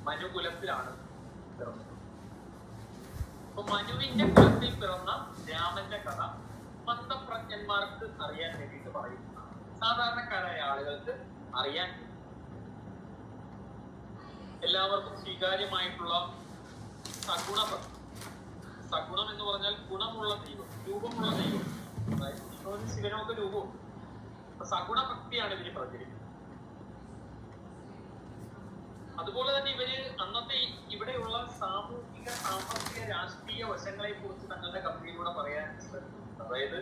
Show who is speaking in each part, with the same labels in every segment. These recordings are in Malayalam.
Speaker 1: മനുകുലത്തിലാണ് പിറന്നത്. അപ്പൊ മനുവിന്റെ കുലത്തിൽ പിറന്ന രാമന്റെ കഥ മന്ദപ്രജ്ഞന്മാർക്ക് അറിയാൻ വേണ്ടിയിട്ട് പറയുന്നതാണ്. സാധാരണക്കാരായ ആളുകൾക്ക് അറിയാൻ എല്ലാവർക്കും സ്വീകാര്യമായിട്ടുള്ള സഗുണം എന്ന് പറഞ്ഞാൽ ഗുണമുള്ള ദൈവം, രൂപമുള്ള ദൈവം. അതായത് വിഷ്ണുവിനും ശിവനൊക്കെ രൂപവും. സഗുണഭക്തിയാണ് ഇവര് പ്രചരിക്കുന്നത്. അതുപോലെ തന്നെ ഇവര് അന്നത്തെ ഇവിടെയുള്ള സാമൂഹിക, സാമ്പത്തിക, രാഷ്ട്രീയ വശങ്ങളെ കുറിച്ച് തങ്ങളുടെ കവിതയിലൂടെ പറയാൻ ശ്രമിക്കുന്നു. അതായത്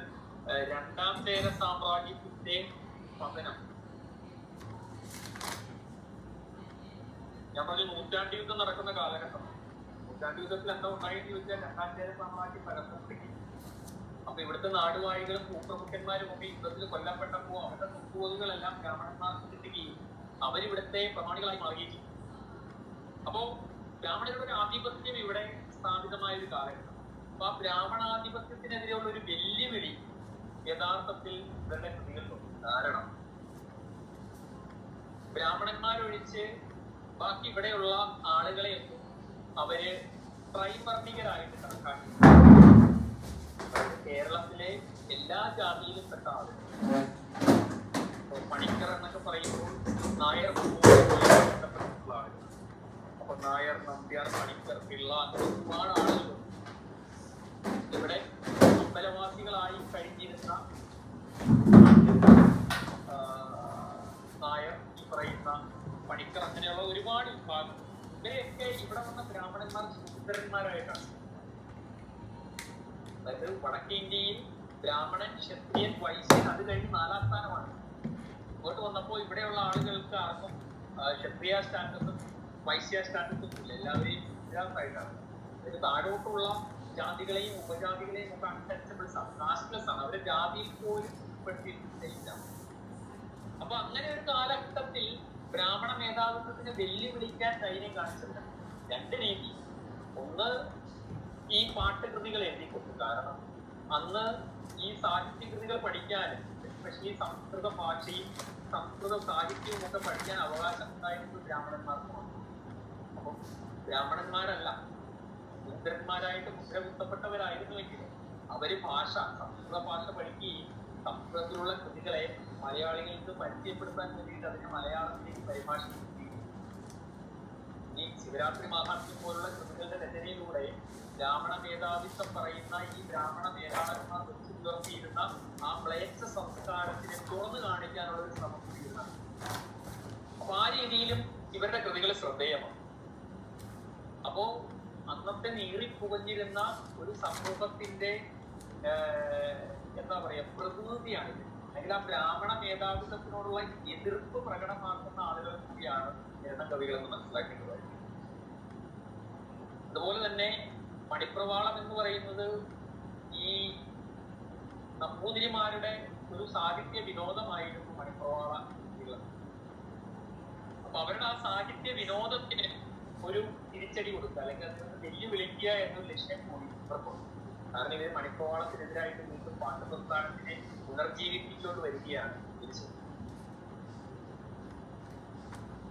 Speaker 1: രണ്ടാം ചേര സാമ്രാജ്യത്തിന്റെ പതനം. ഞാൻ പറഞ്ഞു നൂറ്റാണ്ട് യുദ്ധം നടക്കുന്ന കാലഘട്ടം. നൂറ്റാണ്ട് യുദ്ധത്തിൽ എന്താ ഉണ്ടായെന്ന് ചോദിച്ചാൽ രണ്ടാം ചേര സാമ്രാജ്യം പരസ്പരം. അപ്പൊ ഇവിടുത്തെ നാടുവാഴികളും ഭൂപ്രമുഖന്മാരും ഒക്കെ യുദ്ധത്തിൽ കൊല്ലപ്പെട്ടപ്പോ അവരുടെ സ്വത്തുവകകളെല്ലാം ബ്രാഹ്മണന്മാർക്ക് കിട്ടുകയും അവരിവിടുത്തെ പ്രമാണികളായി മാറുകയും ചെയ്തു. അപ്പോ ബ്രാഹ്മണരുടെ ഒരു ആധിപത്യം ഇവിടെ സ്ഥാപിതമായ ഒരു കാലഘട്ടം. അപ്പൊ ആ ബ്രാഹ്മണാധിപത്യത്തിനെതിരെയുള്ള ഒരു വെല്ലുവിളി യഥാർത്ഥത്തിൽ ഇവരുടെ കൃതികളിലുണ്ട്. കാരണം ബ്രാഹ്മണന്മാരൊഴിച്ച് ബാക്കി ഇവിടെയുള്ള ആളുകളെയൊന്നും അവര് ത്രൈവർണികരായിട്ട് കണക്കാക്കി. കേരളത്തിലെ എല്ലാ ജാതിയിലും പെട്ട ആളുകൾ, പണിക്കർ എന്നൊക്കെ പറയുമ്പോൾ നായർ ബന്ധപ്പെട്ടിട്ടുള്ള ആളുകൾ. അപ്പൊ നായർ, നമ്പ്യാർ, പണിക്കർ, പിള്ള, ഒരുപാട് ആളുകൾ ഇവിടെ അമ്പലവാസികളായി കഴിഞ്ഞിരുന്ന നായർ, ഈ പറയുന്ന പണിക്കർ, അങ്ങനെയുള്ള ഒരുപാട് വിഭാഗം. ഇവരെയൊക്കെ ഇവിടെ വന്ന ബ്രാഹ്മണന്മാർ ശൂദ്രന്മാരായിട്ടാണ്. അതായത് വടക്കേ ഇന്ത്യയിൽ ബ്രാഹ്മണൻ, ക്ഷത്രിയൻ, വൈശ്യൻ, അത് കഴിഞ്ഞ് 4ാം സ്ഥാനമാണ്. ഇങ്ങോട്ട് വന്നപ്പോൾ ഇവിടെയുള്ള ആളുകൾക്ക് ആർക്കും ക്ഷത്രിയ സ്റ്റാറ്റസും വൈശ്യ സ്റ്റാറ്റസും ഇല്ല. എല്ലാവരെയും ഇല്ലാത്തായിട്ടാണ്. അതായത് താഴോട്ടുള്ള ജാതികളെയും ഉപജാതികളെയും ഒക്കെ അൺടച്ചബിൾസ് ആണ്, കാസ്റ്റ്ലെസ് ആണ്. അവരുടെ ജാതിയിൽ പോലും ഉൾപ്പെടുത്തിയിട്ടില്ല. അപ്പൊ അങ്ങനെ ഒരു കാലഘട്ടത്തിൽ ബ്രാഹ്മണ മേധാവിത്വത്തിന് വെല്ലുവിളിക്കാൻ ധൈര്യം കാണിച്ചത് 2 രീതി. ഒന്ന്, ഈ പാട്ടുകൃതികൾ എഴുതിക്കൊണ്ടു. കാരണം അന്ന് ഈ സാഹിത്യകൃതികൾ പഠിക്കാനും എസ്പെഷ്യലി സംസ്കൃത ഭാഷയും സംസ്കൃത സാഹിത്യവും ഒക്കെ പഠിക്കാൻ അവകാശം ഉണ്ടായിരുന്നത് ബ്രാഹ്മണന്മാർക്ക് മാത്രം. അപ്പം ബ്രാഹ്മണന്മാരല്ല, ശൂദ്രന്മാരായിട്ട് മുദ്രകുത്തപ്പെട്ടവരായിരുന്നുവെങ്കിലും അവര് സംസ്കൃത ഭാഷ പഠിക്കുകയും സംസ്കൃതത്തിലുള്ള കൃതികളെ മലയാളികൾക്ക് പരിചയപ്പെടുത്താൻ വേണ്ടിയിട്ട് അതിനെ മലയാളത്തിലേക്ക് പരിഭാഷിക്കുകയും ഈ ശിവരാത്രി മഹാത്മ്യം പോലുള്ള കൃതികളുടെ രചനയിലൂടെ ബ്രാഹ്മണ മേധാവിത്വം പറയുന്ന ഈ ബ്രാഹ്മണ മേധാവിത്വം വെച്ച് പുലർത്തിയിരുന്ന ആ മ്ലേച്ഛ സംസ്കാരത്തിനെ തുറന്നു കാണിക്കാനുള്ള ഒരു ശ്രമം കൂടിയിരുന്നതാണ്. അപ്പൊ ആ രീതിയിലും ഇവരുടെ കൃതികൾ ശ്രദ്ധേയമാണ്. അപ്പോ അന്നത്തെ നീറിപ്പുകഞ്ഞിരുന്ന ഒരു സമൂഹത്തിന്റെ എന്താ പറയാ പ്രതിനിധിയാണിത്. അല്ലെങ്കിൽ ആ ബ്രാഹ്മണ മേധാവിത്വത്തിനോടുള്ള എതിർപ്പ് പ്രകടമാക്കുന്ന ആളുകൾ കൂടിയാണ് എന്ന കവികളെന്ന് മനസ്സിലാക്കേണ്ടത്. അതുപോലെ തന്നെ മണിപ്രവാളം എന്ന് പറയുന്നത് ഈ നമ്പൂതിരിമാരുടെ ഒരു സാഹിത്യ വിനോദമായിരുന്നു മണിപ്രവാള കൃതികൾ. അപ്പൊ അവരുടെ ആ സാഹിത്യ വിനോദത്തിന് ഒരു തിരിച്ചടി കൊടുക്കുക, അല്ലെങ്കിൽ അതിനൊന്ന് വെല്ലുവിളിക്കുക എന്നൊരു ലക്ഷ്യം കൂടി ഇവർക്കുണ്ട്. കാരണം ഇവർ മണിപ്രവാളത്തിനെതിരായിട്ട് വീണ്ടും പാട്ട് പ്രസ്ഥാനത്തിനെ പുനർജീവിപ്പിച്ചുകൊണ്ട് വരികയാണ് തിരിച്ചത്.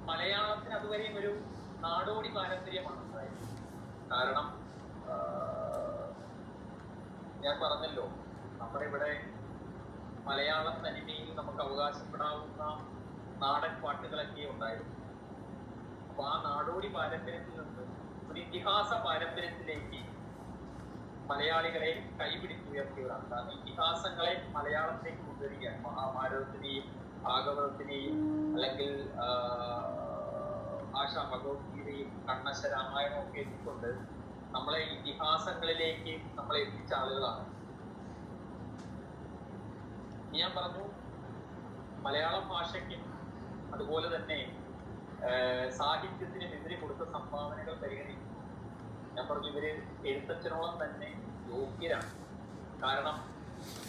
Speaker 1: മലയാളത്തിന് അതുവരെയും ഒരു നാടോടി പാരമ്പര്യമാണ് ഉണ്ടായത്. കാരണം ഞാൻ പറഞ്ഞല്ലോ, നമ്മുടെ ഇവിടെ മലയാളം തനിമയിൽ നമുക്ക് അവകാശപ്പെടാവുന്ന നാടൻ പാട്ടുകളൊക്കെ ഉണ്ടായിരുന്നു. അപ്പൊ ആ നാടോടി പാരമ്പര്യത്തിൽ നിന്ന് ഒരു ഇതിഹാസ പാരമ്പര്യത്തിലേക്ക് മലയാളികളെ കൈപിടിച്ചുയർത്തിയവരാണ്. കാരണം ഇതിഹാസങ്ങളെ മലയാളത്തിലേക്ക് കൊണ്ടുവരികയാണ്. മഹാഭാരതത്തിനെയും ഭാഗവതത്തിനെയും അല്ലെങ്കിൽ ഭാഷാ ഭഗവത്ഗീതയും കണ്ണശ രാമായണവും ഒക്കെ എത്തിക്കൊണ്ട് നമ്മളെ ഇതിഹാസങ്ങളിലേക്ക് നമ്മളെ എത്തിച്ച ആളുകളാണ്. ഞാൻ പറഞ്ഞു, മലയാളം ഭാഷയ്ക്കും അതുപോലെ തന്നെ സാഹിത്യത്തിനും എതിരെ കൊടുത്ത സംഭാവനകൾ പരിഗണിക്കും. ഞാൻ പറഞ്ഞു, ഇവര് എഴുത്തച്ഛനോളം തന്നെ യോഗ്യരാണ്. കാരണം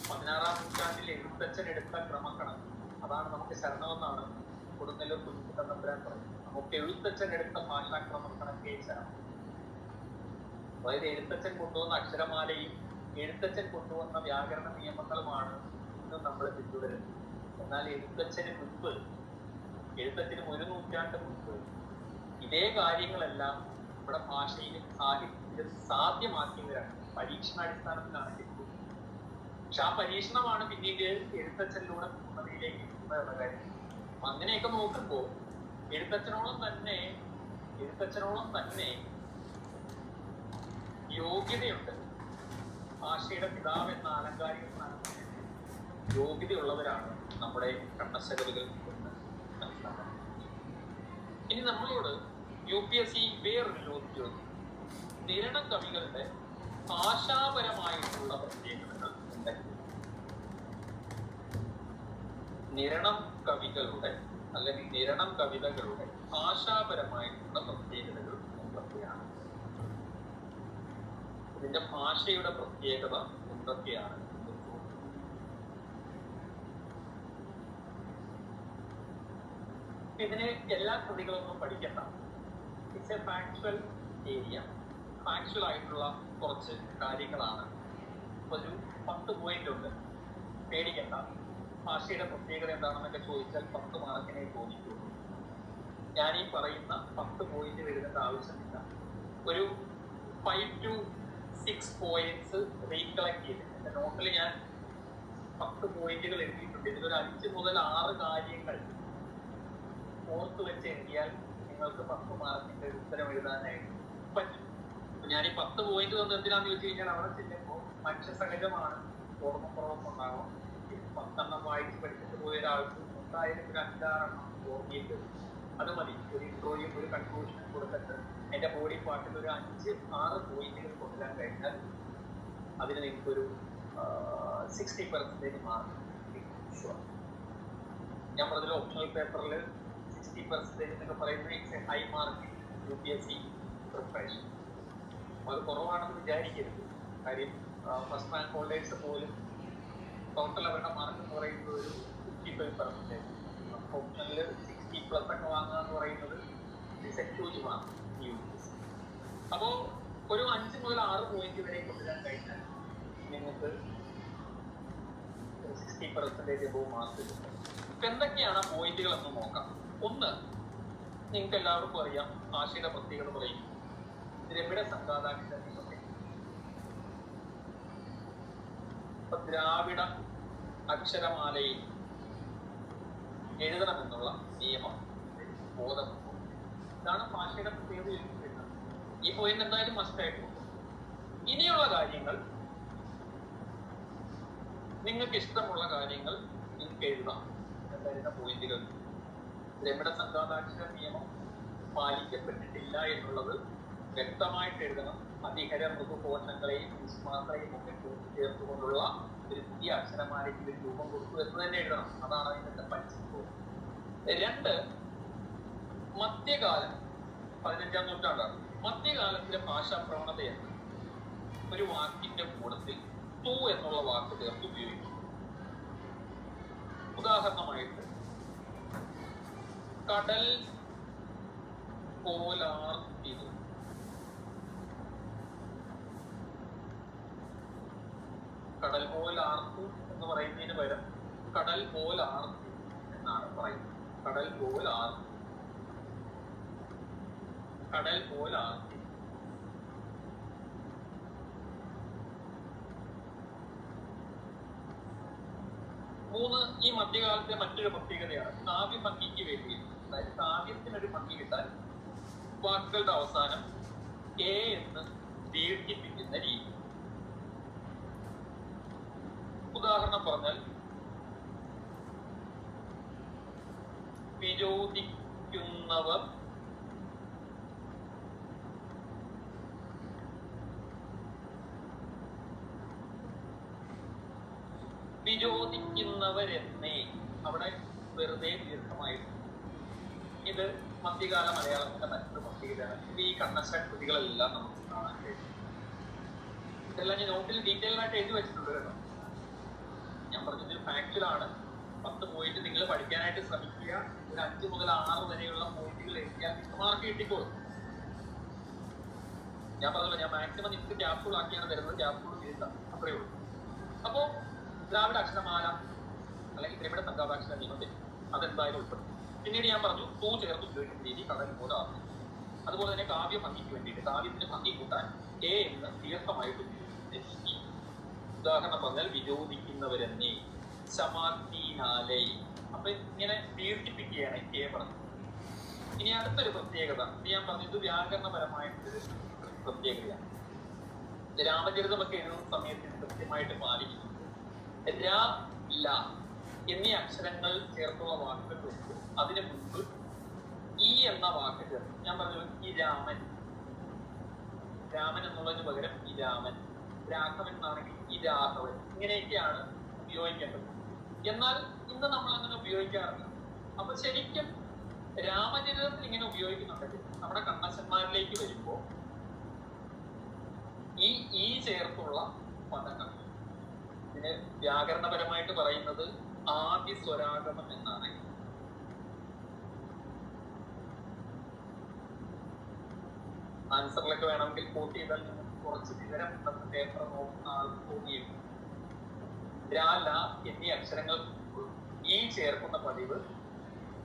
Speaker 1: 16ാം നൂറ്റാണ്ടിൽ എഴുത്തച്ഛൻ എടുത്ത ക്രമക്കണക്ക് അതാണ് നമുക്ക് ശരണമെന്നാണ് കൊടുങ്ങല്ലൂർ കുഞ്ഞിത്തമ്പുരാൻ പറയുന്നത്. നമുക്ക് എഴുത്തച്ഛൻ എടുത്ത ഭാഷാക്രമക്കണക്കേ ശരണം. അതായത് എഴുത്തച്ഛൻ കൊണ്ടുവന്ന അക്ഷരമാലയും എഴുത്തച്ഛൻ കൊണ്ടുവന്ന വ്യാകരണ നിയമങ്ങളുമാണ് ഇന്ന് നമ്മൾ പിന്തുടരുന്നത്. എന്നാൽ എഴുത്തച്ഛന് 1 നൂറ്റാണ്ട് മുൻപ് ഇതേ കാര്യങ്ങളെല്ലാം നമ്മുടെ ഭാഷയിലും സാഹിത്യത്തിലും സാധ്യമാക്കിയവരാണ്. പരീക്ഷണാടിസ്ഥാനത്തിലാണ് കിട്ടുന്നത്. പക്ഷെ ആ പരീക്ഷണമാണ് പിന്നീട് എഴുത്തച്ഛനിലൂടെ പൂർണ്ണതയിലേക്ക് എത്തുന്നത് എന്ന കാര്യം. അങ്ങനെയൊക്കെ നോക്കുമ്പോൾ എഴുത്തച്ഛനോളം തന്നെ യോഗ്യതയുണ്ട്. ഭാഷയുടെ പിതാവ് എന്ന ആലങ്കാരിക സ്ഥാനത്തിന് യോഗ്യതയുള്ളവരാണ് നമ്മുടെ കണ്ണശകലുകൾ എന്ന് മനസ്സിലാക്കണം. ഇനി നമ്മളോട് UPSC വേറൊരു ചോദ്യം ചോദിച്ചു. നിരണം കവികളുടെ ഭാഷാപരമായിട്ടുള്ള പ്രത്യേകതകൾ എന്തൊക്കെയാണ്? നിരണം കവികളുടെ അല്ലെങ്കിൽ നിരണം കവിതകളുടെ ഭാഷാപരമായിട്ടുള്ള പ്രത്യേകതകൾ എന്തൊക്കെയാണ്? ഇതിന്റെ ഭാഷയുടെ പ്രത്യേകത എന്തൊക്കെയാണ്? ഇതിന് എല്ലാ കൃതികളൊന്നും പഠിക്കണ്ട. It's A factual area. Factual ആയിട്ടുള്ള കുറച്ച് കാര്യങ്ങളാണ്. ഒരു 10 പോയിന്റ് ഉണ്ട്, പേടിക്കണ്ട. ഭാഷയുടെ പ്രത്യേകത എന്താണെന്നൊക്കെ ചോദിച്ചാൽ 10 മാർക്കിനെ ചോദിക്കുള്ളൂ. ഞാൻ ഈ പറയുന്ന 10 പോയിന്റ് എഴുതേണ്ട ആവശ്യമില്ല. ഒരു 5 to 6 പോയിന്റ്സ് റീകളക്ട് ചെയ്ത് എന്റെ നോട്ടിൽ ഞാൻ 10 പോയിന്റുകൾ എഴുതിയിട്ടുണ്ട്. ഇതിലൊരു 5 മുതൽ 6 കാര്യങ്ങൾ ഓർത്ത് വെച്ച് എഴുതിയാൽ നിങ്ങൾക്ക് 10 മാർക്കിന്റെ ഉത്തരം എഴുതാനായിട്ട് പറ്റും. ഞാൻ ഈ 10 പോയിന്റ് തന്നത് എന്തിനാന്ന് ചോദിച്ചു കഴിഞ്ഞാൽ അവിടെ ചെല്ലുമ്പോൾ മനുഷ്യ സഹജമാണ്, ഓർമ്മക്കുറവൊന്നുണ്ടാകും. 10 വായിച്ച് പഠിച്ചിട്ട് പോയ ഒരാൾക്ക് എന്തായാലും ഒരു 5-6 ഓർമ്മയിട്ട് അത് മതി. ഒരു ഇൻട്രോയും ഒരു കൺക്ലൂഷനും കൊടുത്തിട്ട് എന്റെ ബോഡി പാർട്ടിൽ ഒരു 5-6 പോയിന്റുകൾ കൊണ്ടുവരാൻ കഴിഞ്ഞാൽ അതിന് നിങ്ങൾക്കൊരു 60% മാർക്ക് കിട്ടും. ഞാൻ പറഞ്ഞ ഓപ്ഷണൽ പേപ്പറിൽ 60% എന്നൊക്കെ പറയുന്നത് it's A high mark UPSC preparation. അത് കുറവാണെന്ന് വിചാരിക്കരുത്. കാര്യം ഫസ്റ്റ് റാങ്ക് ഹോൾഡേഴ്സ് പോലും ടോട്ടൽ അവരുടെ മാർക്ക് എന്ന് പറയുന്നത് ഒരു 55%. ഓപ്ഷനിൽ 60+ ഒക്കെ വാങ്ങുക എന്ന് പറയുന്നത് it's A huge mark UPSC. അപ്പോൾ ഒരു 5 മുതൽ 6 പോയിന്റ് വരെ കൊണ്ടുവരാൻ കഴിഞ്ഞാൽ നിങ്ങൾക്ക് 60% എബോവ് മാർക്ക് കിട്ടും. ഇപ്പൊ എന്തൊക്കെയാണ് പോയിന്റുകൾ എന്ന് നോക്കാം. ഒന്ന്, നിങ്ങൾക്ക് എല്ലാവർക്കും അറിയാം, ഭാഷയുടെ പ്രത്യേകത പറയും. ദ്രവിഡ സംഘാതാക്ഷരം. ദ്രാവിഡ അക്ഷരമാലയിൽ എഴുതണമെന്നുള്ള നിയമം ബോധം. ഇതാണ് ഭാഷയുടെ പ്രത്യേകത. ഈ പോയിന്റ് എന്തായാലും മസ്റ്റായിട്ട്. ഇനിയുള്ള കാര്യങ്ങൾ നിങ്ങൾക്ക് ഇഷ്ടമുള്ള കാര്യങ്ങൾ നിങ്ങൾക്ക് എഴുതാം. എന്തായിരുന്ന പോയിന്റുകൾ. ദ്രവിഡ സംഘാതാക്ഷര നിയമം പാലിക്കപ്പെട്ടിട്ടില്ല എന്നുള്ളത് വ്യക്തമായിട്ട് എഴുതണം. അധികര മൃദുകോശങ്ങളെയും നിഷ്മാത്രയും ഒക്കെ കൂട്ടിച്ചേർത്തുകൊണ്ടുള്ള ഒരു പുതിയ അക്ഷരമാലയ്ക്ക് ഒരു രൂപം കൊടുത്തു എന്ന് തന്നെ എഴുതണം. അതാണ് അതിന്റെ പഞ്ചിപ്പോൾ. 2, മധ്യകാലം 15-ാം നൂറ്റാണ്ടാണ്. മധ്യകാലത്തിലെ ഭാഷാ പ്രവണതയാണ് ഒരു വാക്കിന്റെ കൂടത്തിൽ തു എന്നുള്ള വാക്ക് ചേർത്ത് ഉപയോഗിക്കും. ഉദാഹരണമായിട്ട് കടൽ പോലാർത്തിതു. കടൽ പോലാർത്തു എന്ന് പറയുന്നതിന് പകരം കടൽ പോലാർത്തി എന്നാണ് പറയുന്നത്. കടൽ പോലാർത്തി, കടൽ പോലാർത്തി. മൂന്ന്, ഈ മധ്യകാലത്തെ മറ്റൊരു പ്രത്യേകതയാണ് കാവ്യ ഭംഗിക്ക് വേണ്ടി. അതായത് കാവ്യത്തിനൊരു ഭംഗി കിട്ടാൻ വാക്കുകളുടെ അവസാനം എ എന്ന് ദീർഘിപ്പിക്കുന്ന രീതി. ഉദാഹരണം പറഞ്ഞാൽ വിരോധിക്കുന്നവർ വിരോധിക്കുന്നവരെന്നേ അവിടെ വെറുതെ ദീർഘമായിട്ട്. ഇത് മധ്യകാല മലയാളത്തിന്റെ മറ്റൊരു പ്രത്യേകതയാണ്. ഇത് ഈ കണ്ണശ കൃതികളെല്ലാം നമുക്ക് കാണാൻ കഴിയും. ഇതെല്ലാം ഞാൻ നോട്ടിൽ ഡീറ്റെയിൽ ആയിട്ട് എഴുതി വെച്ചിട്ടുണ്ട് കേട്ടോ. ഞാൻ പറഞ്ഞത് ഫാക്ച്വലാണ്. 10 പോയിന്റ് നിങ്ങൾ പഠിക്കാനായിട്ട് ശ്രമിക്കുക. ഒരു 5 മുതൽ 6 വരെയുള്ള പോയിന്റുകൾ എഴുതിയാൽ മാർക്ക് കിട്ടിക്കോളും. ഞാൻ പറഞ്ഞല്ലോ, ഞാൻ മാക്സിമം നിങ്ങൾക്ക് ക്യാപ്സൂൾ ആക്കിയാണ് തരുന്നത്. ക്യാപ്സൂൾ എഴുതാം, അത്രയേ ഉള്ളൂ. അപ്പോ ദ്രാവിഡ അക്ഷരമാല അല്ലെങ്കിൽ ദ്രവിഡ സംഘാതാക്ഷര നിയമത്തിൽ അതെന്തായാലും ഉൾപ്പെടും. പിന്നീട് ഞാൻ പറഞ്ഞു തൂ ചേർത്ത് ഉപയോഗിക്കുന്ന രീതി കടൽ പോലാർത്തി. അതുപോലെ തന്നെ കാവ്യഭംഗിക്ക് വേണ്ടിയിട്ട് കാവ്യത്തിന് ഭംഗി കൂട്ടാൻ എ എന്ന് ദീർഘമായിട്ട് ഉപയോഗിക്കുന്നു. ഉദാഹരണം പറഞ്ഞാൽ വിരോധിക്കുന്നവരെന്നേ, ശമാർത്ഥീനാലേ. അപ്പൊ ഇങ്ങനെ ദീർഘിപ്പിക്കുകയാണ് കെ പറഞ്ഞത്. ഇനി അടുത്തൊരു പ്രത്യേകത, ഇത് ഞാൻ പറഞ്ഞത് വ്യാകരണപരമായിട്ടൊരു പ്രത്യേകതയാണ്. രാമചരിതമൊക്കെ എഴുതുന്ന സമയത്ത് ഇത് കൃത്യമായിട്ട് പാലിക്കുന്നു. രാ, ല എന്നീ അക്ഷരങ്ങൾ ചേർത്തുള്ള വാക്കുകൾ വെച്ച് അതിനു മുൻപ് ഈ എന്ന വാക്ക് ചേർത്ത്, ഞാൻ പറഞ്ഞു ഈ രാമൻ, രാമൻ എന്നുള്ളതിന് പകരം ഈ രാമൻ, രാഘവൻ എന്നാണെങ്കിൽ ഈ രാഘവൻ, ഇങ്ങനെയൊക്കെയാണ് ഉപയോഗിക്കേണ്ടത്. എന്നാൽ ഇന്ന് നമ്മൾ അങ്ങനെ ഉപയോഗിക്കാറില്ല. അപ്പൊ ശരിക്കും രാമചരിതത്തിൽ ഇങ്ങനെ ഉപയോഗിക്കുന്നുണ്ടെങ്കിൽ നമ്മുടെ കണ്ണശന്മാരിലേക്ക് വരുമ്പോൾ ഈ ചേർത്തുള്ള പദങ്ങൾ, ഇതിന് വ്യാകരണപരമായിട്ട് പറയുന്നത് ആദി സ്വരാഗമം എന്നാണ്. ആൻസറിലൊക്കെ വേണമെങ്കിൽ കോട്ട് ചെയ്താൽ കുറച്ച് വിവരം പേപ്പർ നോക്കുന്ന ആൾക്ക് തോന്നിയിരുന്നു. രാ, ല എന്നീ അക്ഷരങ്ങൾ ഈ ചേർക്കുന്ന പതിവ്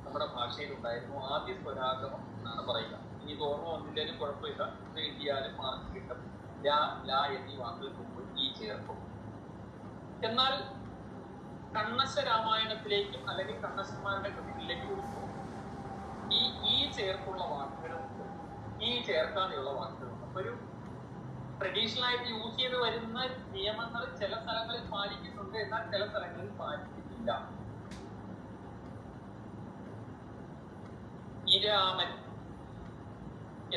Speaker 1: നമ്മുടെ ഭാഷയിൽ ഉണ്ടായിരുന്നു. ആദ്യ സ്വരാഗമം എന്നാണ് പറയുക. ഇനി ഇത് ഓർമ്മ ഒന്നില്ലേലും കുഴപ്പമില്ല, ഇത് എഴുതിയാലും മാർക്ക് കിട്ടും. രാ, ല എന്നീ വാക്കുകൾ മുമ്പ് ഈ ചേർക്കും. എന്നാൽ കണ്ണശ രാമായണത്തിലേക്കും അല്ലെങ്കിൽ കണ്ണശന്മാരുടെ കൃതികളിലേക്ക് വരുമ്പോൾ ഈ ചേർത്തുള്ള വാക്കുകളുണ്ട്, ഈ ചേർക്കാതെയുള്ള വാക്കുകളുണ്ട്. അപ്പൊ ഒരു ട്രഡീഷണൽ ആയിട്ട് യൂസ് ചെയ്ത് വരുന്ന നിയമങ്ങൾ ചില സ്ഥലങ്ങളിൽ പാലിക്കുന്നുണ്ട്, എന്നാൽ ചില സ്ഥലങ്ങളിൽ പാലിക്കുന്നില്ല. ഇരാമൻ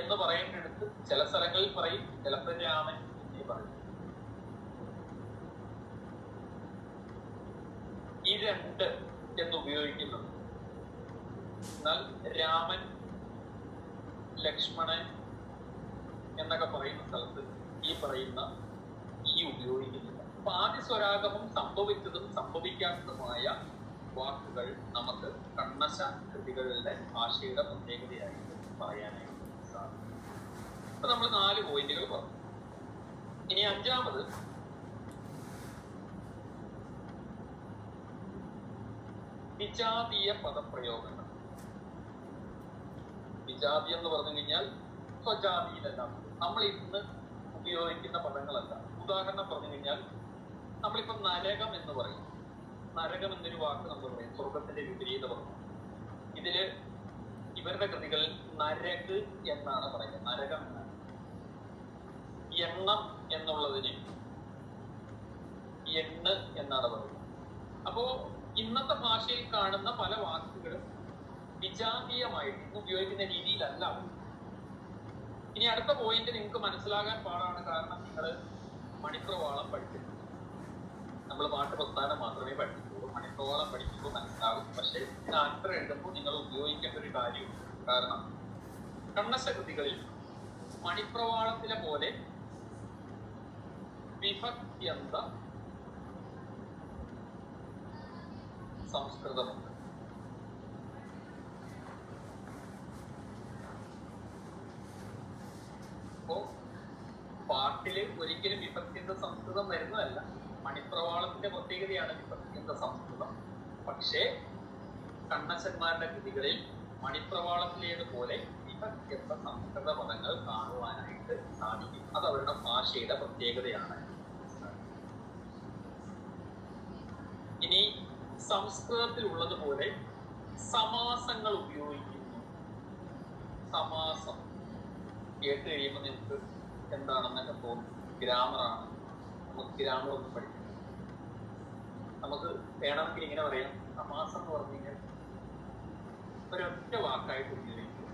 Speaker 1: എന്ന് പറയേണ്ടടുത്ത് ചില സ്ഥലങ്ങളിൽ പറയും, ചിലപ്പോൾ രാമൻ എന്നേ പറയും. ഈ രണ്ട് എന്ന് ഉപയോഗിക്കുന്നുണ്ട്. എന്നാൽ രാമൻ, ലക്ഷ്മണൻ എന്നൊക്കെ പറയുന്ന സ്ഥലത്ത് ഈ പറയുന്ന ഈ ഉപയോഗിക്കുന്നില്ല. അപ്പൊ ആദ്യ സ്വരാഗമം സംഭവിച്ചതും സംഭവിക്കാത്തതുമായ വാക്കുകൾ നമുക്ക് കണ്ണശ കൃതികളുടെ ഭാഷയുടെ പ്രത്യേകതയായിട്ട് പറയാനായിട്ട് സാധിക്കും. അപ്പൊ നമ്മൾ 4 പോയിന്റുകൾ പറഞ്ഞു. ഇനി 5ാമത് വിജാതീയ പദപ്രയോഗങ്ങൾ. വിജാതി എന്ന് പറഞ്ഞു കഴിഞ്ഞാൽ സ്വജാതിയിലല്ല, നമ്മൾ ഇന്ന് ഉപയോഗിക്കുന്ന പദങ്ങളല്ല. ഉദാഹരണം പറഞ്ഞു കഴിഞ്ഞാൽ നമ്മളിപ്പോ നരകം എന്ന് പറയും. നരകം എന്നൊരു വാക്ക് നമ്മൾ പറയും, സ്വർഗത്തിന്റെ വിപരീത പദം. ഇതില് ഇവരുടെ കൃതികളിൽ നരക് എന്നാണ് പറയുന്നത്, നരകം എന്നാണ്. എണ്ണം എന്നുള്ളതിന് എണ്ണ് എന്നാണ് പറയുന്നത്. അപ്പോ ഇന്നത്തെ ഭാഷയിൽ കാണുന്ന പല വാക്കുകളും വിജാതീയമായിട്ട് ഇന്ന് ഉപയോഗിക്കുന്ന രീതിയിലല്ല. ഇനി അടുത്ത പോയിന്റ് നിങ്ങൾക്ക് മനസ്സിലാകാൻ പാടാണ്, കാരണം നിങ്ങൾ മണിപ്രവാളം പഠിച്ചിട്ടുണ്ട്. നമ്മൾ പാഠപ്രസ്ഥാനം മാത്രമേ പഠിക്കുള്ളൂ. മണിപ്രവാളം പഠിക്കുമ്പോൾ മനസ്സിലാകും. പക്ഷെ ഇതിന് ആൻസർ എഴുതുമ്പോൾ നിങ്ങൾ ഉപയോഗിക്കേണ്ട ഒരു കാര്യമുണ്ട്. കാരണം കണ്ണശ കൃതികളിൽ മണിപ്രവാളത്തിലെ പോലെ വിഭക്ത്യന്ത സംസ്കൃതമുണ്ട്. അപ്പോ പാട്ടില് ഒരിക്കലും വിഭക്ത്യന്ത സംസ്കൃതം വരുന്നതല്ല. മണിപ്രവാളത്തിന്റെ പ്രത്യേകതയാണ് വിഭക്ത്യന്ത സംസ്കൃതം. പക്ഷേ കണ്ണശന്മാരുടെ കൃതികളിൽ മണിപ്രവാളത്തിലേതുപോലെ വിഭക്ത്യന്ത സംസ്കൃത പദങ്ങൾ കാണുവാനായിട്ട് സാധിക്കും. അത് അവരുടെ ഭാഷയുടെ പ്രത്യേകതയാണ്. ഇനി സംസ്കൃതത്തിൽ ഉള്ളതുപോലെ സമാസങ്ങൾ ഉപയോഗിക്കുന്നു. സമാസം കേട്ട് കഴിയുമ്പോൾ നിങ്ങൾക്ക് എന്താണെന്നൊക്കെ തോന്നും. ഗ്രാമറാണ്, നമുക്ക് ഗ്രാമർ ഒന്നും പഠിക്കും. നമുക്ക് വേണമെങ്കിൽ ഇങ്ങനെ പറയാം, സമാസം എന്ന് പറഞ്ഞു കഴിഞ്ഞാൽ ഒരൊറ്റ വാക്കായിട്ട് ഉപയോഗിക്കും.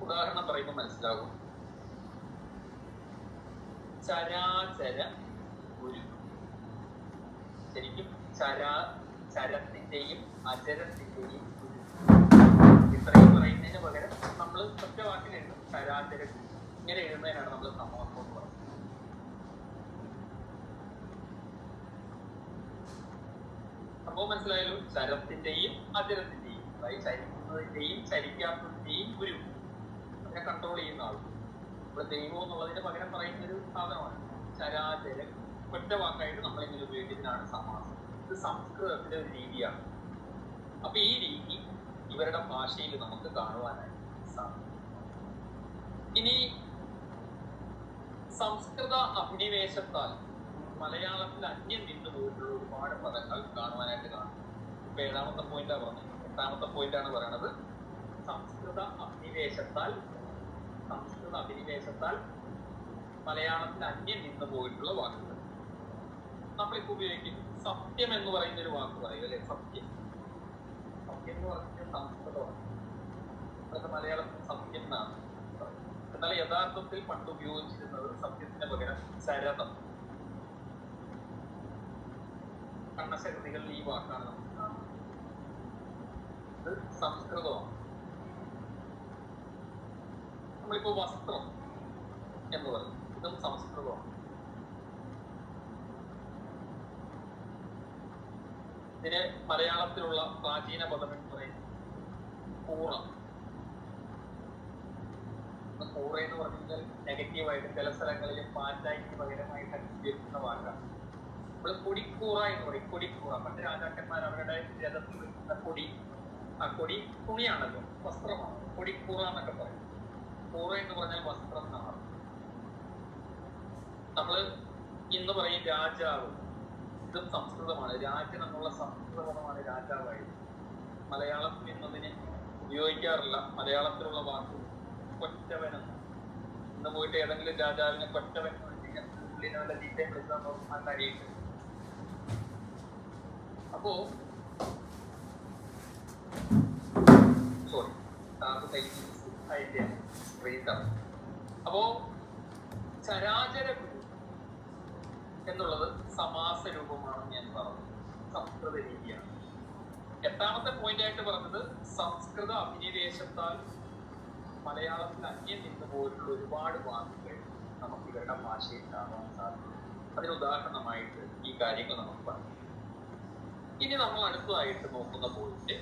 Speaker 1: ഉദാഹരണം പറയുമ്പോൾ മനസ്സിലാകും. ചരാചര ഗുരു. ശരിക്കും ചരത്തിന്റെയും അചരത്തിന്റെയും ഗുരു ഇത്രയും പറയുന്നതിന് പകരം നമ്മൾ ഒറ്റ വാക്കിൽ എഴുതും, ചരാചര ഗുരു. ഇങ്ങനെ എഴുതുന്നതിനാണ് നമ്മൾ സമാസം എന്ന് പറയുന്നത്. സംഭവം മനസ്സിലായാലും ചരത്തിന്റെയും അചരത്തിന്റെയും, അതായത് ചരിക്കുന്നതിന്റെയും ചരിക്കാത്തതിന്റെയും ഗുരു, അതിനെ കൺട്രോൾ ചെയ്യുന്ന ആൾ. ഇവിടെ ദൈവം എന്നുള്ളതിന് പകരം പറയുന്ന ഒരു സാധനമാണ് ചരാചര. ഒറ്റ വാക്കായിട്ട് നമ്മളിങ്ങനെ ഉപയോഗിക്കുന്നതിനാണ് സമാസം. ഇത് സംസ്കൃതത്തിലെ ഒരു രീതിയാണ്. അപ്പൊ ഈ രീതി ഇവരുടെ ഭാഷയിൽ നമുക്ക് കാണുവാനായിട്ട് സാധിക്കും. ഇനി സംസ്കൃത അഭിനിവേശത്താൽ മലയാളത്തിൽ അന്യം നിന്നു പോയിട്ടുള്ള ഒരുപാട് പദങ്ങൾ കാണുവാനായിട്ട് കാണും. ഇപ്പൊ ഏഴാമത്തെ പോയിന്റാണ് പറഞ്ഞത്. 8ാമത്തെ പോയിന്റാണ് പറയണത്. സംസ്കൃത അഭിനിവേശത്താൽ മലയാളത്തിൽ അന്യം നിന്നു പോയിട്ടുള്ള വാക്കുകൾ നമ്മളിപ്പോ ഉപയോഗിക്കുന്നു. സത്യം എന്ന് പറയുന്ന ഒരു വാക്ക് പറയും അല്ലെ? സത്യം എന്ന് പറഞ്ഞാൽ സംസ്കൃതമാണ്. അത് മലയാളത്തിൽ സത്യം എന്നാണ്. എന്നാൽ യഥാർത്ഥത്തിൽ പണ്ട് ഉപയോഗിച്ചിരുന്നത് സത്യത്തിന് പകരം ശരതം. കണ്ണശകൃതികളിൽ ഈ വാക്കാണ് നമുക്ക് കാണുന്നത്. ഇത് സംസ്കൃതമാണ്. നമ്മളിപ്പോ വസ്ത്രം എന്ന് പറയും, ഇതും സംസ്കൃതമാണ്. ഇതിന് മലയാളത്തിലുള്ള പ്രാചീന പദം എന്ന് പറയുന്നത് കൂറ. കൂറ എന്ന് പറഞ്ഞാൽ നെഗറ്റീവായിട്ട് ചില സ്ഥലങ്ങളിൽ പാറ്റായിക്ക് പകരമായിട്ടൊക്കെ ഉപയോഗിക്കുന്ന വാക്കാണ്. നമ്മൾ കൊടിക്കൂറ എന്ന് പറയും. കൊടിക്കൂറ പണ്ട് രാജാക്കന്മാർ അവരുടെ രഥത്തിൽ വെക്കുന്ന കൊടി, ആ കൊടി തുണിയാണല്ലോ, വസ്ത്രമാണ്. കൊടിക്കൂറ എന്നൊക്കെ പറയും. കൂറ എന്ന് പറഞ്ഞാൽ വസ്ത്രം എന്നാണ്. നമ്മള് ഇന്ന് പറയും രാജാവ്, ഇതും സംസ്കൃതമാണ്. രാജൻ എന്നുള്ള സംസ്കൃത പദമാണ് രാജാവായത്. മലയാളത്തിൽ ഇന്നതിന് ഉപയോഗിക്കാറില്ല. മലയാളത്തിലുള്ള വാക്ക് കൊറ്റവനെന്ന്. ഇന്ന് പോയിട്ട് ഏതെങ്കിലും രാജാവിനെ കൊറ്റവൻ പുള്ളിനെ വല്ല ചീത്തയും വിളിക്കാൻ നോക്കാൻ കഴിയിട്ട്. അപ്പോ അപ്പോ ചരാചര ഗുരു എന്നുള്ളത് സമാസ രൂപമാണെന്ന് ഞാൻ പറഞ്ഞു. സംസ്കൃത രീതിയാണ്. 8ാമത്തെ പോയിന്റ് ആയിട്ട് പറഞ്ഞത് സംസ്കൃത അഭിനിവേശത്താൽ മലയാളത്തിൽ അന്യം നിന്നു പോയിട്ടുള്ള ഒരുപാട് വാക്കുകൾ നമുക്ക് ഇവരുടെ ഭാഷയിൽ കാണാൻ സാധിക്കും. അതിന് ഉദാഹരണമായിട്ട് ഈ കാര്യങ്ങൾ നമുക്ക് പറയാം. ഇനി നമ്മൾ അടുത്തതായിട്ട് നോക്കുന്ന പോയിന്റ്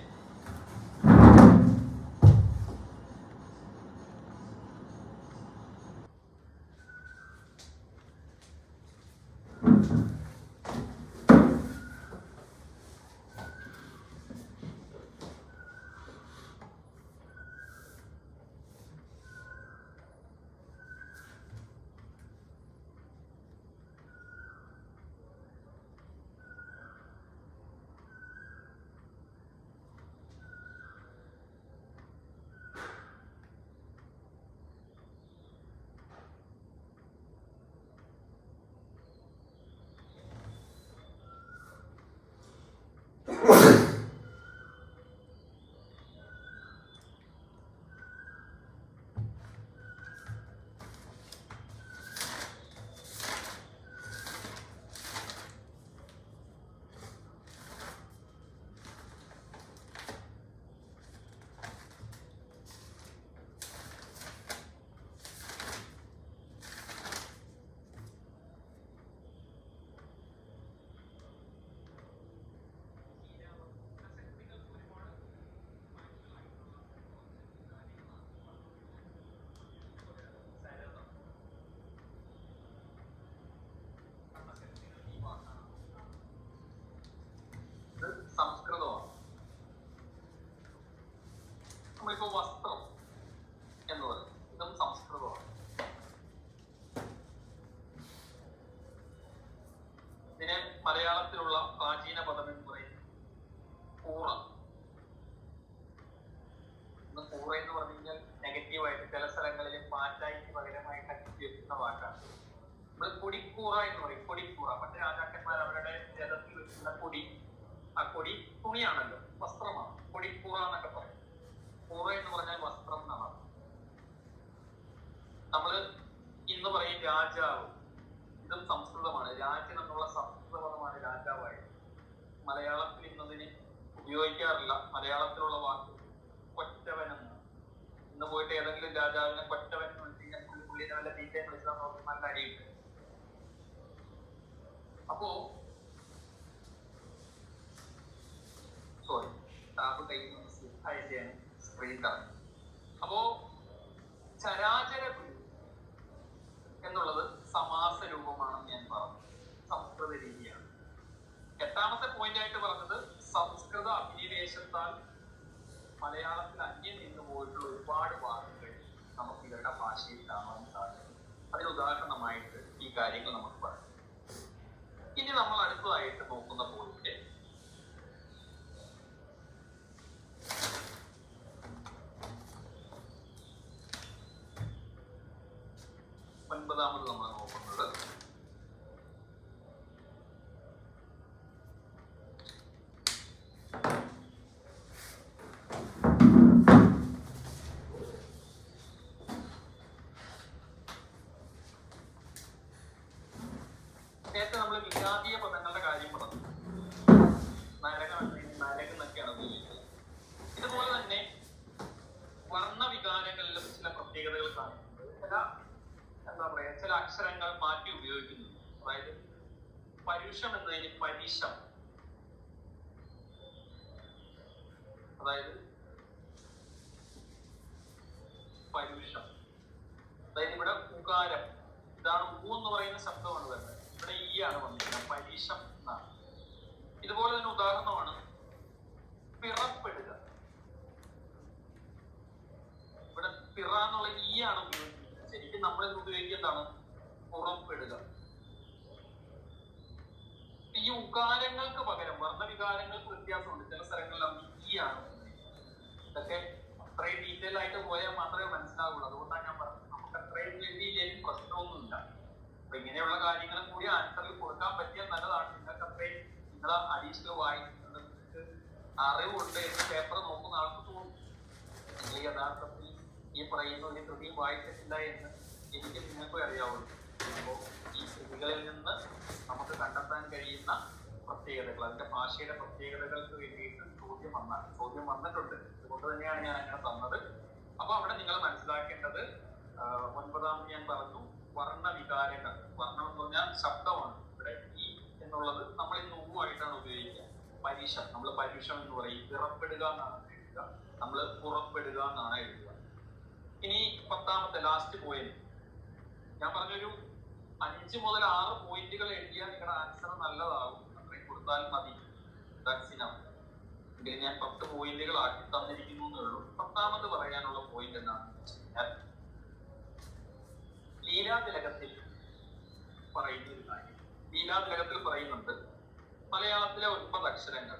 Speaker 1: സംസ്കൃതമാണ്. നമ്മളിപ്പോ വസ്ത്രം എന്ന് പറയും, ഇതും സംസ്കൃതമാണ്. ഇതിന് മലയാളത്തിലുള്ള പ്രാചീന പദം എന്ന് പറയുന്നത് കൂറ. കൂറ എന്ന് പറഞ്ഞു കഴിഞ്ഞാൽ നെഗറ്റീവായിട്ട് ചില സ്ഥലങ്ങളിൽ പാറ്റായിക്ക് പകരമായിട്ടൊക്കെ ഉപയോഗിക്കുന്ന വാക്കാണ്. നമ്മൾ കൊടിക്കൂറ എന്ന് പറയും. കൊടിക്കൂറ പണ്ട് രാജാക്കന്മാർ അവരുടെ രഥത്തിൽ വെക്കുന്ന കൊടി, ആ കൊടി തുണിയാണല്ലോ, വസ്ത്രമാണ്. കൊടിക്കൂറ എന്നൊക്കെ പറയും. കൂറ എന്ന് പറഞ്ഞാൽ വസ്ത്രം എന്നാണ്. നമ്മള് ഇന്ന് പറയും രാജാവ്, ഇതും സംസ്കൃതമാണ്. രാജൻ എന്നുള്ള സംസ്കൃത പദമാണ് രാജാവായത്. മലയാളത്തിൽ ഇന്നതിന് ഉപയോഗിക്കാറില്ല. മലയാളത്തിലുള്ള വാക്ക് കൊറ്റവൻ എന്നാണ്. ഇന്ന് പോയിട്ട് ഏതെങ്കിലും രാജാവിനെ കൊറ്റവൻ വിളിച്ചാൽ പുള്ളിനെ വല്ല ചീത്തയും വിളിച്ചാൽ നോക്കി നല്ല അടിയിട്ട്. അപ്പോ അപ്പോ ചരാചര ഗുരു എന്നുള്ളത് സമാസ രൂപമാണെന്ന് ഞാൻ പറഞ്ഞു. സംസ്കൃത രീതിയാണ്. 8ാമത്തെ പോയിന്റ് ആയിട്ട് പറഞ്ഞത് സംസ്കൃത അഭിനിവേശത്താൽ മലയാളത്തിൽ അന്യം നിന്നു പോയിട്ടുള്ള ഒരുപാട് വാക്കുകൾ നമുക്ക് ഇവരുടെ ഭാഷയിൽ കാണാൻ സാധിക്കും. അതിന് ഉദാഹരണമായിട്ട് ഈ കാര്യങ്ങൾ നമുക്ക് പറയാം. ഇനി നമ്മൾ അടുത്തതായിട്ട് നോക്കുന്ന പോയിന്റ് ഒൻപതാമത് നമ്മൾ നോക്കുന്നത് നേരത്തെ നമ്മൾ വിജാതീയ പദങ്ങളുടെ കാര്യം പറഞ്ഞു. നരകെന്നൊക്കെയാണ് ഉപയോഗിക്കുന്നത്. ഇതുപോലെ തന്നെ വർണ്ണവികാരങ്ങളിലും ചില പ്രത്യേകതകൾ കാണുന്നുണ്ട്. ചില അക്ഷരങ്ങൾ മാറ്റി ഉപയോഗിക്കുന്നു. അതായത് പരുഷം എന്നതിന് പരിശം, അതായത് പരുഷം, അതായത് ഇവിടെ ഉകാരം, ഇതാണ് ഊ എന്ന് പറയുന്ന ശബ്ദമാണ് വരുന്നത്. ഇവിടെ ഈ ആണ് വന്നിരിക്കുന്നത്, പരിശം എന്നാണ്. ഇതുപോലെ തന്നെ ഉദാഹരണമാണ് പിറപ്പെടുക. ഇവിടെ പിറ എന്നുള്ള ഈ ആണ് ഉപയോഗിക്കുന്നത്. ശരിക്കും നമ്മൾ ഉപയോഗിക്കുന്നതാണ് പുറപ്പെടുക. ഈ ഉകാരങ്ങൾക്ക് പകരം വർണ്ണവികാരങ്ങൾക്ക് വ്യത്യാസമുണ്ട്. ചില സ്ഥലങ്ങളിൽ ഈ ആണ്. ഇതൊക്കെ അത്രയും ഡീറ്റെയിൽ ആയിട്ട് പോയാൽ മാത്രമേ മനസ്സിലാവുള്ളൂ. അതുകൊണ്ടാണ് ഞാൻ പറഞ്ഞത് നമുക്ക് അത്രയും വലിയ പ്രശ്നമൊന്നുമില്ല. അപ്പൊ ഇങ്ങനെയുള്ള കാര്യങ്ങളും കൂടി ആൻസറിൽ കൊടുക്കാൻ പറ്റിയാൽ നല്ലതാണ്. നിങ്ങൾക്ക് അത്രയും നിങ്ങൾ അഡീഷണൽ വായിക്കുന്നത് അറിവുണ്ട് എന്ന് പേപ്പർ നോക്കുന്ന ആൾക്ക് തോന്നും. നിങ്ങൾ യഥാർത്ഥത്തിൽ ഈ പറയുന്ന ഒരു കൃതിയും വായിച്ചിട്ടില്ല എന്ന് എനിക്ക് നിങ്ങൾക്കും അറിയാവുള്ളൂ. അപ്പോൾ ഈ കൃതികളിൽ നിന്ന് നമുക്ക് കണ്ടെത്താൻ കഴിയുന്ന പ്രത്യേകതകൾ, അതിന്റെ ഭാഷയുടെ പ്രത്യേകതകൾക്ക് വേണ്ടിയിട്ട് ചോദ്യം വന്നിട്ടുണ്ട്. അതുകൊണ്ട് തന്നെയാണ് ഞാൻ അങ്ങനെ തന്നത്. അപ്പൊ അവിടെ നിങ്ങൾ മനസ്സിലാക്കേണ്ടത്, ഒൻപതാമത് ഞാൻ പറഞ്ഞു വർണ്ണവികാരങ്ങൾ. വർണ്ണം എന്ന് പറഞ്ഞാൽ ശബ്ദമാണ്. ഇവിടെ ഈ എന്നുള്ളത് നമ്മൾ ഇന്ന് ഊവായിട്ടാണ് ഉപയോഗിക്കുക. പരീഷം, നമ്മൾ പരുഷം എന്ന് പറയും. പിറപ്പെടുക എന്നാണ് എഴുതുക, നമ്മൾ പുറപ്പെടുക എന്നാണ് എഴുതുക. ഇനി 10ാമത്തെ ലാസ്റ്റ് പോയിന്റ് ഞാൻ പറഞ്ഞൊരു 5 മുതൽ 6 പോയിന്റുകൾ എഴുതിയാൽ നിങ്ങളുടെ ആൻസർ നല്ലതാകും. അത്രയും കൊടുത്താൽ മതി. എങ്കിലും ഞാൻ 10 പോയിന്റുകൾ ആക്കി തന്നിരിക്കുന്നു എന്നുള്ളൂ. 10ാമത് പറയാനുള്ള പോയിന്റ് എന്താണെന്ന് വെച്ച് കഴിഞ്ഞാൽ, ലീലാതിലകത്തിൽ പറയുന്ന ഒരു കാര്യം. ലീലാതിലകത്തിൽ പറയുന്നുണ്ട് മലയാളത്തിലെ 9 അക്ഷരങ്ങൾ.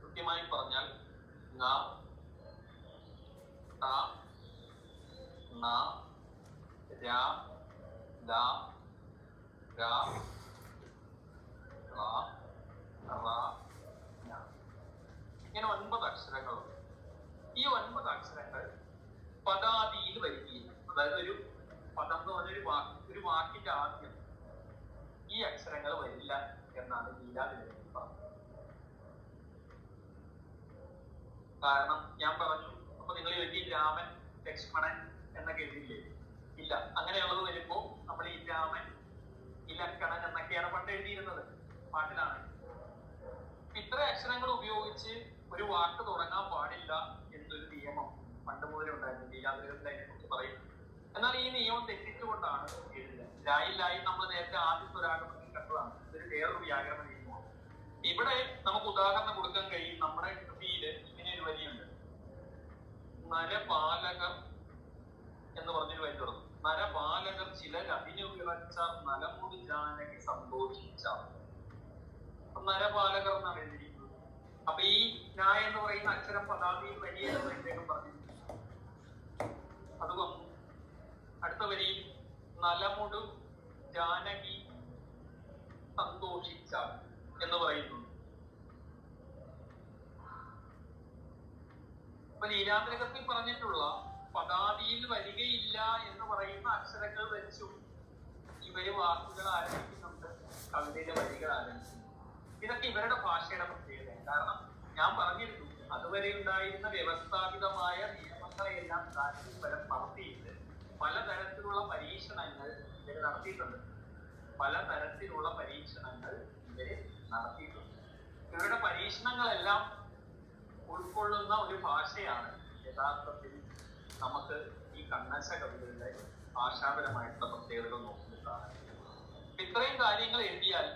Speaker 1: കൃത്യമായി പറഞ്ഞാൽ ങ, ത, ന, ര, ല, ര, ള, റ, ന. ഇങ്ങനെ 9 അക്ഷരങ്ങളുണ്ട്. ഈ 9 അക്ഷരങ്ങൾ പദാദിയിൽ വരികയില്ല. അതായത് ഒരു പദം എന്ന് പറഞ്ഞൊരു ഒരു വാക്കിന്റെ ആദ്യം ഈ അക്ഷരങ്ങൾ വരില്ല എന്നാണ് ലീലാതിലകത്തിൽ പറഞ്ഞത്. കാരണം ഞാൻ പറഞ്ഞു, അപ്പൊ നിങ്ങൾ ചോദിക്കും രാമൻ ലക്ഷ്മണൻ എന്നൊക്കെ എഴുതില്ലേ? ഇല്ല. അങ്ങനെയുള്ളത് വരുമ്പോ നമ്മൾ ഈ രാമൻ ഇലക്കണൻ എന്നൊക്കെയാണ് പണ്ട് എഴുതിയിരുന്നത് പാട്ടിലാണ്. ഇത്ര അക്ഷരങ്ങൾ ഉപയോഗിച്ച് ഒരു വാക്ക് തുടങ്ങാൻ പാടില്ല എന്നൊരു നിയമം പണ്ട് മുതലേ ഉണ്ടായിരുന്നു. ലീലാതിലകത്തിൽ അതിനെ കുറിച്ച് പറയും. എന്നാൽ ഈ നിയമം തെറ്റിച്ചുകൊണ്ടാണ് എഴുതുക. ലായി നമ്മൾ നേരത്തെ ആദ്യത്തെ ഒരാഗമത്തിൽ കണ്ടതാണ്. ഇതൊരു വേറൊരു വ്യാകരണ നിയമമാണ്. ഇവിടെ നമുക്ക് ഉദാഹരണം കൊടുക്കാൻ കഴിയും. നമ്മുടെ കൃതിയിൽ ഇങ്ങനെ ഒരു വരിയുണ്ട്. നരപാലകർ എന്ന് പറഞ്ഞൊരു വരി തുടങ്ങും. നരപാലകർ ചിലർ അതിനു വിറച്ച നലമുടി ജാനകി സന്തോഷിച്ച. നരപാലകർ എന്നാണ് എഴുതിയിരിക്കുന്നത്. അപ്പൊ ഈ ന എന്ന് പറയുന്ന അക്ഷരം പദാദിയിൽ വരിയെന്ന് അദ്ദേഹം പറഞ്ഞിട്ടുണ്ട്. അത് വന്നു. അടുത്ത വരിയിൽ നലമുടു ജാനകി സന്തോഷിച്ച എന്ന് പറയുന്നു. അപ്പൊ ലീലാതിലകത്തിൽ പറഞ്ഞിട്ടുള്ള പദാദിയിൽ വരികയില്ല എന്ന് പറയുന്ന അക്ഷരങ്ങൾ വെച്ചും ഇവര് വാക്കുകൾ ആരംഭിക്കുന്നുണ്ട്, കവിതയിലെ വരികൾ ആരംഭിക്കുന്നു. ഇതൊക്കെ ഇവരുടെ ഭാഷയുടെ പ്രത്യേകതയാണ്. കാരണം ഞാൻ പറഞ്ഞിരുന്നു, അതുവരെ ഉണ്ടായിരുന്ന വ്യവസ്ഥാപിതമായ നിയമങ്ങളെല്ലാം ഫലം നടത്തിയിട്ട് പലതരത്തിലുള്ള പരീക്ഷണങ്ങൾ ഇവര് നടത്തിയിട്ടുണ്ട്. ഇവരുടെ പരീക്ഷണങ്ങളെല്ലാം ഉൾക്കൊള്ളുന്ന ഒരു ഭാഷയാണ് യഥാർത്ഥത്തിൽ നമുക്ക് ഈ കണ്ണശ കവിതയുടെ ഭാഷാപരമായിട്ടുള്ള പ്രത്യേകതകൾ നോക്കുന്നതാണ്. ഇത്രയും കാര്യങ്ങൾ എഴുതിയാൽ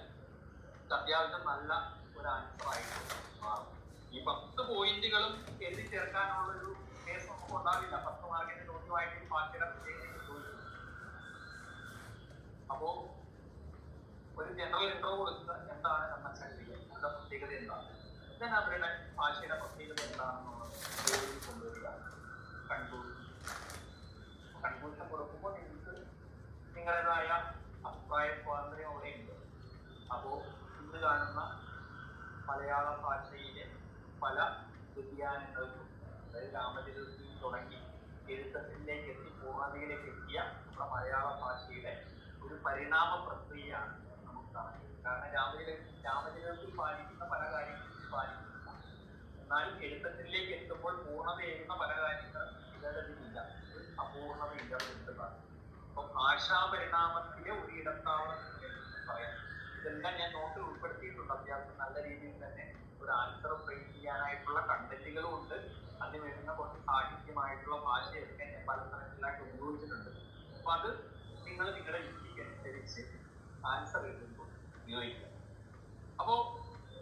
Speaker 1: അത്യാവശ്യം നല്ല ഒരു ആൻസർ ആയിട്ട് മാറും. ഈ 10 പോയിന്റുകളും എഴുതി ചേർക്കാനുള്ള ഒരു കേസ് നമുക്ക് ഉണ്ടാവില്ല. 10 മാർക്കിന്റെ ചോദ്യം പൊതുവായിട്ട് ഈ പാർട്ടിയുടെ പ്രത്യേകത ചോദിച്ചു. അപ്പോ ഒരു ജനറൽ ഇൻട്രോ കൊടുക്കുക, എന്താണ് കണ്ണശക്തി, അതിന്റെ പ്രത്യേകത എന്താണ്, then അവരുടെ ഭാഷയുടെ പ്രത്യേകത എന്താണെന്നുള്ളത് കൊണ്ടുവരിക. കൺക്ലൂഷൻ കൊടുക്കുമ്പോൾ നിങ്ങൾക്ക് നിങ്ങളുടേതായ അഭിപ്രായ സ്വാതന്ത്ര്യം അവിടെയുണ്ട്. അപ്പോൾ ഇന്ന് കാണുന്ന മലയാള ഭാഷയിലെ പല വ്യതിയാനങ്ങൾക്കും, അതായത് രാമചരിതത്തിൽ തുടങ്ങി എഴുത്തച്ഛനിലേക്ക് എത്തി പൂർണ്ണതയിലേക്ക് എത്തിയ നമ്മുടെ മലയാള ഭാഷയുടെ ഒരു പരിണാമ പ്രക്രിയയാണ് നമുക്ക് കാണാൻ കഴിയും. കാരണം രാമചരിതത്തിൽ പാലിക്കുന്ന പല കാര്യങ്ങളും പാലിക്കുന്നില്ല, എന്നാൽ എഴുത്തച്ഛനിലേക്ക് എത്തുമ്പോൾ പൂർണ്ണതയേകുന്ന പല കാര്യങ്ങളും ഇതല്ല, അപൂർണത ഇടപെടുന്നതാണ്. അപ്പൊ ഭാഷാ പരിണാമത്തിലെ ഒരു ഇടത്താവളം പറയാം. ഇതെല്ലാം ഞാൻ നോട്ടിൽ ഉൾപ്പെടുത്തിയിട്ടുണ്ട്. അത്യാവശ്യം നല്ല രീതിയിൽ തന്നെ ഒരു ആൻസർ ഫ്രെയിം ചെയ്യാനായിട്ടുള്ള കണ്ടന്റുകളും ഉണ്ട്. അതിന് വരുന്ന കുറച്ച് സാഹിത്യമായിട്ടുള്ള ഭാഷയൊക്കെ ഞാൻ പല സ്ഥലങ്ങളിലായിട്ട് ഉപയോഗിച്ചിട്ടുണ്ട്. അപ്പൊ അത് നിങ്ങൾ നിങ്ങളുടെ യുക്തിക്ക് അനുസരിച്ച് ആൻസർ എഴുതുമ്പോൾ ഉപയോഗിക്കുക. അപ്പോ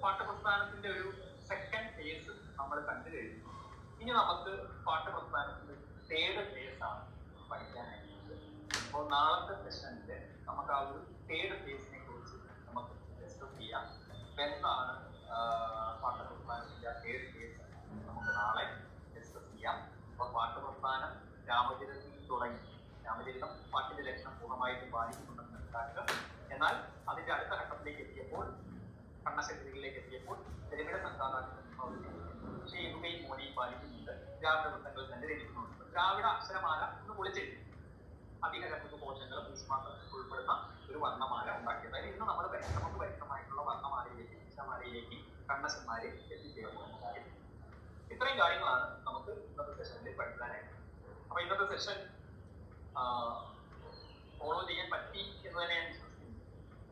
Speaker 1: പാഠപ്രസ്ഥാനത്തിന്റെ ഒരു സെക്കൻഡ് ഫേസ് നമ്മൾ കണ്ടു കഴിഞ്ഞു. ഇനി നമുക്ക് പാഠപ്രസ്ഥാനത്തിന്റെ തേർഡ് ഫേസ് ആണ് പഠിക്കാനായിട്ട്. അപ്പോൾ നാളത്തെ സെഷനിൽ നമുക്ക് ആ ഒരു തേർഡ് ഫേസിനെ കുറിച്ച് നമുക്ക് ഡിസ്കസ് ചെയ്യാം. എന്താണ് പാഠപ്രസ്ഥാനത്തിന്റെ തേർഡ് ഫേസ് നമുക്ക് നാളെ ഡിസ്കസ് ചെയ്യാം. അപ്പോൾ പാഠപ്രസ്ഥാനം രാമചരിതത്തിൽ തുടങ്ങി, രാമചരിതം പാഠ്യന്റെ ലക്ഷണം പൂർണ്ണമായിട്ടും പാലിക്കുന്നുണ്ടെന്ന് മനസ്സിലാക്കുക. എന്നാൽ അതിന്റെ അടുത്ത ഘട്ടത്തിലേക്ക് എത്തിയപ്പോൾ, കണ്ണശക്തികളിലേക്ക് എത്തിയപ്പോൾ ചെറുകിട സംഘാടകരും ചെയ്യുകയും മോനെയും പാലിക്കുന്നുണ്ട്. ദ്രാവിഡ വൃത്തങ്ങൾ സഞ്ചരിക്കുന്നുണ്ട്. ദ്രാവിഡ അക്ഷരമാല ഒന്ന് പൊളിച്ചെഴുതി അധികരമ്പ് കോശങ്ങളും ഭീഷ്മാക്കൾ ഉൾപ്പെടുന്ന ഒരു വർണ്ണമാല ഉണ്ടാക്കി. അതായത് ഇന്ന് നമ്മൾ നമുക്ക് പരിചിതമായിട്ടുള്ള വർണ്ണമാലയിലേക്ക്, അക്ഷരമാലയിലേക്ക് കണ്ണശന്മാരെ എത്തിച്ചേർന്നു. ഇത്രയും കാര്യങ്ങളാണ് നമുക്ക് ഇന്നത്തെ സെഷനിൽ പഠിക്കാനായിട്ട്. അപ്പൊ ഇന്നത്തെ സെഷൻ ഫോളോ ചെയ്യാൻ പറ്റി എന്ന് തന്നെ ഞാൻ വിശ്വസിക്കുന്നു.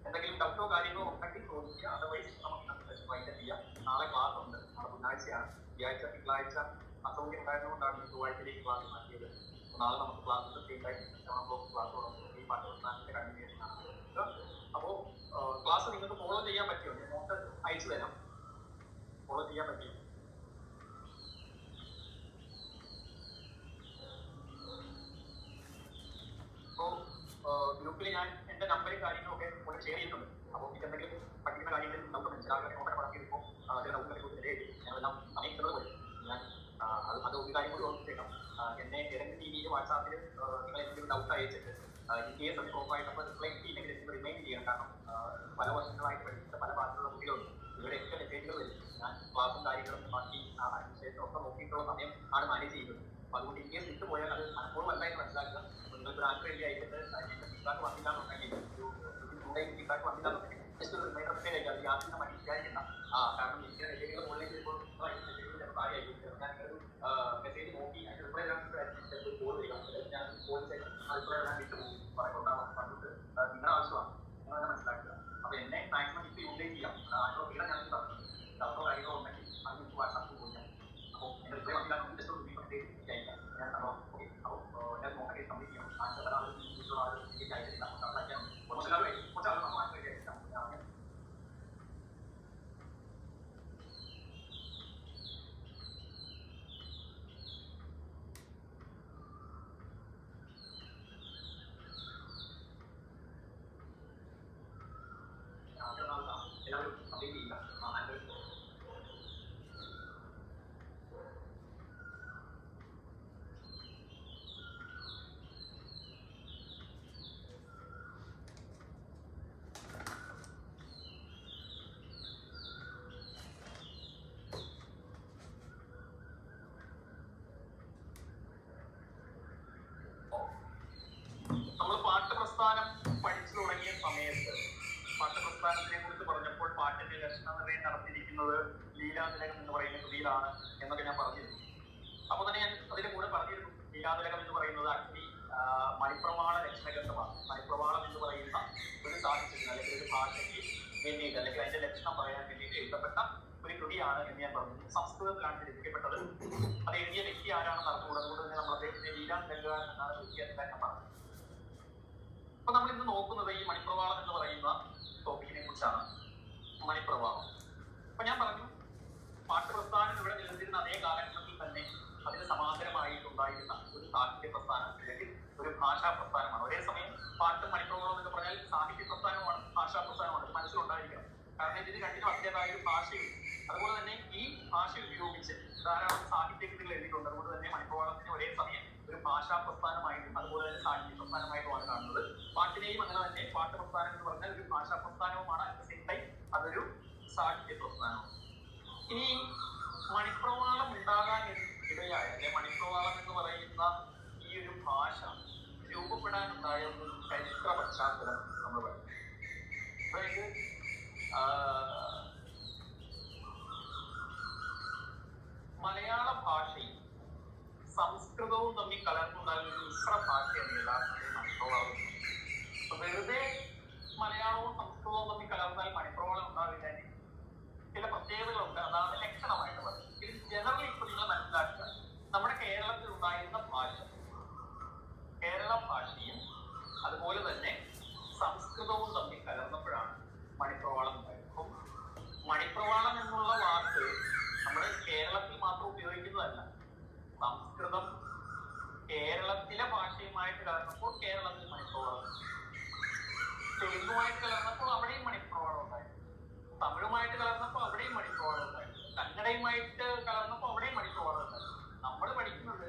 Speaker 1: എന്തെങ്കിലും ഡൗട്ടോ കാര്യങ്ങളോ ഉണ്ടെങ്കിൽ ചോദിക്കുക. അതർവൈസ് നമുക്ക് ഇന്നത്തെ സെഷൻ വൈൻഡപ്പ് ചെയ്യാം. നാളെ ക്ലാസ് ഉണ്ട്. നാളെ ബുധനാഴ്ചയാണ്. വ്യാഴ്ച തിങ്കളാഴ്ച അസൗകര്യം ഉണ്ടായിരുന്നുകൊണ്ടാണ് ചൊവ്വാഴ്ചയിലേക്ക് ക്ലാസ് മാറ്റിയത്. നാളെ നമുക്ക് ക്ലാസ് ക്ലാസ് ഈ പാഠപ്രസ്ഥാനത്തിന്റെ കണ്ടിന്യൂഷൻ ആണ്. അപ്പോൾ ക്ലാസ് നിങ്ങൾക്ക് ഫോളോ ചെയ്യാൻ പറ്റുമോ? ഞാൻ നോട്ട് അയച്ചു തരാം. ഫോളോ ചെയ്യാൻ പറ്റുമോ? അപ്പോൾ ഗ്രൂപ്പിൽ ഞാൻ എന്റെ നമ്പറും കാര്യങ്ങളൊക്കെ കൂടെ ഷെയർ ചെയ്യുന്നുണ്ട്. അപ്പോൾ ഇത് എന്തെങ്കിലും പഠിക്കുന്ന കാര്യങ്ങളിൽ നമുക്ക് മനസ്സിലാക്കാൻ നോക്കാൻ പറഞ്ഞിരിക്കുമ്പോൾ ഞങ്ങളെല്ലാം സമയത്തുള്ളത് വരും. ഞാൻ അത് ഒരു കാര്യം കൂടി ഓർമ്മിച്ചേക്കാം. എന്നെ ഏതെങ്കിലും രീതിയിൽ വാട്സാപ്പിൽ നിങ്ങൾ എന്തെങ്കിലും ഡൗട്ട് അയച്ചിട്ട് ഇൻ കേസ് അത് പ്രോപ്പറായിട്ട് റിപ്ലൈ ചെയ്യില്ലെങ്കിൽ എനിക്ക് റിമൈൻ ചെയ്യണം. കാരണം പല വർഷങ്ങളായിട്ട് പഠിച്ച പല ഭാഷകളുള്ള കുട്ടികളുണ്ട്. ഇവരുടെയൊക്കെ മെസ്സേജുകൾ വരും. ഞാൻ ക്ലാസും കാര്യങ്ങളും ബാക്കി അഡ്മിനിസ്ട്രേഷൻ ഒക്കെ നോക്കിയിട്ടുള്ള സമയം ആണ് മാനേജ് ചെയ്യുന്നത്. അപ്പൊ അതുകൊണ്ട് ഇൻ കേസ് വിട്ടുപോയാൽ അത് മനഃപൂർവ്വം അല്ല എന്ന് മനസ്സിലാക്കുക. നിങ്ങൾക്ക് ആൻസർ വേണ്ടി അയച്ചിട്ട് ഫീഡ്ബാക്ക് വന്നില്ല എന്നുണ്ടെങ്കിൽ ഫീഡ്ബാക്ക് വന്നില്ല എന്നുണ്ടെങ്കിൽ ജസ്റ്റ് ഒരു റിമൈൻഡർ മെസ്സേജ് അയക്കാം. അത് യാതൊരു മടി വിചാരിക്കണ്ട. കാരണം എനിക്ക് മെസ്സേജുകൾ മുകളിൽ വരുമ്പോൾ മെസ്സേജ് നോക്കി അതിന് റിപ്ലൈ കോൾ ചെയ്യുക. ഞാൻ കോൾ ചെയ്ത് റിപ്ലൈ എല്ലാം വിട്ടുപോകും. പറഞ്ഞിട്ട് നിങ്ങളുടെ ആവശ്യമാണ്, നിങ്ങളെന്നെ മനസ്സിലാക്കുക. അപ്പൊ എന്നെ മാക്സിമം ഇപ്പൊ യൂട്ടിലൈസ് ചെയ്യാം. അതിനുള്ള വീട് ഞാൻ പറഞ്ഞു ഡൗട്ടോ കാര്യങ്ങളോ ഉണ്ടെങ്കിൽ അത് നിങ്ങൾക്ക് വാട്സാപ്പിൽ പോയിക്കാം. അപ്പോൾ എന്റെ റിപ്ലൈ വന്നില്ല ജസ്റ്റ് ഒരു മെസ്സേജ് അയക്കാം. ഞാൻ ഓക്കെ. അപ്പോൾ ഞാൻ നോക്കി കംപ്ലീറ്റ് ചെയ്യണം. ആൻസർ പല ആളുകൾ അയച്ചിട്ടില്ല. കുറച്ച് ആളുകൾ നമ്മൾ ആൻസർ അയച്ചിട്ടില്ല. എല്ലാവരും കംപ്ലീറ്റ് ചെയ്യുക. ആൻസർ നമ്മൾ പാഠപ്രസ്ഥാനം പഠിച്ചു തുടങ്ങിയ സമയത്ത് പാഠപ്രസ്ഥാനത്തിനെ കുറിച്ച് പറഞ്ഞപ്പോൾ പാട്ടിന്റെ ലക്ഷണനിർണ്ണയം നടത്തിയിരിക്കുന്നത് ലീലാതിലകം എന്ന് പറയുന്ന കൃതിയിലാണ് എന്നൊക്കെ ഞാൻ പറഞ്ഞിരുന്നു. അപ്പൊ തന്നെ ഞാൻ അതിന്റെ കൂടെ പറഞ്ഞിരുന്നു, ലീലാതിലകം എന്ന് പറയുന്നത് ആക്ച്വലി മണിപ്രവാള ലക്ഷണഗ്രന്ഥമാണ്. മണിപ്രവാളം എന്ന് പറയുന്ന ഒരു സാഹിത്യത്തിന് അല്ലെങ്കിൽ ഒരു ഭാഷയ്ക്ക് വേണ്ടിയിട്ട് അല്ലെങ്കിൽ അതിന്റെ ലക്ഷണം പറയാൻ വേണ്ടിയിട്ട് എഴുതപ്പെട്ട ഒരു കൃതിയാണ് എന്ന് ഞാൻ പറഞ്ഞു. സംസ്കൃതത്തിലാണ് രചിക്കപ്പെട്ടത്. അത് എഴുതിയ വ്യക്തി ആരാണെന്ന് അറിഞ്ഞുകൂടെ. അതുകൊണ്ട് തന്നെ നമ്മൾ അദ്ദേഹത്തിന്റെ ലീലാതിലകം എന്നാണ് വ്യത്യാസം പറഞ്ഞത്. അപ്പൊ നമ്മൾ ഇന്ന് നോക്കുന്നത് ഈ മണിപ്രവാളം എന്ന് പറയുന്ന ടോപ്പിക്കിനെ കുറിച്ചാണ്. മണിപ്രവാളം. അപ്പൊ ഞാൻ പറഞ്ഞു പാഠ്യപ്രസ്ഥാനം ഇവിടെ നിലനിന്നിരുന്ന അതേ കാലഘട്ടത്തിൽ തന്നെ അതിന് സമാന്തരമായിട്ടുണ്ടായിരുന്ന ഒരു സാഹിത്യ പ്രസ്ഥാനം ഭാഷാ പ്രസ്ഥാനമാണ്. ഒരേ സമയം പാട്ടും മണിപ്രവാളം എന്നൊക്കെ പറഞ്ഞാൽ സാഹിത്യ പ്രസ്ഥാനമാണ്, ഭാഷാ പ്രസ്ഥാനമാണ്. ഇത് മനസ്സിലുണ്ടായിരിക്കണം. കാരണം ഇതിന് രണ്ടിനും അതിൻ്റെതായ ഒരു ഭാഷയുണ്ട്. അതുപോലെ തന്നെ ഈ ഭാഷ ഉപയോഗിച്ച് ധാരാളം സാഹിത്യകൃതികൾ എഴുതിയിട്ടുണ്ട്. അതുകൊണ്ട് തന്നെ മണിപ്രവാളത്തിന് ഒരേ സമയം ഒരു ഭാഷാ പ്രസ്ഥാനമായിട്ടും അതുപോലെ തന്നെ സാഹിത്യ പ്രസ്ഥാനമായിട്ടുമാണ് കാണുന്നത്. പാട്ടിനെയും അങ്ങനെ തന്നെ പാട്ട് പ്രസ്ഥാനം എന്ന് പറഞ്ഞാൽ ഒരു ഭാഷാ പ്രസ്ഥാനവുമാണ്, അറ്റ് ദ സെയിം ടൈം അതൊരു സാഹിത്യ പ്രസ്ഥാനമാണ്. ഇനി മണിപ്രവാളം ഉണ്ടാകാൻ ഇടയായ മണിപ്രവാളം എന്ന് പറയുന്ന ഈ ഒരു ഭാഷ രൂപപ്പെടാനുണ്ടായ ഒരു ചരിത്ര പശ്ചാത്തലം നമ്മൾ പറയും. അതായത് മലയാള ഭാഷയും സംസ്കൃതവും തമ്മിൽ കലർന്നുണ്ടായ ഒരു മിശ്ര ഭാഷയാണ് യഥാർത്ഥത്തിൽ മണിപ്രവാളം. വെറുതെ മലയാളവും സംസ്കൃതവും തമ്മിൽ കലർന്നാൽ മണിപ്രവാളം ഉണ്ടാവില്ല. ചില പ്രത്യേകതകളുണ്ട്, അതാണ് ലക്ഷണമായിട്ട് പറയുന്നത്. ഇത് ജനറലി ഇപ്പൊ നിങ്ങൾ മനസ്സിലാക്കുക, നമ്മുടെ കേരളത്തിൽ ഉണ്ടായിരുന്ന ഭാഷ, കേരള ഭാഷയും അതുപോലെ തന്നെ സംസ്കൃതവും തമ്മിൽ കലർന്നപ്പോഴാണ് മണിപ്രവാളം ഉണ്ടായത്. അപ്പം മണിപ്രവാളം എന്നുള്ള വാക്ക് നമ്മുടെ കേരളത്തിൽ മാത്രം ഉപയോഗിക്കുന്നതല്ല. സംസ്കൃതം കേരളത്തിലെ ഭാഷയുമായിട്ട് കലർന്നപ്പോൾ കേരളത്തിൽ മണിപ്രവാളം, തെലുങ്കുമായിട്ട് കലർന്നപ്പോൾ അവിടെയും മണിപ്രവാളം ഉണ്ടായി, തമിഴുമായിട്ട് കലർന്നപ്പോൾ അവിടെയും മണിപ്രവാളം ഉണ്ടായി, കന്നഡയുമായിട്ട് കലർന്നപ്പോൾ അവിടെയും മണിപ്രവാളം ഉണ്ടായി. നമ്മൾ പഠിക്കുന്നത്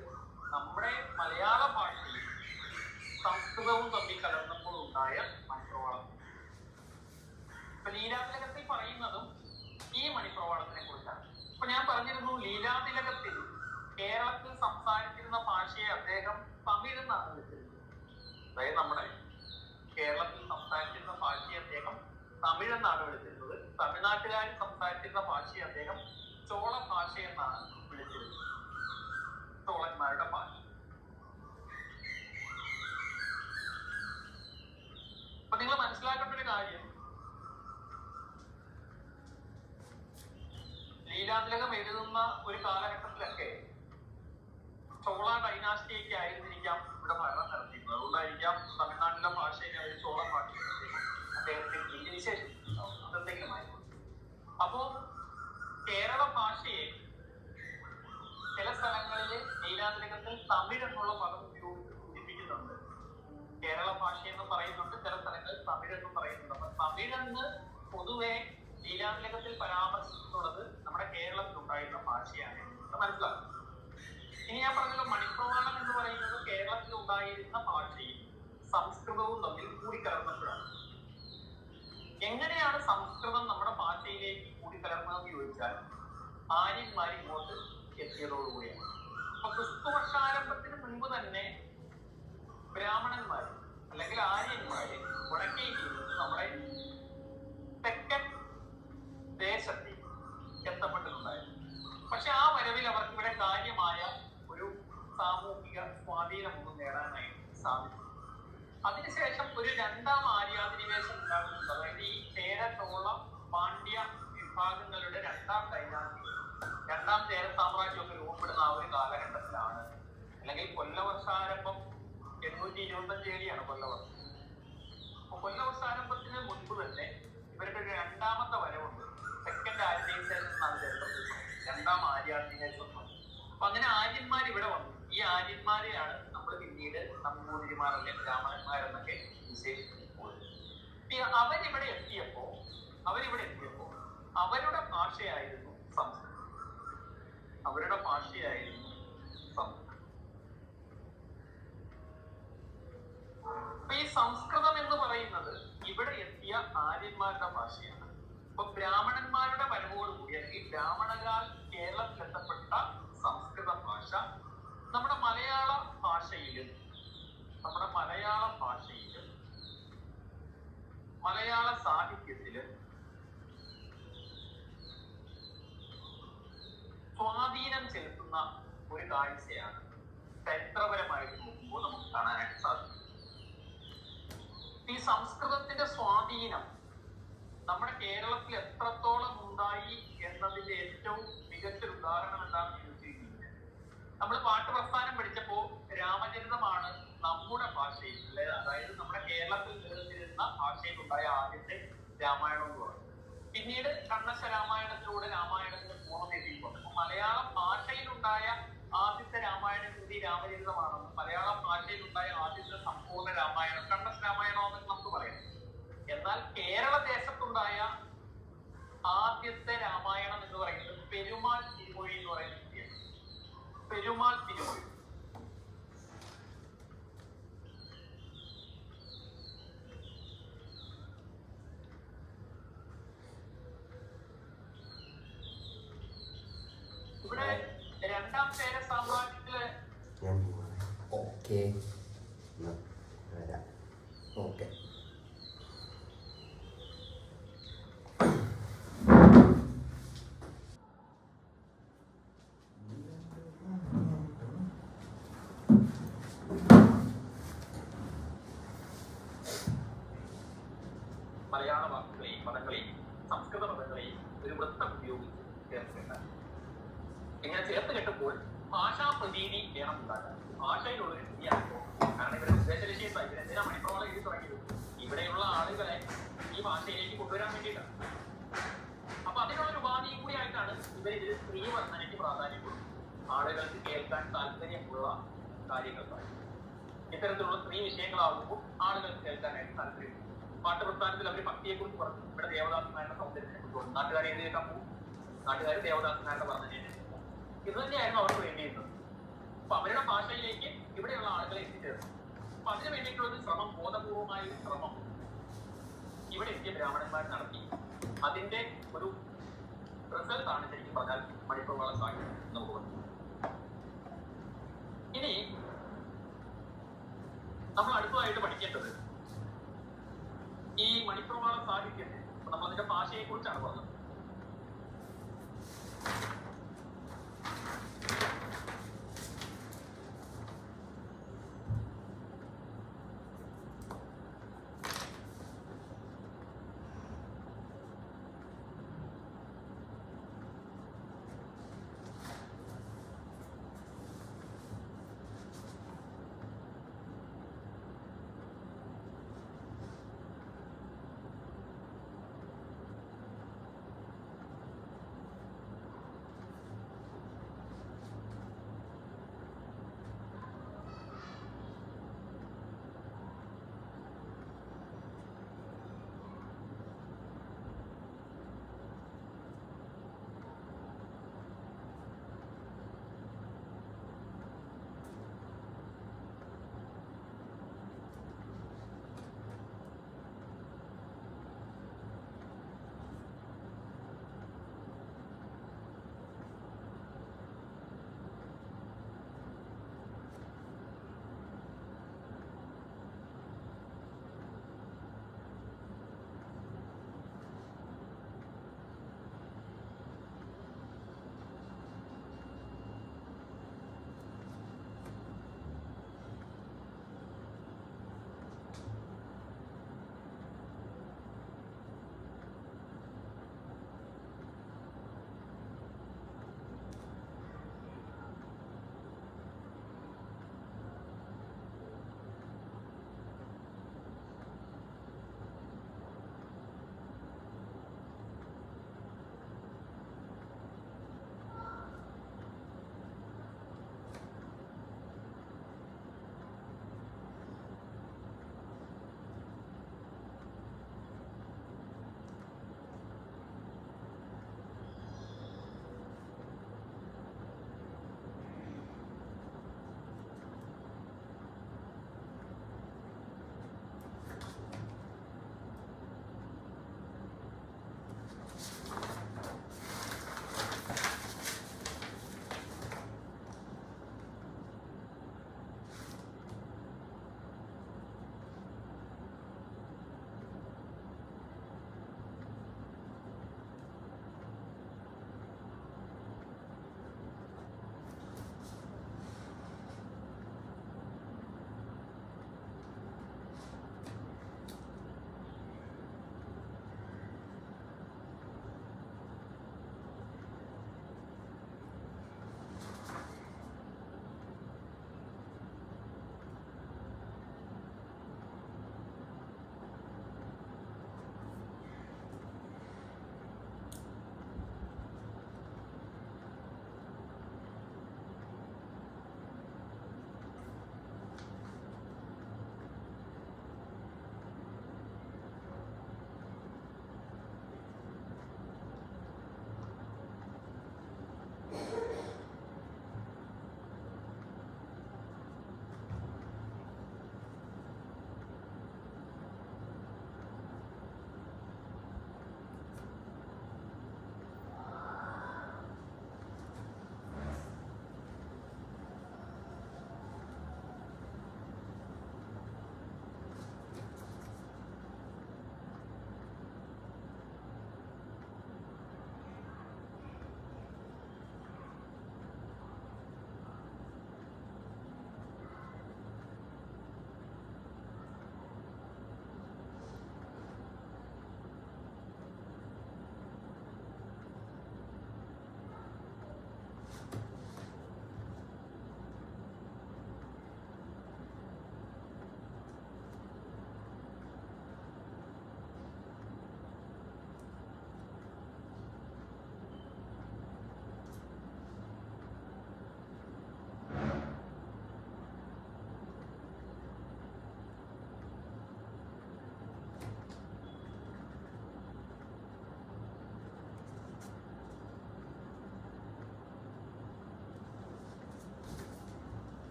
Speaker 1: നമ്മുടെ മലയാള ഭാഷയും സംസ്കൃതവും തമ്മിൽ കലർന്നപ്പോൾ ഉണ്ടായ മണിപ്രവാളം. ഇപ്പൊ ലീലാതിലകത്തിൽ പറയുന്നതും ഈ മണിപ്രവാളത്തിനെ കുറിച്ചാണ്. ഇപ്പൊ ഞാൻ പറഞ്ഞിരുന്നു, ലീലാതിലകത്തിൽ കേരളത്തിൽ സംസാരിച്ചിരുന്ന ഭാഷയെ അദ്ദേഹം തമിഴെന്നാണ് വിളിച്ചിരുന്നത്. അതായത് നമ്മുടെ കേരളത്തിൽ സംസാരിച്ചിരുന്ന ഭാഷയെ അദ്ദേഹം തമിഴെന്നാണ് വിളിച്ചിരുന്നത്. തമിഴ്നാട്ടുകാർ സംസാരിച്ചിരുന്ന ഭാഷയെ അദ്ദേഹം ചോള ഭാഷ എന്നാണ് വിളിച്ചിരുന്നത്, ചോളന്മാരുടെ ഭാഷ. അപ്പൊ നിങ്ങൾ മനസ്സിലാക്കേണ്ട ഒരു കാര്യം, ലീലാതിലകം എഴുതുന്ന ഒരു കാലഘട്ടത്തിലൊക്കെ ചോള ഡൈനാസ്റ്റിയൊക്കെ ആയിരുന്നിരിക്കാം ഇവിടെ ഭരണം നടത്തിയിരുന്നത്. അതുകൊണ്ടായിരിക്കാം തമിഴ്നാട്ടിലെ ഭാഷയെ അവർ ചോള ഭാഷ അദ്ദേഹത്തിന് വിശേഷിപ്പിക്കുന്നു. അപ്പോ കേരള ഭാഷയെ ചില സ്ഥലങ്ങളിൽ ലീലാതിലകത്തിൽ തമിഴ് എന്നുള്ള പദം ഉപയോഗിച്ച് സൂചിപ്പിക്കുന്നുണ്ട്. കേരള ഭാഷ എന്ന് പറയുന്നുണ്ട്, ചില സ്ഥലങ്ങളിൽ തമിഴ് എന്ന് പറയുന്നുണ്ട്. അപ്പൊ തമിഴെന്ന് പൊതുവെ ലീലാതിലകത്തിൽ പരാമർശിച്ചിട്ടുള്ളത് നമ്മുടെ കേരളത്തിൽ ഉണ്ടായിരുന്ന ഭാഷയാണ്. മനസ്സിലാക്കും. ഇനി ഞാൻ പറഞ്ഞല്ലോ, മണിപ്രവാളം എന്ന് പറയുന്നത് കേരളത്തിൽ ഉണ്ടായിരുന്ന ഭാഷയും സംസ്കൃതവും തമ്മിൽ കൂടിക്കലർന്നപ്പോഴാണ്. എങ്ങനെയാണ് സംസ്കൃതം നമ്മുടെ ഭാഷയിലേക്ക് കൂടിക്കലർന്നതെന്ന് ചോദിച്ചാൽ ആര്യന്മാർ ഇങ്ങോട്ട് എത്തിയതോടുകൂടിയാണ്. അപ്പൊ ക്രിസ്തുവർഷാരംഭത്തിന് മുൻപ് തന്നെ ബ്രാഹ്മണന്മാർ അല്ലെങ്കിൽ ആര്യന്മാര് വടക്കേ ഇന്ത്യയിൽ നമ്മുടെ തെക്കൻ ദേശത്തിൽ എത്തപ്പെട്ടിട്ടുണ്ടായിരുന്നു. പക്ഷെ ആ വരവിൽ അവർക്ക് ഇവിടെ കാര്യമായ ഒരു സാമൂഹിക സ്വാധീനമൊന്നും നേടാനായിട്ട് സാധിച്ചു. അതിനുശേഷം ഒരു രണ്ടാം ആര്യാധിനിവേശം ഉണ്ടാകുന്നുണ്ട്. അതായത് ഈ ചേര, ചോള, പാണ്ഡ്യ വിഭാഗങ്ങളുടെ രണ്ടാം ഡൈനാസ്റ്റി, രണ്ടാം ചേര സാമ്രാജ്യമൊക്കെ രൂപപ്പെടുന്ന ആ ഒരു കാലഘട്ടത്തിലാണ്. അല്ലെങ്കിൽ കൊല്ലവർഷാരംഭം 825 AD ആണ് കൊല്ലവർഷം. അപ്പൊ കൊല്ലവർഷാരംഭത്തിന് മുൻപ് തന്നെ ഇവരുടെ ഒരു രണ്ടാമത്തെ വരവുണ്ട്. സെക്കൻഡ് ആര്യനൈസേഷൻ എന്നാണ് ചരിത്രത്തിൽ, രണ്ടാം ആര്യാധിനിവേശം. അപ്പൊ അങ്ങനെ ആര്യന്മാർ ഇവിടെ വന്നു. ഈ ആര്യന്മാരെയാണ് നമ്മൾ പിന്നീട് നമ്പൂതിരിമാർ അല്ലെങ്കിൽ ബ്രാഹ്മണന്മാരെന്നൊക്കെ വിശേഷിപ്പിക്കുന്നത്. അവരിവിടെ എത്തിയപ്പോ അവരുടെ ഭാഷയായിരുന്നു സംസ്കൃതം. അവരുടെ ഭാഷയായിരുന്നു സംസ്കൃതം. അപ്പൊ ഈ സംസ്കൃതം എന്ന് പറയുന്നത് ഇവിടെ എത്തിയ ആര്യന്മാരുടെ ഭാഷയാണ്. അപ്പൊ ബ്രാഹ്മണന്മാരുടെ വരവോടുകൂടി അല്ലെങ്കിൽ ബ്രാഹ്മണരാൽ കേരളത്തിലെത്തപ്പെട്ട സംസ്കൃത ഭാഷ നമ്മുടെ മലയാള ഭാഷയിലും മലയാള സാഹിത്യത്തിലും സ്വാധീനം ചെലുത്തുന്ന ഒരു കാഴ്ചയാണ് ചരിത്രപരമായിട്ട് നോക്കുമ്പോൾ നമുക്ക് കാണാനായിട്ട് സാധിക്കും. ഈ സംസ്കൃതത്തിന്റെ സ്വാധീനം നമ്മുടെ കേരളത്തിൽ എത്രത്തോളം ഉണ്ടായി എന്നതിന്റെ ഏറ്റവും മികച്ചൊരു ഉദാഹരണം എന്താണെന്ന് ചോദിച്ചിരിക്കുന്നത്, നമ്മൾ പാട്ടുപ്രസ്ഥാനം പഠിച്ചപ്പോ രാമചരിതമാണ് നമ്മുടെ ഭാഷയിൽ, അതായത് നമ്മുടെ കേരളത്തിൽ നിലനിന്നിരുന്ന ഭാഷയിൽ ഉണ്ടായ ആദ്യത്തെ രാമായണം എന്ന് പറയുന്നത്. പിന്നീട് കണ്ണശ രാമായണത്തിലൂടെ രാമായണത്തിന് പൂർണ്ണതയെത്തിയിട്ടുണ്ട്. മലയാള ഭാഷയിലുണ്ടായ ആദ്യത്തെ രാമായണ കൃതി രാമചരിതമാണെന്ന്, മലയാള ഭാഷയിലുണ്ടായ ആദ്യത്തെ സമ്പൂർണ്ണ രാമായണം കണ്ണസ് രാമായണം എന്ന് നമുക്ക് പറയാം. എന്നാൽ കേരള ദേശത്തുണ്ടായ ആദ്യത്തെ രാമായണം എന്ന് പറയുന്നത് പെരുമാൾ തിരുമൊഴി എന്ന് പറയുന്ന കൃതിയാണ്. പെരുമാൾ തിരുമൊഴി. ഇവിടെ രണ്ടാം ചേര സാമ്രാജ്യത്തില്
Speaker 2: ഓക്കെ ഓക്കെ
Speaker 1: മലയാള വാക്കുകളെയും പദങ്ങളെയും സംസ്കൃത പദങ്ങളെയും ഒരു വൃത്തം ഉപയോഗിച്ച് ചേർത്തിട്ടുണ്ട്. ഇങ്ങനെ ചേർത്ത് കെട്ടുമ്പോൾ ഭാഷാ പ്രതീതി വേണം ഉണ്ടാക്കാൻ. ഭാഷയിലുള്ളൊരു ശരിയാണ്. കാരണം ഇവരുടെ ഉദ്ദേശലക്ഷ്യം എന്തിനാ മണിപ്രവാളം എഴുതി തുടങ്ങിയത്? ഇവിടെയുള്ള ആളുകളെ ഈ ഭാഷയിലേക്ക് കൊണ്ടുവരാൻ വേണ്ടിയിട്ടാണ്. അപ്പൊ അതിനുള്ളൊരു ഉപാധിയും കൂടി ആയിട്ടാണ് ഇവർ ഇതിൽ സ്ത്രീ വർണ്ണനയ്ക്ക് പ്രാധാന്യം കൊടുക്കുന്നത്. ആളുകൾക്ക് കേൾക്കാൻ താല്പര്യമുള്ള കാര്യങ്ങൾക്കായി ഇത്തരത്തിലുള്ള സ്ത്രീ വിഷയങ്ങളാകുമ്പോൾ ആളുകൾക്ക് കേൾക്കാനായിട്ട് താല്പര്യം. പാട്ടുപ്രസ്ഥാനത്തിൽ അവർ ഭക്തിയെക്കുറിച്ച് പറഞ്ഞു. ഇവിടെ ദേവദാസന്മാരുടെ സൗന്ദര്യത്തെ കുറിച്ച് നാട്ടുകാരെ എഴുതി കേൾക്കാൻ പോകും. നാട്ടുകാർ ദേവദാസന്മാരുടെ പറഞ്ഞതിനെ ഇത് തന്നെയായിരുന്നു അവർക്ക് വേണ്ടിയിരുന്നത്. അപ്പൊ അവരുടെ ഭാഷയിലേക്ക് ഇവിടെയുള്ള ആളുകളെ എത്തിച്ചേർന്നു. അപ്പൊ അതിനു വേണ്ടിയിട്ടുള്ള ശ്രമം, ബോധപൂർവമായ ഒരു ശ്രമം ഇവിടെ ഇന്ത്യൻ ബ്രാഹ്മണന്മാർ നടത്തി. അതിന്റെ ഒരു റിസൾട്ടാണ് ശരിക്കും പറഞ്ഞാൽ മണിപ്രവാള സാഹിത്യം നമുക്ക് വന്നത്. ഇനി നമ്മൾ അടുത്തതായിട്ട് പഠിക്കേണ്ടത് ഈ മണിപ്രവാള സാഹിത്യത്തിൽ നമ്മൾ അതിന്റെ ഭാഷയെ കുറിച്ചാണ് പറഞ്ഞത്.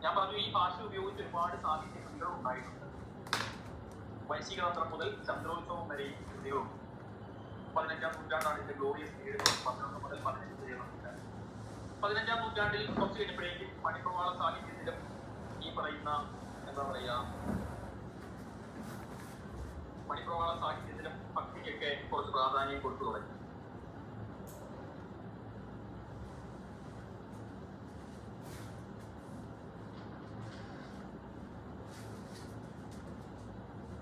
Speaker 1: ഞാൻ പറഞ്ഞു ഈ ഭാഷ ഉപയോഗിച്ച് ഒരുപാട് സാഹിത്യ കൃതികൾ ഉണ്ടായിട്ടുണ്ട്. വൈശിക തന്ത്രം മുതൽ ചന്ദ്രോത്സവം വരെ കൃതികളുണ്ട്. 15-ാം നൂറ്റാണ്ടാണ് ഇതിന്റെ ഗ്ലോറിയസ് പീരീഡ്. 11 മുതൽ 15 വരെയുള്ള നൂറ്റാണ്ട്. 15-ാം നൂറ്റാണ്ടിൽ കുറച്ച് കഴിഞ്ഞപ്പോഴേക്കും മണിപ്രവാള സാഹിത്യത്തിലും ഈ പറയുന്ന എന്താ പറയാ മണിപ്രവാള സാഹിത്യത്തിലും ഭക്തിക്കൊക്കെ കുറച്ച് പ്രാധാന്യം കൊടുത്തു തുടങ്ങി.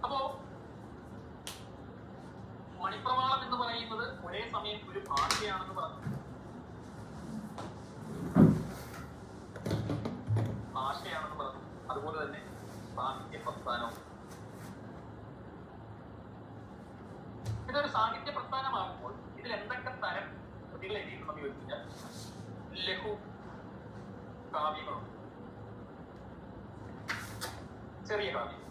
Speaker 1: അപ്പോ മണിപ്രവാളം എന്ന് പറയുന്നത് ഒരേ സമയം ഒരു ഭാഷയാണെന്ന് പറഞ്ഞു. ഭാഷയാണെന്ന് പറഞ്ഞു. അതുപോലെ തന്നെ സാഹിത്യ പ്രസ്ഥാനവും. ഇതൊരു സാഹിത്യ പ്രസ്ഥാനമാകുമ്പോൾ ഇതിൽ എന്തൊക്കെ തരം കൃതികൾ എഴുതിയിട്ടുണ്ടെന്ന് ചോദിച്ചു കഴിഞ്ഞാൽ ലഘു കാവ്യങ്ങളുണ്ട്, ചെറിയ കാവ്യം,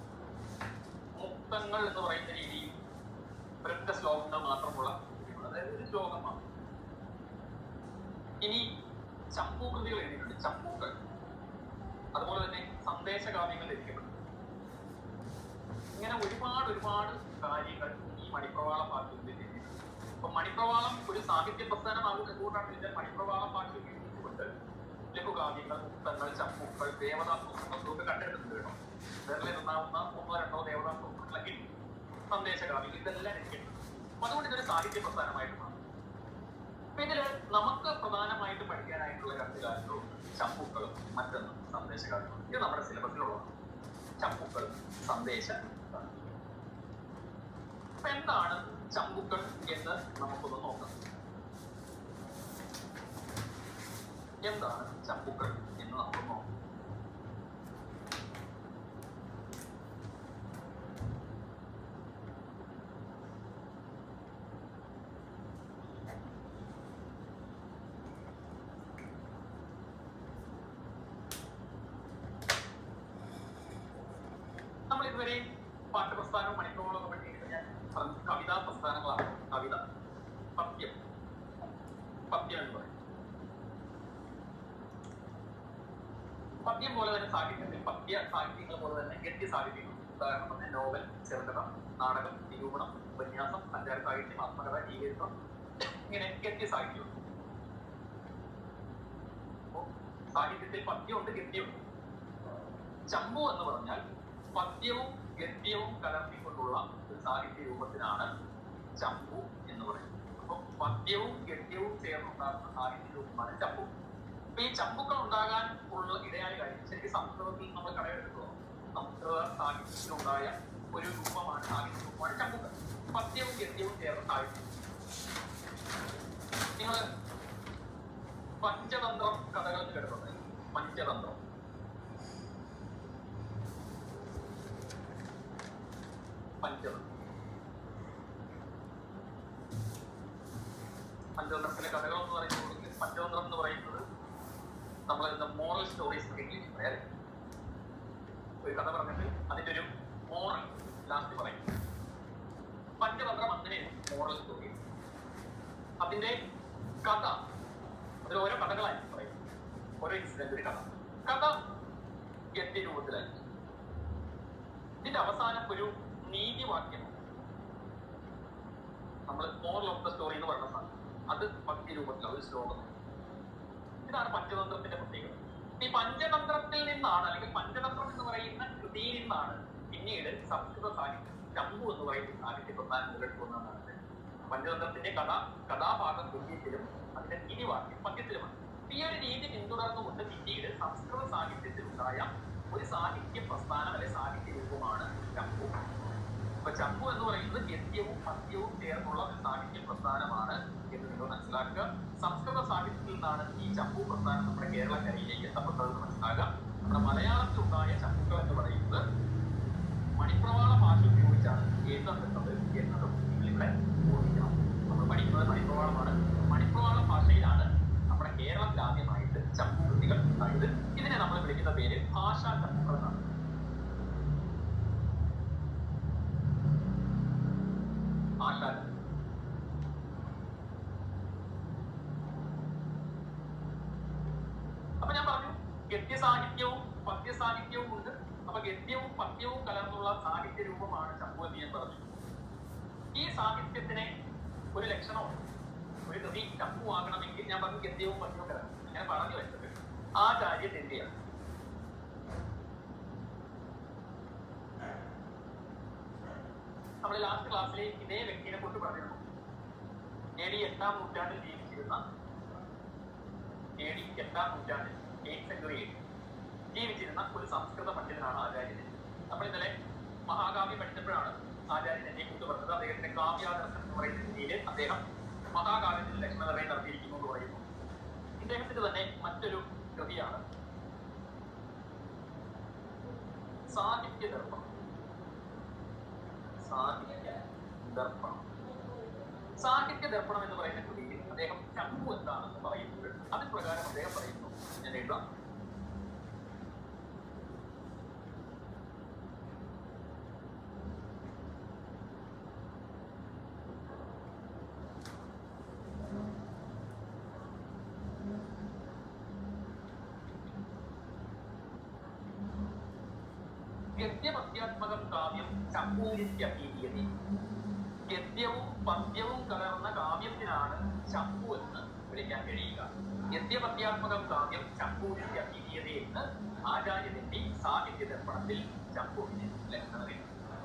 Speaker 1: മുക്തങ്ങൾ എന്ന് പറയുന്ന രീതിയിൽ ഒരൊറ്റ ശ്ലോകങ്ങൾ മാത്രമുള്ള, അതായത് ഒരു ശ്ലോകം മാത്രം. ഇനി ചമ്പു കൃതികൾ എഴുതിയിട്ടുണ്ട്, ചമ്പുക്കൾ. അതുപോലെ തന്നെ സന്ദേശ കാവ്യങ്ങൾ എഴുതിയിട്ടുണ്ട്. ഇങ്ങനെ ഒരുപാട് കാര്യങ്ങൾ ഈ മണിപ്രവാള ഭാഷയിൽ എഴുതിയിട്ടുണ്ട്. അപ്പൊ മണിപ്രവാളം ഒരു സാഹിത്യ പ്രസ്ഥാനമാകുന്നത് എന്തുകൊണ്ടാണ് ഇതിന്റെ മണിപ്രവാള ഭാഷ ഉപയോഗിച്ചുകൊണ്ട് ലഘുകാവ്യങ്ങൾ, മുക്തങ്ങൾ, ചമ്പുക്കൾ, ദേവദാസ ഒക്കെ കണ്ടെടുത്തിട്ടുണ്ട് കേട്ടോ. വേറെ നിന്നാവുന്ന 1-2 ദേവദാസ പുസ്തകങ്ങളൊക്കെ സന്ദേശകാവ്യങ്ങൾ ഇതെല്ലാം എനിക്കുണ്ട്. അപ്പൊ അതുകൊണ്ട് ഇതൊരു സാഹിത്യ പ്രസ്ഥാനമായിട്ട് മാറും. അപ്പൊ ഇതില് നമുക്ക് പ്രധാനമായിട്ട് പഠിക്കാനായിട്ടുള്ള 2 കാര്യങ്ങളുണ്ട്, ചമ്പുക്കളും മറ്റൊന്ന് സന്ദേശകാവ്യങ്ങളും. ഇത് നമ്മുടെ സിലബസിലുള്ളതാണ്, ചമ്പുക്കൾ, സന്ദേശ. അപ്പൊ എന്താണ് ചമ്പുക്കൾ എന്ന് നമുക്കൊന്ന് നോക്കാം. എന്താണ് ചമ്പുക്കൾ എന്ന് നമുക്ക് നോക്കാം. നമ്മൾ ഇതുവരെ പാഠ്യപ്രസ്ഥാനവും മണിപ്രവാളവും ഒക്കെ പഠിക്കുന്നത് ഞാൻ കവിതാ പ്രസ്ഥാനങ്ങളാണ്. കവിത, പദ്യം, പദ്യം എന്ന് പറയും. പദ്യം പോലെ തന്നെ സാഹിത്യത്തിൽ പദ്യ സാഹിത്യങ്ങൾ പോലെ തന്നെ ഗദ്യ സാഹിത്യങ്ങൾ. ഉദാഹരണം പറഞ്ഞാൽ നോവൽ, ചെറുകഥ, നാടകം, നിരൂപണം, ഉപന്യാസം, സഞ്ചാര സാഹിത്യം, ആത്മകഥ, ജീവചരിത്രം, ഇങ്ങനെ ഗദ്യ സാഹിത്യമുണ്ട്. സാഹിത്യത്തിൽ പദ്യമുണ്ട്, ഗദ്യമുണ്ട്. ചമ്പു എന്ന് പറഞ്ഞാൽ പദ്യവും ഗദ്യവും കലർത്തിക്കൊണ്ടുള്ള ഒരു സാഹിത്യ രൂപത്തിനാണ് ചമ്പു എന്ന് പറയുന്നത്. അപ്പൊ പദ്യവും ഗദ്യവും ചേർന്നുണ്ടാകുന്ന സാഹിത്യ രൂപമാണ് ചമ്പു. അപ്പൊ ഈ ചമ്പുക്കൾ ഉണ്ടാകാൻ ഉള്ള ഇടയായ കാര്യം ശരിക്കും സംസ്കൃതത്തിൽ നമ്മൾ കടയെടുക്കുക. സംസ്കൃത സാഹിത്യത്തിലുണ്ടായ ഒരു രൂപമാണ്, സാഹിത്യ രൂപമാണ് ചമ്പുക്കൾ. പദ്യവും ഗദ്യവും ചേർന്ന സാഹിത്യം. നിങ്ങൾ പഞ്ചതന്ത്രം കഥകൾ കേട്ടിട്ടുണ്ട്. പഞ്ചതന്ത്രം, പഞ്ചതന്ത്രത്തിലെ കഥകൾ എന്ന് പറയുന്നത്, പഞ്ചതന്ത്രം എന്ന് പറയുന്നത് നമ്മൾ മോറൽ സ്റ്റോറീസ് ഒക്കെ ഇംഗ്ലീഷ് പറയാം. ഒരു കഥ പറഞ്ഞിട്ട് അതിന്റെ ഒരു മോറൽ ലാസ്റ്റ് പറയും. പഞ്ചതന്ത്രം അങ്ങനെയാണ്, മോറൽ സ്റ്റോറി. അതിന്റെ കഥ, അതിൽ ഓരോ കഥകളായിരിക്കും പറയും. ഓരോ ഇൻസിഡന്റ് ഒരു കഥ. കഥ ഗദ്യ രൂപത്തിലായിരിക്കും. ഇതിന്റെ അവസാനം ഒരു നീതിവാക്യം, നമ്മൾ മോറൽ ഓഫ് ദ സ്റ്റോറി എന്ന് പറയുന്ന സാധനം, അത് പദ്യ രൂപത്തിലുള്ള ഒരു ശ്ലോകം. ഇതാണ് പഞ്ചതന്ത്രത്തിന്റെ പ്രത്യേകത. ഈ പഞ്ചതന്ത്രത്തിൽ നിന്നാണ്, അല്ലെങ്കിൽ പഞ്ചതന്ത്രം എന്ന് പറയുന്ന കൃതിയിൽ നിന്നാണ് പിന്നീട് സംസ്കൃത സാഹിത്യം, ചമ്പു എന്ന് പറയുന്ന സാഹിത്യ പ്രസ്ഥാനം മുതലെടുക്കുന്നതാണ്. പഞ്ചതന്ത്രത്തിന്റെ കഥാഭാഗം ഗദ്യത്തിലും അതിന്റെ നീതിവാക്യം പദ്യത്തിലുമാണ്. ഈ ഒരു രീതി പിന്തുടർന്നുകൊണ്ട് പിന്നീട് സംസ്കൃത സാഹിത്യത്തിലുണ്ടായ ഒരു സാഹിത്യ പ്രസ്ഥാനം അല്ലെങ്കിൽ സാഹിത്യ രൂപമാണ് ചമ്പു. അപ്പൊ ചമ്പു എന്ന് പറയുന്നത് ഗദ്യവും പദ്യവും ചേർന്നുള്ള ഒരു സാഹിത്യ പ്രസ്ഥാനമാണ് എന്ന് നിങ്ങൾ മനസ്സിലാക്കുക. സംസ്കൃത സാഹിത്യത്തിൽ നിന്നാണ് ഈ ചമ്പു പ്രസ്ഥാനം നമ്മുടെ കേരളക്കരയിലേക്ക് എത്തപ്പെട്ടതെന്ന് മനസ്സിലാക്കുക. നമ്മുടെ മലയാളത്തിലുണ്ടായ ചമ്പുക്കൾ എന്ന് പറയുന്നത് മണിപ്രവാള ഭാഷ ഉപയോഗിച്ചാണ് എഴുതപ്പെട്ടത് എന്നതും നിങ്ങളിവിടെ ഓർമ്മിക്കണം. നമ്മൾ പഠിക്കുന്നത് മണിപ്രവാളമാണ്. മണിപ്രവാള ഭാഷയിലാണ് നമ്മുടെ കേരളത്തിൽ ആദ്യമായിട്ട് ചമ്പു കൃതികൾ ഉണ്ടായത്. ഇതിനെ നമ്മൾ വിളിക്കുന്ന പേര് ഭാഷാ ചമ്പുക്കൾ എന്നാണ്. അപ്പൊ ഞാൻ പറഞ്ഞു, ഗദ്യ സാഹിത്യവും പദ്യസാഹിത്യവും ഉണ്ട്. അപ്പൊ ഗദ്യവും പദ്യവും കലർന്നുള്ള സാഹിത്യ രൂപമാണ് ചമ്പു എന്ന് ഞാൻ പറഞ്ഞു. ഈ സാഹിത്യത്തിന് ഒരു ലക്ഷണമുണ്ട്. ഒരു കൃതി ചമ്പു ആകണമെങ്കിൽ ഞാൻ പറഞ്ഞു ഗദ്യവും പദ്യവും കലർന്നു. ഞാൻ പറഞ്ഞു വെച്ചത് ആചാര്യന്റെയാണ്. നമ്മൾ ലാസ്റ്റ് ക്ലാസ്സിൽ ഇതേ വ്യക്തിയെ കുറിച്ച് പറഞ്ഞിരുന്നു. AD 8-ാം നൂറ്റാണ്ടിൽ ജീവിച്ചിരുന്ന 8ാം നൂറ്റാണ്ടിൽ 8th century ജീവിച്ചിരുന്ന ഒരു സംസ്കൃത പണ്ഡിതനാണ് ആചാര്യൻ. നമ്മൾ ഇന്നലെ മഹാകാവ്യം പഠിച്ചപ്പോഴാണ് ആചാര്യൻ എന്നെ കുറിച്ച് പറഞ്ഞത്. അദ്ദേഹത്തിന്റെ കാവ്യാദർശനം എന്ന് പറയുന്ന രീതിയിൽ അദ്ദേഹം മഹാകാവ്യത്തിൽ ലക്ഷ്മണരെ നടത്തിയിരിക്കുന്നു എന്ന് പറയുന്നു. ഇദ്ദേഹത്തിന്റെ തന്നെ മറ്റൊരു കൃതിയാണ് സാഹിത്യ ദർപ്പണം. സാഹിത്യ ദർപ്പണം എന്ന് പറയുന്ന കൃതിയിൽ അദ്ദേഹം ചമ്പു എന്താണെന്ന് പറയുന്നത് അതിന് പ്രകാരം അദ്ദേഹം പറയുന്നു. ഞാൻ എഴുതാം. ഗദ്യപദ്യാത്മകം കാവ്യം ചമ്പൂരിത്യപീയതേ. ഗദ്യവും പദ്യവും കലർന്ന കാവ്യത്തിനാണ് ചമ്പു എന്ന് വിളിക്കാൻ കഴിയുക. ഗദ്യപദ്യാത്മകം കാവ്യം ചമ്പൂരിത്യപീയതേ എന്ന് ആചാര്യന്റെ സാഹിത്യ ദർപ്പണത്തിൽ ചമ്പുവിന് ലക്ഷണം.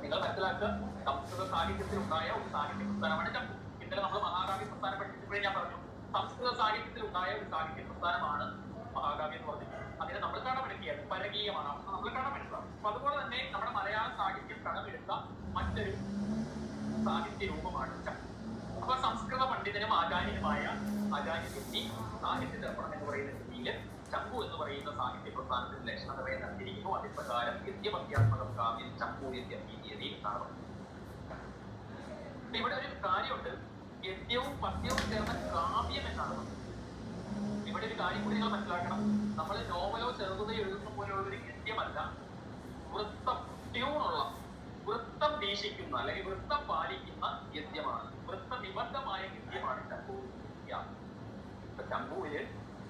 Speaker 1: നിങ്ങൾ മനസ്സിലാക്കുക, സംസ്കൃത സാഹിത്യത്തിലുണ്ടായ ഒരു സാഹിത്യ പ്രസ്ഥാനമാണ് ചമ്പു. ഇന്നലെ നമ്മൾ മഹാകാവ്യ പ്രസ്ഥാനം പഠിച്ചപ്പോഴേ ഞാൻ പറഞ്ഞു സംസ്കൃത സാഹിത്യത്തിലുണ്ടായ ഒരു സാഹിത്യ പ്രസ്ഥാനമാണ് മഹാകാവ്യം എന്ന് പറഞ്ഞത്. അതിനെ നമ്മൾ കടമെടുക്കുകയാണ്, പരകീയമാണ്, നമ്മൾ കടമെടുക്കുക. അപ്പൊ അതുപോലെ തന്നെ നമ്മുടെ മലയാള സാഹിത്യം കടമെടുത്ത മറ്റൊരു സാഹിത്യ രൂപമാണ് ചമ്പു. അപ്പൊ സംസ്കൃത പണ്ഡിതനും ആചാര്യനുമായ ആചാര്യന്റെ സാഹിത്യ ദർപ്പണം എന്ന് പറയുന്ന കൃതിയില് ചമ്പു എന്ന് പറയുന്ന സാഹിത്യ പ്രസ്ഥാനത്തിൽ ലക്ഷണതയെ നൽകിയിരിക്കുന്നു. അതിന് പ്രകാരം ഗദ്യപദ്യാത്മകം കാവ്യം ചമ്പൂരിത്യപീയതേ എന്നാണ്. ഇവിടെ ഒരു കാര്യമുണ്ട്, ഗദ്യവും പദ്യവും ചേർന്ന കാവ്യം എന്നാണ് പറയുന്നത്. ഇവിടെ ഒരു കാര്യം കൂടി നിങ്ങൾ മനസ്സിലാക്കണം. നമ്മൾ നോവലോ ചെറുകഥയോ എഴുതുന്ന പോലെയുള്ള ഒരു ഗദ്യമല്ല, വൃത്തം ട്യൂണുള്ള, വൃത്തം വീക്ഷിക്കുന്ന അല്ലെങ്കിൽ വൃത്തം പാലിക്കുന്ന ഗദ്യമാണ്. വൃത്തനിബദ്ധമായ ഗദ്യമാണ് ചമ്പു. ചമ്പുവില്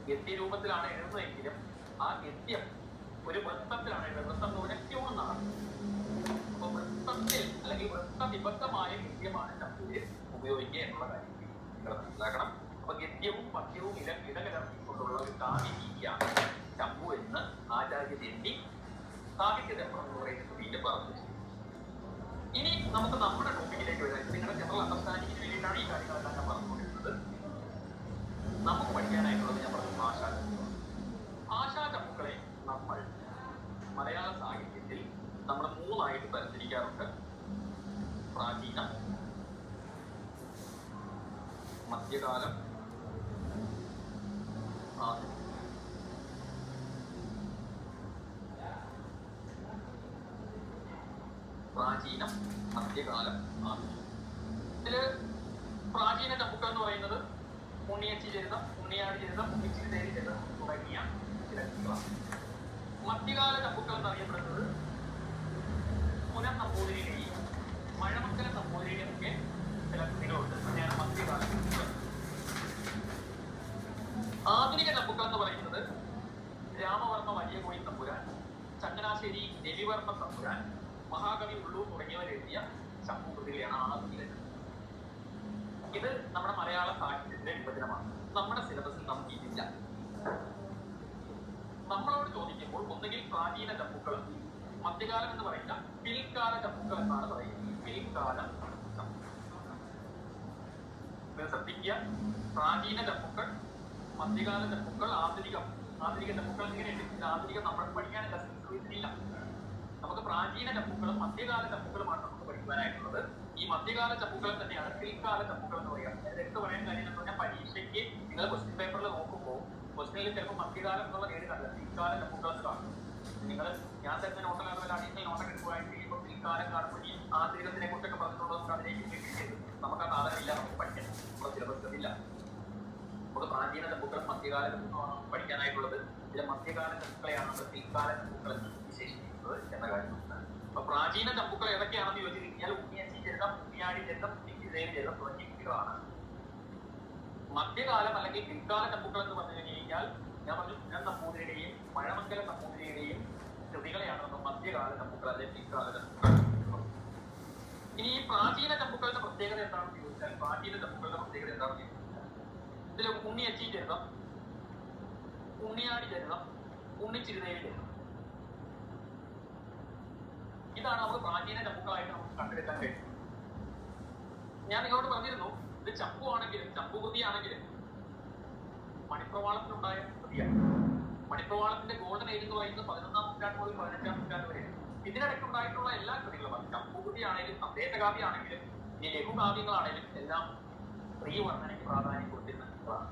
Speaker 1: ഗദ്യരൂപത്തിലാണ് എഴുതുന്നതെങ്കിലും ആ ഗദ്യം ഒരു വൃത്തത്തിലാണ് എഴുതുന്നത്. വൃത്തം എന്ന് പറഞ്ഞാൽ ട്യൂൺ എന്നാണ്. അപ്പൊ വൃത്തത്തിൽ അല്ലെങ്കിൽ വൃത്തനിബദ്ധമായ ഗദ്യമാണ് ചമ്പുവിൽ ഉപയോഗിക്കുക എന്നുള്ള കാര്യം നിങ്ങൾ മനസ്സിലാക്കണം. അപ്പൊ ഗദ്യവും പദ്യവും ഇടകലർത്തിക്കൊണ്ടുള്ള ഒരു കാവ്യരീതിയാണ് ചമ്പു എന്ന് ആചാര്യന്റെ സാഹിത്യ ദർപ്പണം എന്ന് പറയുന്ന കൃതിയിൽ പറഞ്ഞു. ഇനി നമുക്ക് നമ്മുടെ ടോപ്പിക്കിലേക്ക് വരാം. നിങ്ങളുടെ ജനറൽ അണ്ടർസ്റ്റാൻഡിങ്ങിന് വേണ്ടിയിട്ടാണ് ഈ കാര്യങ്ങളെല്ലാം ഞാൻ പറഞ്ഞുകൊണ്ടിരുന്നത്. നമുക്ക് പഠിക്കാനായിട്ടുള്ളത് ഞാൻ പറഞ്ഞു ഭാഷാചമ്പുക്കൾ. ഭാഷാചമ്പുക്കളെ നമ്മൾ മലയാള സാഹിത്യത്തിൽ നമ്മൾ 3 തരംതിരിക്കാറുണ്ട്. പ്രാചീനം, മധ്യകാലം, ആധുനികം. പ്രാചീനം, മധ്യകാലം, ആധുനികം. ഇതില് പ്രാചീന ചമ്പുക്കൾ എന്ന് പറയുന്നത് ഉണ്ണിയച്ചി ചരിതം, ഉണ്ണിയാടി ചരിതം, ഉണ്ണിച്ചിരി ചരിതം തുടങ്ങിയ ചില കൃതികളാണ്. മധ്യകാല ചമ്പുക്കൾ എന്നറിയപ്പെടുന്നത് പുനം നമ്പൂതിരിയുടെയും മഴമക്കല നമ്പൂതിരിയുടെയും ഒക്കെ ചില കൃതികളുണ്ട്. അങ്ങനെയാണ് മധ്യകാല ചമ്പുക്കൾ. ആധുനിക ചമ്പുക്കൾ എന്ന് പറയുന്നത് രാമവർമ്മ വലിയകോയി തമ്പുരാൻ, ചങ്ങനാശ്ശേരി രവിവർമ്മ തമ്പുരാൻ, മഹാകവി ഉള്ളൂർ തുടങ്ങിയവർ എഴുതിയ ചമ്പു കൃതികളാണ് ആധുനിക ചമ്പുക്കൾ. ഇത് നമ്മുടെ മലയാള സാഹിത്യത്തിന്റെ വിഭജനമാണ്. നമ്മുടെ സിലബസിൽ നമുക്ക് ഇതില്ല. നമ്മളോട് ചോദിക്കുമ്പോൾ ഒന്നുകിൽ പ്രാചീന ചമ്പുക്കളും മധ്യകാലം എന്ന് പറയുന്ന പിൽക്കാല ചമ്പുക്കൾ എന്നാണ് പറയുന്നത്. പിൽക്കാല ശ്രദ്ധിക്കുക, പ്രാചീന ചമ്പുക്കൾ, മധ്യകാല ചമ്പുക്കൾ, ആധുനിക ചമ്പുക്കൾ ഇങ്ങനെയുണ്ട്. ആധുനികം നമ്മൾ പഠിക്കാനില്ല, സംസ്കൃതത്തിലില്ല. നമുക്ക് പ്രാചീന ചമ്പുക്കളും മധ്യകാല ചമ്പുക്കളുമാണ് നമുക്ക് പഠിക്കുവാനായിട്ടുള്ളത്. ഈ മധ്യകാല ചമ്പുക്കൾ തന്നെയാണ് പിൽക്കാല ചമ്പുക്കൾ എന്ന് പറയുക. എടുത്തു പറയാൻ കാര്യം എന്ന് പറഞ്ഞാൽ പരീക്ഷയ്ക്ക് നിങ്ങൾ ക്വസ്റ്റ്യൻ പേപ്പറിൽ നോക്കുമ്പോൾ ക്വസ്റ്റ്യനിൽ ചിലപ്പോൾ മധ്യകാലം എന്നുള്ള പേര് കണ്ടില്ല, പിൽക്കാല ചമ്പുക്കൾ എന്ന് കാണും. നിങ്ങൾ ഞാൻ തരുന്ന നോട്ടല്ലാതെ അഡീഷണൽ നോട്ടൊക്കെ എടുക്കുവാൻ കഴിയുമ്പോൾ പിൽക്കാലം കാണുമ്പോൾ ഈ ആധുനികത്തിനെ കുറിച്ചൊക്കെ പറഞ്ഞിട്ടുള്ളത് നമുക്ക് അതിലേക്ക് ചെയ്തു. നമുക്ക് ആ നാളെയില്ല, നമുക്ക് പഠിക്കാൻ നമ്മുടെ സിലബസ് ഇല്ല. നമുക്ക് പ്രാചീന ചമ്പുക്കളും മധ്യകാല ചമ്പുക്കളാണ് പഠിക്കാനായിട്ടുള്ളത്. ഇതിലെ മധ്യകാല ചമ്പുക്കളെയാണ് നമ്മൾ പിൽക്കാല ചമ്പുക്കൾ എന്ന് വിശേഷിപ്പിക്കുന്നത് എന്ന കാര്യം. അപ്പൊ പ്രാചീന ചമ്പുക്കൾ ഏതൊക്കെയാണെന്ന് ചോദിച്ചു കഴിഞ്ഞാൽ ഉണ്ണിയച്ചി ചരിതം, ഉണ്ണിയാടി ചരിതം, ഉണ്ണിച്ചിരി ചരിതം തുടങ്ങിയ കൃതികളാണ്. മധ്യകാലം അല്ലെങ്കിൽ പിൽക്കാല ചമ്പുക്കൾ എന്ന് പറഞ്ഞു കഴിഞ്ഞാൽ ഞാൻ പറഞ്ഞു പുനം നമ്പൂതിരിയുടെയും മഴമംഗല നമ്പൂതിരിയുടെയും കൃതികളെയാണ് നമ്മൾ മധ്യകാല ചമ്പുക്കൾ അല്ലെങ്കിൽ പിൽക്കാല ചമ്പുക്കൾ. ഇനി ഈ പ്രാചീന ചമ്പുക്കളുടെ പ്രത്യേകത എന്താണെന്ന് ചോദിച്ചാൽ ഇതിൽ ഉണ്ണിയച്ചി ചരിതം, ഉണ്ണിയാടി ചരിതം, ഉണ്ണിച്ചിരുദേവി ചരിതം, ഇതാണ് നമുക്ക് പ്രാചീന ചമ്പുക്കളായിട്ട് നമുക്ക് കണ്ടെടുക്കാൻ കഴിയും. ഞാൻ നിങ്ങളോട് പറഞ്ഞിരുന്നു, ഇത് ചമ്പു ആണെങ്കിലും ചമ്പുകൃതിയാണെങ്കിലും മണിപ്രവാളത്തിനുണ്ടായ കൃതിയാണ്. മണിപ്രവാളത്തിന്റെ ഗോൾഡൻ ഏജ് എന്ന് പറയുന്നത് 11-ാം നൂറ്റാണ്ട് മുതൽ 15-ാം നൂറ്റാണ്ട് വരെയാണ്. ഇതിനിടയ്ക്ക് ഉണ്ടായിട്ടുള്ള എല്ലാ കൃതികളും ചമ്പുകൃതിയാണെങ്കിലും സന്ദേശകാവ്യാണെങ്കിലും ഈ ലഘുകാവ്യങ്ങളാണെങ്കിലും എല്ലാം സ്ത്രീവർണ്ണനയ്ക്ക് പ്രാധാന്യം കൊടുത്തിരുന്നതാണ്.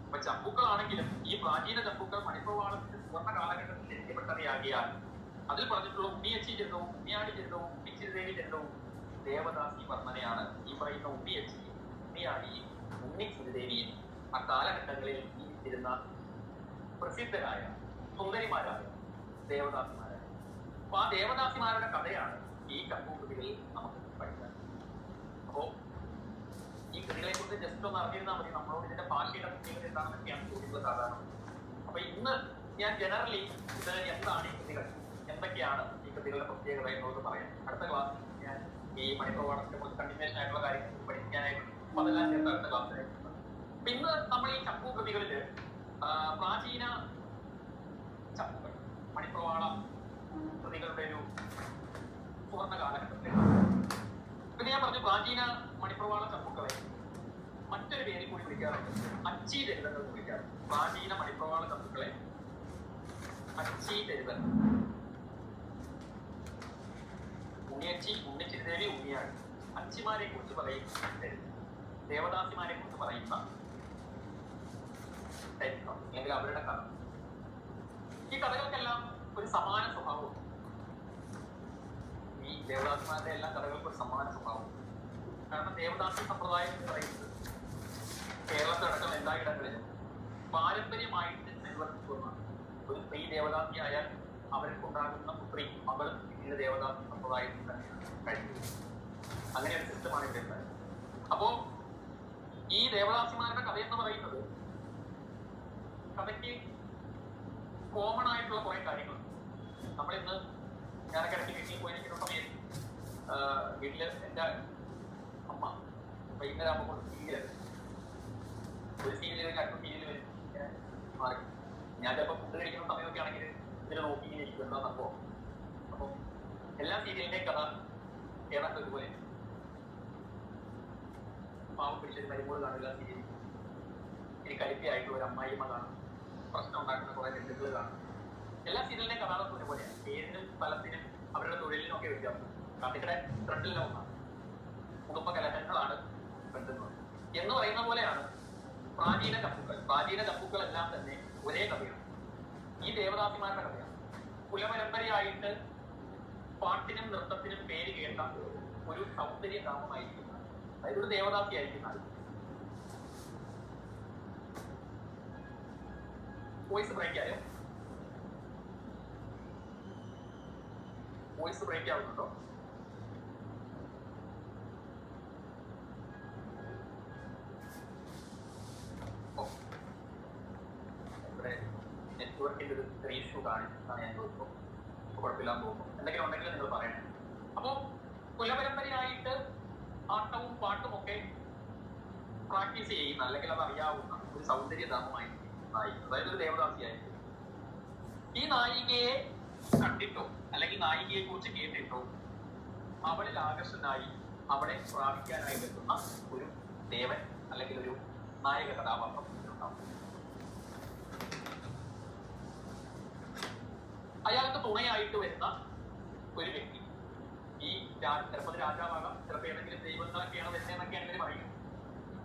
Speaker 1: അപ്പൊ ചമ്പുക്കളാണെങ്കിലും ഈ പ്രാചീന ചമ്പുക്കൾ മണിപ്രവാളത്തിന്റെ സുവർണ്ണ കാലഘട്ടത്തിൽ രചിക്കപ്പെട്ടവയാകിയാൽ അതിൽ പറഞ്ഞിട്ടുള്ള ഉണ്ണിയച്ചി ചരിതവും, ഉണ്ണിയാടി ചരിതവും, ഉണ്ണിച്ചിരുദേവി ചരിതവും ദേവദാസി വർണ്ണനയാണ്. ഈ പറയുന്ന ഉണ്ണിയച്ചിയും ഉണ്ണിയാടിയും ഉണ്ണിച്ചിരുദേവിയും ആ കാലഘട്ടങ്ങളിൽ ജീവിച്ചിരുന്ന പ്രസിദ്ധരായ സുന്ദരിമാരായ ദേവദാസിമാരായ. അപ്പൊ ആ ദേവദാസിമാരുടെ കഥയാണ് ഈ ചമ്പുകൃതികളിൽ നമുക്ക് പഠിക്കാൻ. അപ്പോ ഈ കൃതികളെ കുറിച്ച് ജസ്റ്റ് ഒന്ന് അറിഞ്ഞിരുന്നാൽ മതി. നമ്മളോട് ഇതിന്റെ ഭാഷയുടെ പ്രത്യേകത എന്താണെന്നൊക്കെയാണ് ചോദിക്കുന്നത് സാധാരണ. അപ്പൊ ഇന്ന് ഞാൻ ജനറലി ഇത് എന്താണ് ഈ കൃതികൾ, എന്തൊക്കെയാണ് ഈ കൃതികളുടെ പ്രത്യേകത എന്നുള്ളത് പറയാം. അടുത്ത ക്ലാസ്സിൽ ഞാൻ ഈ മണിപ്രവാളത്തെ കുറിച്ച് കണ്ടിന്യൂഷൻ ആയിട്ടുള്ള കാര്യങ്ങൾ പഠിക്കാനായിട്ട് അതെല്ലാം ചേർത്ത് അടുത്ത ക്ലാസ്സിലായിട്ട്. അപ്പൊ ഇന്ന് നമ്മൾ ഈ ചമ്പു കൃതികളില് പ്രാചീന ചമ്പുകൾ, മണിപ്രവാള കൃതികളുടെ ഒരു സുവർണ്ണ കാലഘട്ടത്തിലാണ്. പിന്നെ ഞാൻ പറഞ്ഞു, പ്രാചീന മണിപ്രവാള ചമ്പുക്കളെ മറ്റൊരു പേരിൽ കൂടി വിളിക്കാറുണ്ട്, അച്ചി ചരിതങ്ങൾ എന്ന് വിളിക്കാറുണ്ട്. പ്രാചീന മണിപ്രവാള ചമ്പുക്കളെ അച്ചി ചരിതങ്ങൾ. ഉണ്ണിയച്ചി, ഉണ്ണിച്ചിരുദേവി, ഉണ്ണിയാടി, അച്ചിമാരെ കുറിച്ച് പറയുന്ന ദേവദാസിമാരെ കുറിച്ച് പറയുന്ന ചരിത്രം അല്ലെങ്കിൽ അവരുടെ കഥ. ഈ കഥകൾക്കെല്ലാം ഒരു സമാന സ്വഭാവം. ഈ ദേവദാസിമാരുടെ എല്ലാ കഥകൾക്കും ഒരു സമാന സ്വഭാവം. കാരണം ദേവദാസി സമ്പ്രദായം എന്ന് പറയുന്നത് കേരളത്തിലടക്കം എല്ലായിടങ്ങളിലും പാരമ്പര്യമായിട്ട് നിർവർത്തിച്ചു വന്നതാണ്. ഒരു സ്ത്രീ ദേവദാസി ആയാൽ അവർക്കുണ്ടാകുന്ന പുത്രി മകൾ പിന്നീട് ദേവദാസി സമ്പ്രദായത്തിൽ തന്നെയാണ് കഴിയുന്നത്. അങ്ങനെ ഒരു സിസ്റ്റമാണ് ഇവിടെ ഉണ്ടായത്. അപ്പോ ഈ ദേവദാസിമാരുടെ കഥ എന്ന് പറയുന്നത് കഥയ്ക്ക് കോമൺ ആയിട്ടുള്ള കുറെ കാര്യങ്ങൾ. നമ്മളിന്ന് ഞാനൊക്കെ ഇടയ്ക്ക് വീട്ടിൽ പോയി നിൽക്കുന്ന സമയത്ത് വീട്ടില് എൻ്റെ അമ്മ വൈകുന്നേരം കൊണ്ട് സീരിയൽ, ഒരു സീരിയൽ കഴിഞ്ഞ് അടുത്ത സീരിയൽ വരും, മാറി. ഞാൻ ചിലപ്പോൾ ഫുഡ് കഴിക്കുന്ന സമയമൊക്കെ ആണെങ്കിൽ ഇതിൽ നോക്കി ഇങ്ങനെ ഇരിക്കും, എന്താ സംഭവം. അപ്പം എല്ലാ സീരിയലിന്റെയും കഥ ഏതാണ്ട് ഒരുപോലെ. പാവം പിടിച്ചൊരു മരുമോള് കാണില്ല സീരിയൽ, ഇനി കലിപ്പിയായിട്ട് ഒരു അമ്മായിയമ്മ കാണും, പ്രശ്നം ഉണ്ടാക്കുന്ന കുറെ ബന്ധുക്കൾ കാണും. എല്ലാ സീരിയലിന്റെയും കഥാപാത്രം ഒരുപോലെയാണ്. പേരിനും സ്ഥലത്തിനും അവരുടെ തൊഴിലിനും ഒക്കെ വ്യത്യാസം. കഥയുടെ ഫ്രണ്ടിലെ ഒന്നാണ്. കുടുംബ കലഹങ്ങളാണ് ബന്ധുക്കൾ എന്ന് പറയുന്ന പോലെയാണ് പ്രാചീന ചമ്പുക്കൾ. പ്രാചീന ചമ്പുക്കളെല്ലാം തന്നെ ഒരേ കഥയാണ്. ഈ ദേവദാസിമാരുടെ കഥയാണ്. കുലപരമ്പരയായിട്ട് പാട്ടിനും നൃത്തത്തിനും പേര് കേട്ട ഒരു സൗന്ദര്യധാമമായിരിക്കുന്ന, അതായത് ഒരു ദേവദാസി ആയിരിക്കുന്ന ആൾ. വോയിസ് ബ്രേക്ക് ആയോ? വോയിസ് ബ്രേക്ക് ആവുന്നുണ്ടോ? ഇവിടെ നെറ്റ്വർക്കിന്റെ ഒരു ഇഷ്യൂ കാണിച്ചാണ് ഞാൻ ചോദിച്ചപ്പോൾ. കുഴപ്പമില്ലാന്ന് തോന്നുന്നു. എന്തെങ്കിലും ഉണ്ടെങ്കിൽ നിങ്ങൾ പറയണം. അപ്പോ കുലപരമ്പരയായിട്ട് ആട്ടവും പാട്ടും ഒക്കെ പ്രാക്ടീസ് ചെയ്യുന്ന, അല്ലെങ്കിൽ അത് അറിയാവുന്ന ഒരു സൗന്ദര്യധാമമായിരിക്കും നായിക, അതായത് ഒരു ദേവദാസിയായിരിക്കും. ഈ നായികയെ കണ്ടിട്ടോ അല്ലെങ്കിൽ നായികയെ കുറിച്ച് കേട്ടിട്ടോ അവളിൽ ആകർഷനായി അവളെ പ്രാപിക്കാനായിട്ട് എത്തുന്ന ഒരു ദേവൻ അല്ലെങ്കിൽ ഒരു നായക കഥാപാത്രം ഉണ്ടാവും. അയാൾക്ക് തുണയായിട്ട് വരുന്ന ഒരു വ്യക്തി. ഈ ചിലപ്പോൾ രാജാവാകാം, ചിലപ്പോൾ ഏതെങ്കിലും ദൈവങ്ങളൊക്കെയാണ് വരുന്നതെന്നൊക്കെയാണ് ഇവർ പറയുന്നത്.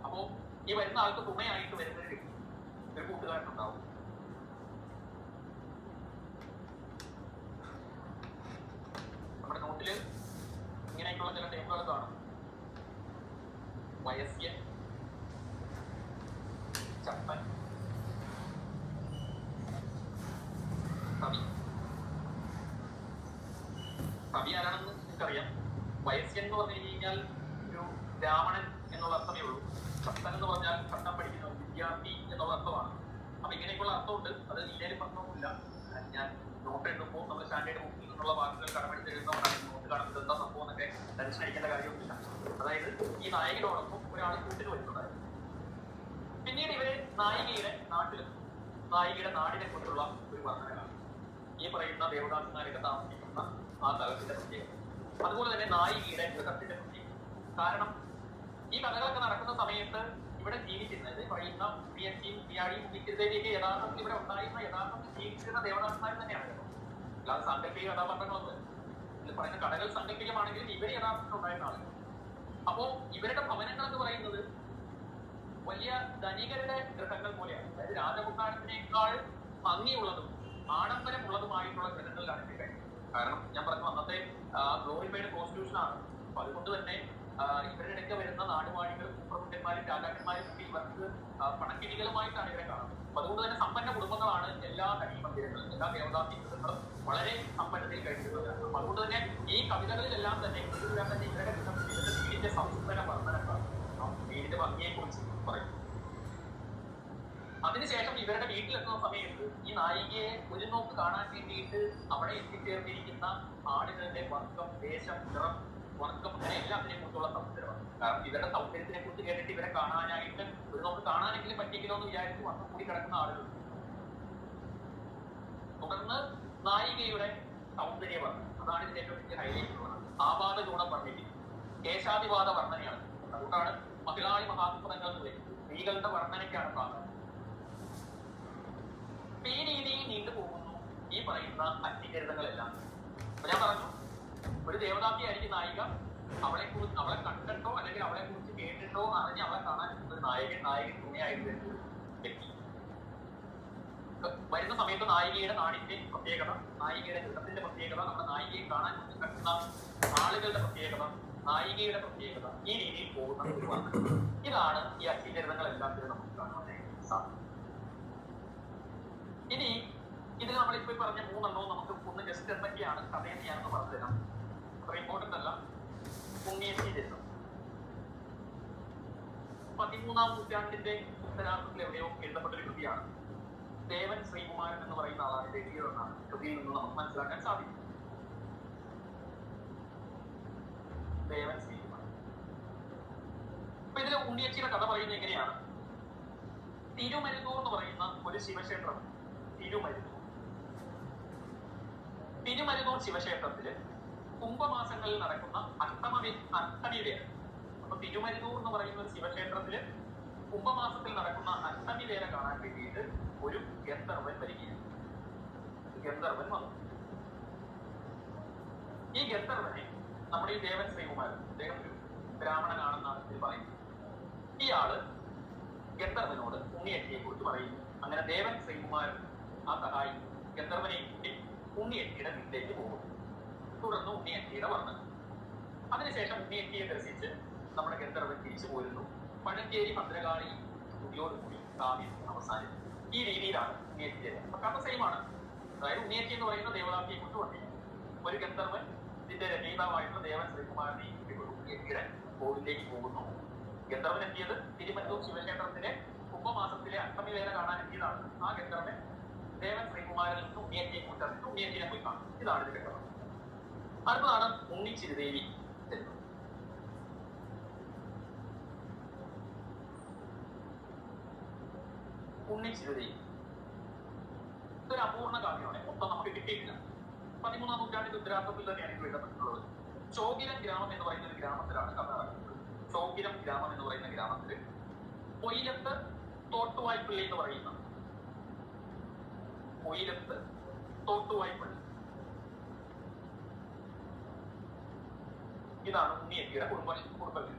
Speaker 1: അപ്പോ ഈ വരുന്ന ആൾക്ക് തുണയായിട്ട് വരുന്ന ഒരു വ്യക്തി, ഒരു കൂട്ടുകാരനുണ്ടാവും. നമ്മുടെ നോട്ടില് ഇങ്ങനെയൊക്കെയുള്ള ചില ടേമുകൾ കാണും. വയസ്യൻ, ചപ്പൻ, കവി. കവി ആരാണെന്ന് നിങ്ങൾക്കറിയാം. വയസ്യൻ എന്ന് പറഞ്ഞു കഴിഞ്ഞാൽ ഒരു ബ്രാഹ്മണൻ എന്നുള്ള അർത്ഥമേ ഉള്ളൂ. ചപ്പൻ എന്ന് പറഞ്ഞാൽ പട്ടം പഠിക്കുന്ന വിദ്യാർത്ഥി എന്നുള്ള അർത്ഥമാണ്. അപ്പൊ ഇങ്ങനെയൊക്കെയുള്ള അർത്ഥമുണ്ട്. അത് ഇന്ത്യയിലും അർത്ഥമൊന്നുമില്ല. ഞാൻ നോട്ട് എഴുതുമ്പോൾ നമ്മൾ സ്റ്റാൻഡേർഡ് ബുക്കിൽ നിന്നുള്ള വാക്കുകൾ കടമെടുത്ത് എഴുതുന്നവരാണ് നോട്ട് കടമെടുത്ത സംഭവം എന്നൊക്കെ ടെൻഷൻ അടിക്കേണ്ട കാര്യമൊന്നുമില്ല. അതായത് ഈ നായകനോടൊപ്പം ഒരാൾ കൂട്ടിന് വരുന്നുണ്ടായിരുന്നു. പിന്നീട് ഇവര് നായികയുടെ നാട്ടിലെത്തും. നായികയുടെ നാടിനെ കുറിച്ചുള്ള ഒരു വർണ്ണനകളാണ് ഈ പറയുന്ന ദേവദാസന്മാരൊക്കെ താമസിക്കുന്ന ആ സ്ഥലത്തിന്റെ പ്രത്യേകത. അതുപോലെ തന്നെ നായികയുടെ ഗൃഹത്തിന്റെ പ്രത്യേകത. കാരണം ഈ കഥകളൊക്കെ നടക്കുന്ന സമയത്ത് ഇവിടെ ജീവിക്കുന്നത് പറയുന്ന ഉണ്ണിയച്ചിയും ഉണ്ണിയാടിയും ഉണ്ണിക്കിരുതേവിയൊക്കെ യഥാർത്ഥത്തിൽ ഇവിടെ ഉണ്ടായിരുന്ന യഥാർത്ഥത്തിൽ ജീവിച്ചിരുന്ന ദേവദാസന്മാർ തന്നെയാണ് കേട്ടോ. അല്ലാതെ സാങ്കല്പിക കഥാപാത്രങ്ങളൊന്നും ഇത് പറയുന്ന കഥകൾ സാങ്കല്പികമാണെങ്കിലും ഇവർ യഥാർത്ഥത്തിൽ ഉണ്ടായിരുന്ന ആളുകൾ. അപ്പോ ഇവരുടെ ഭവനങ്ങൾ എന്ന് പറയുന്നത് വലിയ ധനികരുടെ ഗൃഹങ്ങൾ പോലെയാണ്. അതായത് രാജകൊട്ടാരത്തിനേക്കാൾ ഭംഗിയുള്ളതും ആഡംബരമുള്ളതുമായിട്ടുള്ള ഗൃഹങ്ങളിലാണ് ഇവർ കഴിയുന്നത്. കാരണം ഞാൻ പറഞ്ഞു അന്നത്തെ ഗ്ലോറിഫൈഡ് കോൺസ്റ്റിറ്റ്യൂഷൻ ആണ്. അപ്പൊ അതുകൊണ്ട് തന്നെ ഇവരുടെ ഇടയ്ക്ക് വരുന്ന നാടുവാഴികളും പ്രമുഖന്മാരും രാജാക്കന്മാരും ഒക്കെ ഇവർക്ക് പണക്കിഴികളുമായിട്ടാണ് ഇവരെ കാണുന്നത്. അപ്പൊ അതുകൊണ്ട് തന്നെ സമ്പന്ന കുടുംബങ്ങളാണ് എല്ലാ കടി മന്ദിരങ്ങളും എല്ലാ ദേവദാസി ഗൃഹങ്ങളും വളരെ സമ്പന്നതയിൽ കഴിക്കുന്നവരാണ്. അപ്പൊ അതുകൊണ്ട് തന്നെ ഈ കവിതകളിലെല്ലാം തന്നെ ഇവരുടെ വീടിന്റെ സംസ്കരണ വർണ്ണനങ്ങളാണ് വീടിന്റെ ഭംഗിയെ കുറിച്ച് പറയും. അതിനുശേഷം ഇവരുടെ വീട്ടിലെത്തുന്ന സമയത്ത് ഈ നായികയെ ഒരു നോക്ക് കാണാൻ വേണ്ടിയിട്ട് അവിടെ എത്തിച്ചേർന്നിരിക്കുന്ന ആളുകളുടെ വർക്കം, ദേശം, നിറം, വർക്കം അങ്ങനെ എല്ലാത്തിനെയും കുറിച്ചുള്ള സൗന്ദര്യമാണ്. കാരണം ഇവരുടെ സൗന്ദര്യത്തിനെ കുറിച്ച് കേട്ടിട്ട് ഇവരെ കാണാനായിട്ട് ഒരു നോക്ക് കാണാനെങ്കിലും പറ്റിയെങ്കിലോ എന്ന് വിചാരിച്ച് വന്നു കൂടി കിടക്കുന്ന ആളുകൾ. തുടർന്ന് നായികയുടെ സൗന്ദര്യ വർണ്ണം, അതാണ് ഇതിന്റെ ഏറ്റവും വലിയ ഹൈലൈറ്റ് ഉള്ളത്. ആപാദ ഗുണം വർണ്ണിക്കും, കേശാതിവാദ വർണ്ണനയാണ്. അതുകൊണ്ടാണ് മഹിളാളി മഹാത്മതങ്ങൾ എന്ന് പറയുന്നത്. സ്ത്രീകളുടെ വർണ്ണനയ്ക്കാണ് പ്രാധാന്യം. ഈ രീതിയിൽ നീണ്ടുപോകുന്നു ഈ പറയുന്ന അഗ്നികരുതങ്ങളെല്ലാം. അപ്പൊ ഞാൻ പറഞ്ഞു ഒരു ദേവദാസിയായിരിക്കും നായിക. അവളെ കണ്ടിട്ടോ അല്ലെങ്കിൽ അവളെ കുറിച്ച് കേട്ടിട്ടോ അറിഞ്ഞ് അവളെ കാണാൻ ഒരു നായകൻ തുണയായിട്ട് വരുന്ന വ്യക്തി വരുന്ന സമയത്ത് നായികയുടെ നാടിന്റെ പ്രത്യേകത, നായികയുടെ ഗൃഹത്തിന്റെ പ്രത്യേകത, നമ്മുടെ നായികയെ കാണാൻ കിട്ടുന്ന ആളുകളുടെ പ്രത്യേകത, നായികയുടെ പ്രത്യേകത, ഈ രീതിയിൽ പോകുന്ന ഒരു വർണ്ണന. ഇതാണ് ഈ അഗ്നികരുതങ്ങളെല്ലാം നമുക്ക് കാണാൻ സാധിക്കും. ഇനി ഇതിൽ നമ്മളിപ്പോ പറഞ്ഞ മൂന്നെണ്ണവും നമുക്ക് ഒന്ന് ജസ്റ്റ് എന്തൊക്കെയാണ് കഥയെന്ന് ഞാനൊന്ന് പറഞ്ഞു തരാം. അത്ര ഇമ്പോർട്ടന്റ് അല്ല. ഉണ്ണിയച്ചി ചരിത്രം 13-ാം നൂറ്റാണ്ടിന്റെ ഉത്തരാർദ്ധത്തിൽ എവിടെയോ എഴുതപ്പെട്ടൊരു കൃതിയാണ്. ദേവൻ ശ്രീകുമാരൻ എന്ന് പറയുന്ന ആളാണ് ഇത് എഴുതിയതെന്നാണ് കൃതിയിൽ നിന്ന് നമുക്ക് മനസ്സിലാക്കാൻ സാധിക്കും. ദേവൻ ശ്രീകുമാരൻ. അപ്പൊ ഇതിലെ ഉണ്ണിയച്ചിയുടെ കഥ പറയുന്നത് എങ്ങനെയാണ്? തിരുമരുതൂർ എന്ന് പറയുന്ന ഒരു ശിവക്ഷേത്രം. തിരുമരുതൂർ ശിവക്ഷേത്രത്തില് കുംഭമാസങ്ങളിൽ നടക്കുന്ന അഷ്ടമിവേല. അപ്പൊ തിരുമരുതൂർ എന്ന് പറയുന്ന ഒരു ശിവക്ഷേത്രത്തില് കുംഭമാസത്തിൽ നടക്കുന്ന അഷ്ടമിവേല കാണാൻ വേണ്ടിയിട്ട് ഒരു ഗന്ധർവൻ വരികയാണ്. ഗന്ധർവൻ വന്നു. ഈ ഗന്ധർവനെ നമ്മുടെ ഈ ദേവൻ ശ്രീകുമാരൻ, അദ്ദേഹം ഒരു ബ്രാഹ്മണനാണെന്നാണ് ഇതിൽ പറയുന്നത്. ഇയാള് ഗന്ധർവനോട് ഉണ്ണിയച്ചിയെ കുറിച്ച് പറയുന്നു. അങ്ങനെ ദേവൻ ശ്രീകുമാരൻ ആ സഹായി ഗന്ധർവനെ കൂട്ടി ഉണ്ണിയച്ചിയുടെ വീട്ടിലേക്ക് പോകും. തുടർന്ന് ഉണ്ണിയച്ചിയുടെ വർണ്ണനം. അതിനുശേഷം ഉണ്ണിയച്ചിയെ ദർശിച്ച് നമ്മുടെ ഗന്ധർവൻ തിരിച്ചു പോരുന്നു. പഴഞ്ചേരി ഭദ്രകാളി സ്തുതിയോടുകൂടി കാവ്യം അവസാനിക്കും. ഈ രീതിയിലാണ് ഉണ്ണിയച്ചിയെ. അപ്പൊ കഥ സെയിമാണ്. അതായത് ഉണ്ണിയച്ചി എന്ന് പറയുന്ന ദേവദാസിയെ കുറിച്ച് വന്നിരിക്കും. ഒരു ഗന്ധർവൻ ഇതിന്റെ രചയിതാവായിട്ടുള്ള ദേവൻ ശ്രീകുമാരനെ ഉണ്ണിയച്ചിയുടെ കോവിലേക്ക് പോകുന്നു. ഗന്ധർവൻ എത്തിയത് തിരുമരുതൂർ ശിവക്ഷേത്രത്തിലെ കുംഭമാസത്തിലെ അഷ്ടമിവേല കാണാൻ എത്തിയതാണ്. ആ ഗന്ധർവൻ ദേവൻ ശ്രീകുമാരനിൽ നിന്ന് ഉണ്ണിയച്ചിയെ കുറിച്ച് ഉണ്ണിയച്ചിനെ പോയി കാണും. ഇതാണ് ഇതിന്റെ കഥ. അടുത്തതാണ് ഉണ്ണിച്ചിരുദേവി. ഉണ്ണിച്ചിരുദേവി ഇതൊരു അപൂർണ കാവ്യമാണ്. മൊത്തം നമുക്ക് കിട്ടിയിട്ടില്ല. 13-ാം നൂറ്റാണ്ടിന്റെ ഉത്തരാർദ്ധത്തിൽ തന്നെയാണ് ഇത് എഴുതപ്പെട്ടിട്ടുള്ളത്. ചോകിരം ഗ്രാമം എന്ന് പറയുന്ന ഒരു ഗ്രാമത്തിലാണ് കഥ നടക്കുന്നത്. ചോകിരം ഗ്രാമം എന്ന് പറയുന്ന ഗ്രാമത്തില് കൊയിലത്ത് തോട്ടുവായ്പള്ളി എന്ന് പറയുന്ന കൊയിലത്ത് തോട്ടുവായ്പള്ളി, ഇതാണ് ഉണ്ണിയച്ചിയുടെ കുടുംബത്തിൽ.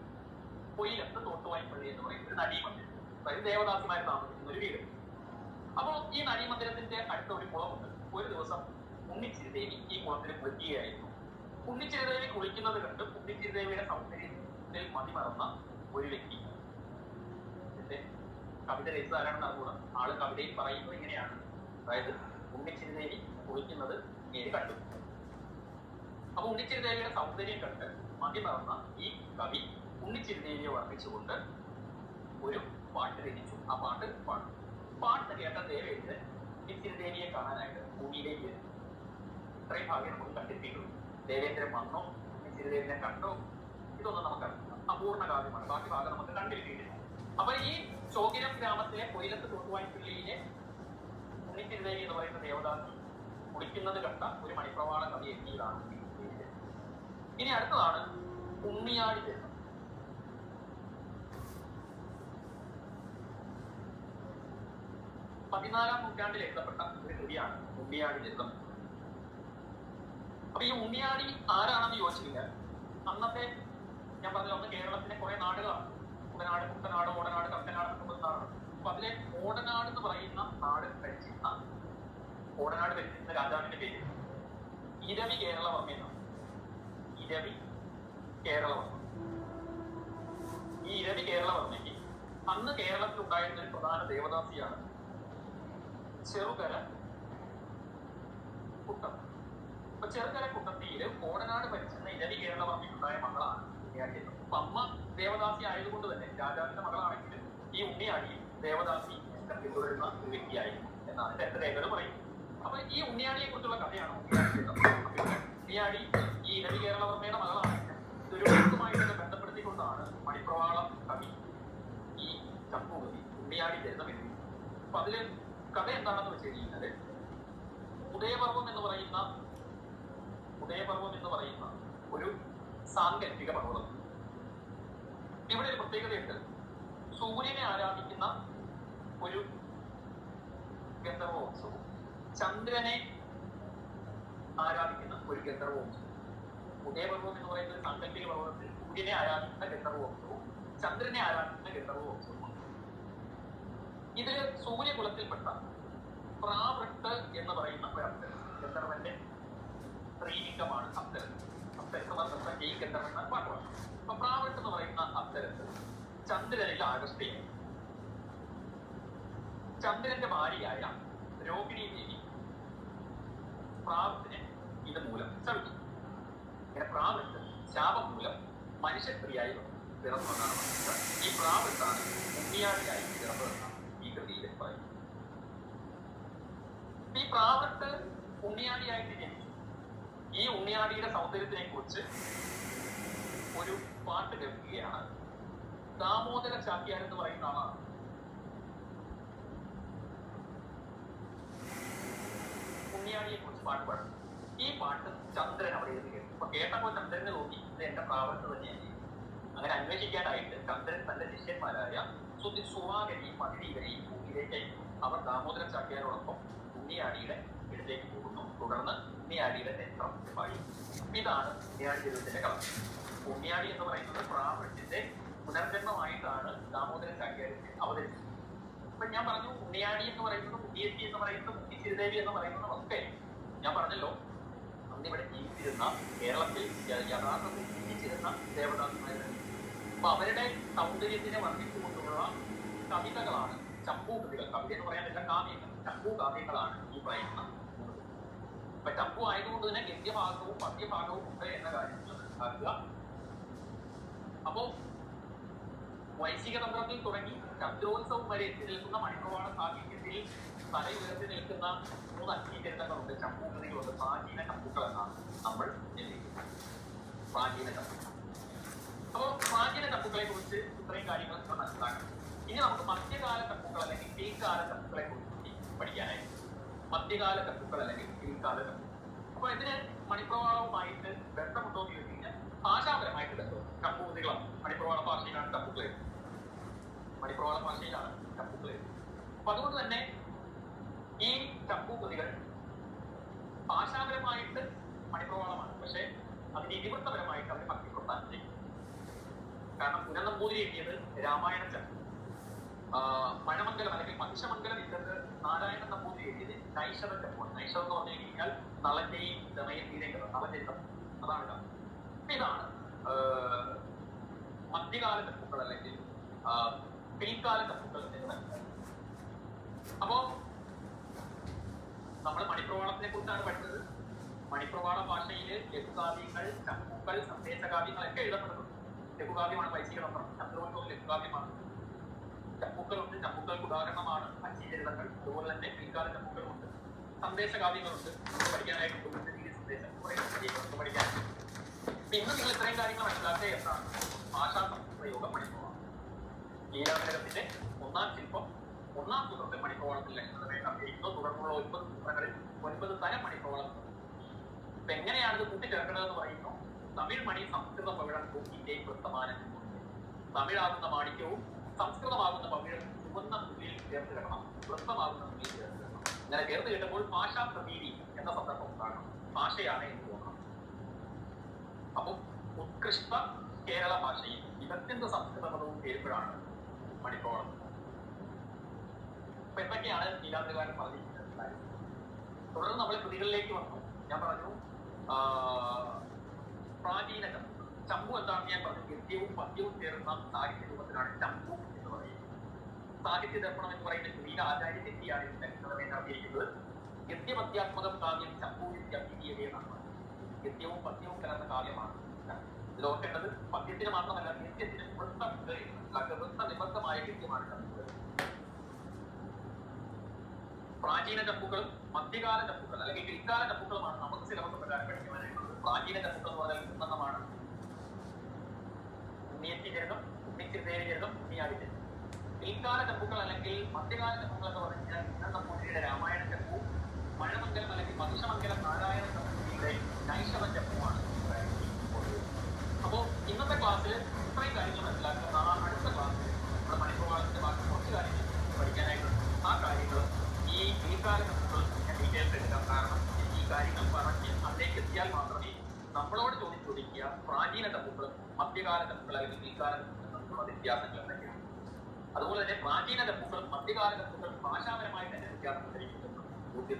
Speaker 1: കൊയിലത്ത് തോട്ടുവായ്പള്ളി എന്ന് പറയുന്ന ഒരു നടീമന്ദിരം, അതായത് ദേവദാസിമാർ താമസിക്കുന്ന ഒരു വീട്. അപ്പോൾ ഈ നടീമന്ദിരത്തിന്റെ അടുത്ത ഒരു കുളമുണ്ട്. ഒരു ദിവസം ഉണ്ണിച്ചിരുദേവി ഈ കുളത്തിൽ കുളിക്കുകയായിരുന്നു. ഉണ്ണിച്ചിരുദേവി കുളിക്കുന്നത് കണ്ട് ഉണ്ണിച്ചിരുദേവിയുടെ സൗന്ദര്യത്തിൽ മതിമറന്ന ഒരു വ്യക്തി, കവിത രചിതാരാണെന്ന് അറിഞ്ഞൂടാ, ആള് കവിതയിൽ പറയുന്നത് ഇങ്ങനെയാണ്. അതായത് ഉണ്ണിച്ചിരുദേവി കുളിക്കുന്നത് നേരി കണ്ടു. അപ്പൊ ഉണ്ണിച്ചിരുദേവിയുടെ സൗന്ദര്യം കണ്ട് മതിമറന്ന ഈ കവി ഉണ്ണിച്ചിരുദേവിയെ വർണ്ണിച്ചുകൊണ്ട് ഒരു പാട്ട് രചിച്ചു. ആ പാട്ട് പാട്ട് കേട്ട ദേവയുടെ ഉണ്ണിത്തിരുദേവിയെ കാണാനായിട്ട് ഭൂമിയിലേക്ക് വരുന്നു. ഇത്രയും ഭാഗ്യം നമുക്ക് കണ്ടെത്തിയിട്ടുള്ളൂ. ദേവേന്ദ്രൻ വന്നോ, ഉണ്ണിത്തിരുദേവിനെ കണ്ടോ, ഇതൊന്നും നമുക്കറിയില്ല. അപൂർണ്ണ കാവ്യമാണ്. ബാക്കി ഭാഗം നമുക്ക് കണ്ടിരിക്കില്ല. അപ്പൊ ഈ ചോകിരം ഗ്രാമത്തിലെ കൊയിലത്ത് തോട്ടുവാൻപിള്ളിയിലെ ഉണ്ണിത്തിരുദേവി എന്ന് പറയുന്ന ദേവദാസി കുളിക്കുന്നത് കണ്ട ഒരു മണിപ്രവാള കവി എഴുതിയതാണ്. ഇനി അടുത്തതാണ് ഉണ്ണിയാടി ചരിതം. 14-ാം നൂറ്റാണ്ടിൽ എഴുതപ്പെട്ട ഒരു കൃതിയാണ് ഉണ്ണിയാടി ചരിതം. അപ്പൊ ഈ ഉണ്ണിയാടി ആരാണെന്ന് ചോദിച്ചില്ല. അന്നത്തെ ഞാൻ പറഞ്ഞ ഒന്ന് കേരളത്തിലെ കുറെ നാടുകളാണ്. കുട്ടനാട്, കുട്ടനാട്, ഓടനാട്, കർക്കനാട് എന്നൊക്കെ നാടാണ്. അപ്പൊ അതിലെ ഓടനാട് എന്ന് പറയുന്ന നാട് ഭരിച്ചിരുന്ന ഓടനാട് ഭരിച്ചിരുന്ന രാജാവിന്റെ പേര് ഇരവി കേരളവർമ്മ എന്നാണ്. ഇരവി കേരളവർമ്മ. ഈ ഇരവി കേരളവർമ്മയ്ക്ക് അന്ന് കേരളത്തിൽ ഉണ്ടായിരുന്ന ഒരു പ്രധാന ദേവദാസിയാണ് ചെറുകര കുട്ടം. അപ്പൊ ചെറുകര കുട്ടത്തിയില് ഓടനാട് ഭരിച്ചിരുന്ന ഇരവി കേരളവർമ്മയ്ക്കുണ്ടായ മകളാണ് ഉണ്ണിയാടി. അപ്പൊ അമ്മ ദേവദാസി ആയതുകൊണ്ട് തന്നെ രാജാവിന്റെ മകളാണെങ്കിലും ഈ ഉണ്ണിയാടി ദേവദാസി പിന്തുടരുന്ന ഒരു വ്യക്തിയായിരുന്നു എന്നാണ് ചരിത്രരേഖകൾ പറയുന്നത്. അപ്പൊ ഈ ഉണ്ണിയാടിയെ കുറിച്ചുള്ള കഥയാണ് ഉണ്ണിയാടി ഈ ഇരവി കേരളവർമ്മയുടെ മകളാണെങ്കിലും ദുരൂഹമായിട്ട് ബന്ധപ്പെടുത്തിക്കൊണ്ടാണ് മണിപ്രവാളം കവി ഈ ചമ്പൂകവി ഉണ്ണിയാടി ചരിതം എഴുതി. അപ്പൊ അതില് കഥ എന്താണെന്ന് വെച്ച് കഴിഞ്ഞാല് ഉദയപർവം എന്ന് പറയുന്ന ഒരു സാങ്കല്പിക പർവ്വതം. ഇവിടെ ഒരു പ്രത്യേകതയുണ്ട്. സൂര്യനെ ആരാധിക്കുന്ന ഒരു ഗന്ധർവോത്സവം, ചന്ദ്രനെ ആരാധിക്കുന്ന ഒരു ഗന്ധർവോത്സവം. ഉദയപർവം എന്ന് പറയുന്ന ഒരു സാങ്കല്പിക പർവ്വതത്തിൽ സൂര്യനെ ആരാധിക്കുന്ന ഗന്ധർവോത്സവവും ചന്ദ്രനെ ആരാധിക്കുന്ന ഗന്ധർവോത്സവവും. ഇതില് സൂര്യകുലത്തിൽപ്പെട്ട പ്രാവൃട്ട് എന്ന് പറയുന്ന ഒരു അപ്സര, ഗന്ധർവന്റെ സ്ത്രീലിംഗമാണ് അപ്സരസ്. അപ്സരസ് ഈ ഗന്ധർവൻ പാട്ടുമാണ്. അപ്പൊ പ്രാവൃട്ട് എന്ന് പറയുന്ന അപ്സരസ് ചന്ദ്രനിൽ ആകൃഷ്ടയായി. ചന്ദ്രന്റെ ഭാര്യയായ രോഹിണി ദേവി പ്രാവൃത്തിനെ ഇത് മൂലം ചവിട്ടി. ഇങ്ങനെ പ്രാവൃത്ത് ശാപം മൂലം മനുഷ്യസ്ത്രീയായി പിറന്നതാണ്. ഈ പ്രാവൃത്താണ് ഉണ്ണിയാടിയായി പിറന്നതെന്നാണ് ഈ കൃതിയിൽ പറയുന്നത്. ഈ പ്രാവൃത്ത് ഉണ്ണിയാടിയായിട്ട് ജനിച്ചു. ഈ ഉണ്ണിയാടിയുടെ സൗന്ദര്യത്തിനെ കുറിച്ച് ഒരു പാട്ട് കേൾക്കുകയാണ്. ദാമോദര ചാക്യാർ എന്ന് പറയുന്ന ആളാണ് ഉണ്ണിയാടിയെ കുറിച്ച് പാട്ട് പാടുന്നത്. ഈ പാട്ട് ചന്ദ്രൻ അവിടെ എഴുതി കേട്ടു. അപ്പൊ കേട്ടപ്പോൾ ചന്ദ്രനെ നോക്കി ഇത് എന്റെ പ്രാവൃത്ത് തന്നെയാണ്. അങ്ങനെ അന്വേഷിക്കാനായിട്ട് ചന്ദ്രൻ തന്റെ ശിഷ്യന്മാരായ സുവാകരെയും മതിരീവരെയും ഭൂമിയിലേക്ക് അയക്കും. അവർ ദാമോദര ചാക്യാരോടൊപ്പം ഉണ്ണിയാടിയുടെ ഇടത്തേക്ക് പോകുന്നു. തുടർന്ന് ഉണ്ണിയാടിയുടെ നേത്രം പാടി. ഇതാണ് ഉണ്ണിയാടി ജീവിതത്തിന്റെ കഥ. ഉണ്ണിയാടി എന്ന് പറയുന്നത് പ്രാവൃത്തിന്റെ പുനർജന്മമായിട്ടാണ് ദാമോദര ചാക്യാർ അവതരിച്ചത്. അപ്പൊ ഞാൻ പറഞ്ഞു ഉണ്ണിയാടി എന്ന് പറയുന്നത്, ഉണ്ണിയത്തി എന്ന് പറയുന്നത്, ഉണ്ണിത്തിരുദേവി എന്ന് പറയുന്നത് ഒക്കെ ഞാൻ പറഞ്ഞല്ലോ അന്നിവിടെ ജീവിച്ചിരുന്ന, കേരളത്തിൽ യഥാർത്ഥത്തിൽ ജീവിച്ചിരുന്ന ദേവദാസന്മാരാണ്. അപ്പൊ അവരുടെ സൗന്ദര്യത്തിനെ വർദ്ധിച്ചുകൊണ്ടുള്ള കവിതകളാണ് ചമ്പൂ കൃതികൾ. കവിത എന്ന് പറയാനില്ല, കാവ്യങ്ങൾ, ചമ്പൂ കാവ്യങ്ങളാണ് ഈ പറയുന്ന. അപ്പൊ ചമ്പൂ ആയതുകൊണ്ട് തന്നെ ഗദ്യഭാഗവും പദ്യഭാഗവും ഉണ്ട് എന്ന കാര്യം മനസ്സിലാക്കുക. അപ്പോ വൈശിക തന്ത്രത്തിൽ തുടങ്ങി ചന്ദ്രോത്സവം വരെ എത്തി നിൽക്കുന്ന മണിപ്രവാള സാഹിത്യത്തിൽ തലയുയർത്തി നിൽക്കുന്ന 3 അഗ്നിചരിതങ്ങളുണ്ട്, ചമ്പൂ കൃതികളുണ്ട്. പ്രാചീന ചമ്പൂക്കൾ എന്നാണ് നമ്മൾ ചിന്തിക്കുന്നത്. പ്രാചീന ചമ്പൂക്കൾ. അപ്പോ പ്രാചീന ചമ്പൂക്കളെ കുറിച്ച് ഇത്രയും കാര്യങ്ങൾ മനസ്സിലാക്കണം. ഇനി നമുക്ക് മധ്യകാല ചമ്പൂക്കൾ അല്ലെങ്കിൽ പിൽക്കാല ചമ്പൂക്കളെ കുറിച്ച് പഠിക്കാനായി. മധ്യകാല ചമ്പൂക്കൾ അല്ലെങ്കിൽ പിൽക്കാല ചമ്പൂക്കൾ. അപ്പൊ ഇതിന് മണിപ്രവാളവുമായിട്ട് ബന്ധമുണ്ടോ എന്ന് ചോദിച്ചു കഴിഞ്ഞാൽ ഭാഷാപരമായിട്ട് ബന്ധം. ചമ്പൂ കൃതികളാണ് മണിപ്രവാള ഭാഷയിലാണ് ചമ്പൂക്കൾ എഴുതുന്നത്. മണിപ്രവാള ഭാഷയിലാണ് ചമ്പൂക്കൾ എഴുതുന്നത്. അപ്പൊ അതുകൊണ്ട് തന്നെ ഈ ചമ്പൂ കൃതികൾ ഭാഷാപരമായിട്ട് മണിപ്രവാളമാണ്. പക്ഷെ അതിന്റെ ഇതിവൃത്തപരമായിട്ട് അവർ ഭക്തി പ്രസ്ഥാനം ചെയ്യും. കാരണം പുനഃ നമ്പൂതിരി എഴുതിയത് രാമായണ ചമ്പു, മഴമംഗലം അല്ലെങ്കിൽ മഹിഷമംഗലം ഇന്നത് നാരായണ നമ്പൂതിരി എഴുതിയത് നൈഷധ ചമ്പുവാണ്. നൈഷധം എന്ന് പറഞ്ഞു കഴിഞ്ഞാൽ നളന്റെയും ദമയന്തിയുടെയും കഥ, നളചരിതം, അതാണ് കഥ. ഇതാണ് മധ്യകാല ചമ്പുക്കൾ അല്ലെങ്കിൽ പിൽക്കാല ചമ്പുക്കൾ എന്ന്. അപ്പോ നമ്മൾ മണിപ്രവാളത്തിനെ കുറിച്ചാണ് പഠിച്ചത്. മണിപ്രവാള ഭാഷയില് ലഘുകാവ്യങ്ങൾ, ചമ്പുക്കൾ, സന്ദേശകാവ്യങ്ങളൊക്കെ എഴുതപ്പെടുന്നു. ലഘുകാവ്യമാണ് വൈശിക തന്ത്രം, ചന്ദ്രോത്സവം ലഘുകാവ്യമാണ്. ചമ്പുക്കളുണ്ട്, ചമ്പുക്കൾക്ക് ഉദാഹരണമാണ് അച്ചീചരിതങ്ങൾ. അതുപോലെ തന്നെ പിൽക്കാല ചമ്പുകളുമുണ്ട്, സന്ദേശകാവ്യങ്ങളുണ്ട്, പഠിക്കാനായിട്ട് സന്ദേശം പഠിക്കാനായിട്ട്. ഇന്ന് നിങ്ങൾ ഇത്രയും കാര്യങ്ങൾ മനസ്സിലാക്കുക. എന്താണ് ഭാഷാ പ്രയോഗം മണിപ്രവാളം? ലീലാതിലകത്തിന്റെ ഒന്നാം ശില്പം ഒന്നാം സൂത്രത്തിൽ മണിപ്രവാളത്തിൽ ലക്ഷണങ്ങളെ കണ്ടിരിക്കുന്നു. തുടർന്നുള്ള 9 സൂത്രങ്ങളിൽ 9 തരം മണിപ്രവാളം. ഇപ്പൊ എങ്ങനെയാണ് ഇത് കൂട്ടിച്ചേർക്കേണ്ടതെന്ന് പറയുന്നു. തമിഴ് മണി സംസ്കൃത പവിഴക്കും ഇന്ത്യയും വൃത്തമാനം. തമിഴാകുന്ന മാണിക്യവും സംസ്കൃതമാകുന്ന പവിഴം ചുവന്ന തുള്ളിയിൽ ചേർത്ത് കിടണം, വൃത്തമാകുന്ന തുള്ളിയിൽ ചേർത്ത് കിടണം. ഇങ്ങനെ ചേർത്ത് കിട്ടുമ്പോൾ ഭാഷാ പ്രതീതി എന്ന സന്ദർഭം ഉണ്ടാകണം. ഭാഷയാണ് എന്ന് തോന്നണം. അപ്പം ഉത്കൃഷ്ട കേരള ഭാഷയിൽ വിഭക്തിന്ത സംസ്കൃത പദവും ചേരുമ്പോഴാണ് മണിപ്രവാളം. അപ്പൊ എന്തൊക്കെയാണ് ലീലാതിലകാരൻ പറഞ്ഞിരിക്കുന്നത്? തുടർന്ന് നമ്മൾ കൃതികളിലേക്ക് വന്നു. ഞാൻ പറഞ്ഞു പ്രാചീന ചമ്പു. ചമ്പു എന്താണെന്ന് ഞാൻ പറഞ്ഞു. ഗദ്യവും പദ്യവും ചേർന്ന സാഹിത്യ രൂപത്തിലാണ് ചമ്പു എന്ന് പറയുന്നത്. സാഹിത്യ ദർപ്പണം എന്ന് പറയുന്ന കൃതിയുടെ ആചാര്യസിദ്ധിയാണ് ഇതിനെ നടത്തിയിരിക്കുന്നത്. ഗദ്യമധ്യാത്മകം കാവ്യം ചമ്പു വിദ്യാഭ്യതീയതേ എന്നാണ്. ഗദ്യവും പദ്യവും കലർന്ന കാവ്യമാണ്. ഇതിൽ ഓർക്കേണ്ടത് പദ്യത്തിന് മാത്രമല്ല, ഗദ്യത്തിന് വൃത്ത നിബദ്ധമായ ഗദ്യമാണ് ചമ്പു. പ്രാചീന ചമ്പുകളും മധ്യകാല ചമ്പുകൾ അല്ലെങ്കിൽ പിൽക്കാല ചമ്പുകളുമാണ് നമുക്ക് സിലബസ് പ്രകാരം പഠിക്കുവാനായിട്ടുള്ളത്. പ്രാചീന ചമ്പുകൾ എന്ന് പറഞ്ഞാൽ ഉന്നതമാണ്. ഉണ്ണിയത്തിചരിതം, ഉണ്ണിച്ചിരുതേരിചരിതം, ഉണ്ണിയാടിച്ചരിതം. പിൽക്കാല ചമ്പുകൾ അല്ലെങ്കിൽ മധ്യകാല ചമ്പുകൾ എന്ന് പറഞ്ഞാൽ നമ്പൂതിരിയുടെ രാമായണ ചമ്പു, മഴമംഗലം അല്ലെങ്കിൽ മഹിഷമംഗലം നാരായണ ചമ്പൂതിരിയുടെ നൈഷവ ചമ്പുമാണ്. അപ്പോൾ ഇന്നത്തെ ക്ലാസ്സിൽ ഇത്രയും കാര്യങ്ങൾ മനസ്സിലാക്കുക. അടുത്ത ക്ലാസ്സിൽ നമ്മുടെ മണിപ്രവാളത്തിന്റെ ബാക്കി കുറച്ച് കാര്യങ്ങൾ പഠിക്കാനായിട്ടുണ്ട്. ആ കാര്യങ്ങൾ ഈ പിൽക്കാല ചമ്പുകൾ ഞാൻ ഡീറ്റെയിൽസ് എടുക്കാം. കാരണം ഈ കാര്യങ്ങൾ പറഞ്ഞ് അതിലേക്ക് എത്തിയാൽ മാത്രമേ നമ്മളോട് ചോദിക്കുക പ്രാചീന ചമ്പുകളും മധ്യകാല ചമ്പുകൾ അല്ലെങ്കിൽ പിൽക്കാല ചമ്പുകളുള്ള വ്യത്യാസങ്ങൾ എന്തൊക്കെയാണ്. അതുപോലെ തന്നെ പ്രാചീന ചമ്പുകളും മധ്യകാല ചമ്പുകളും ഭാഷാപരമായി തന്നെ വ്യത്യാസം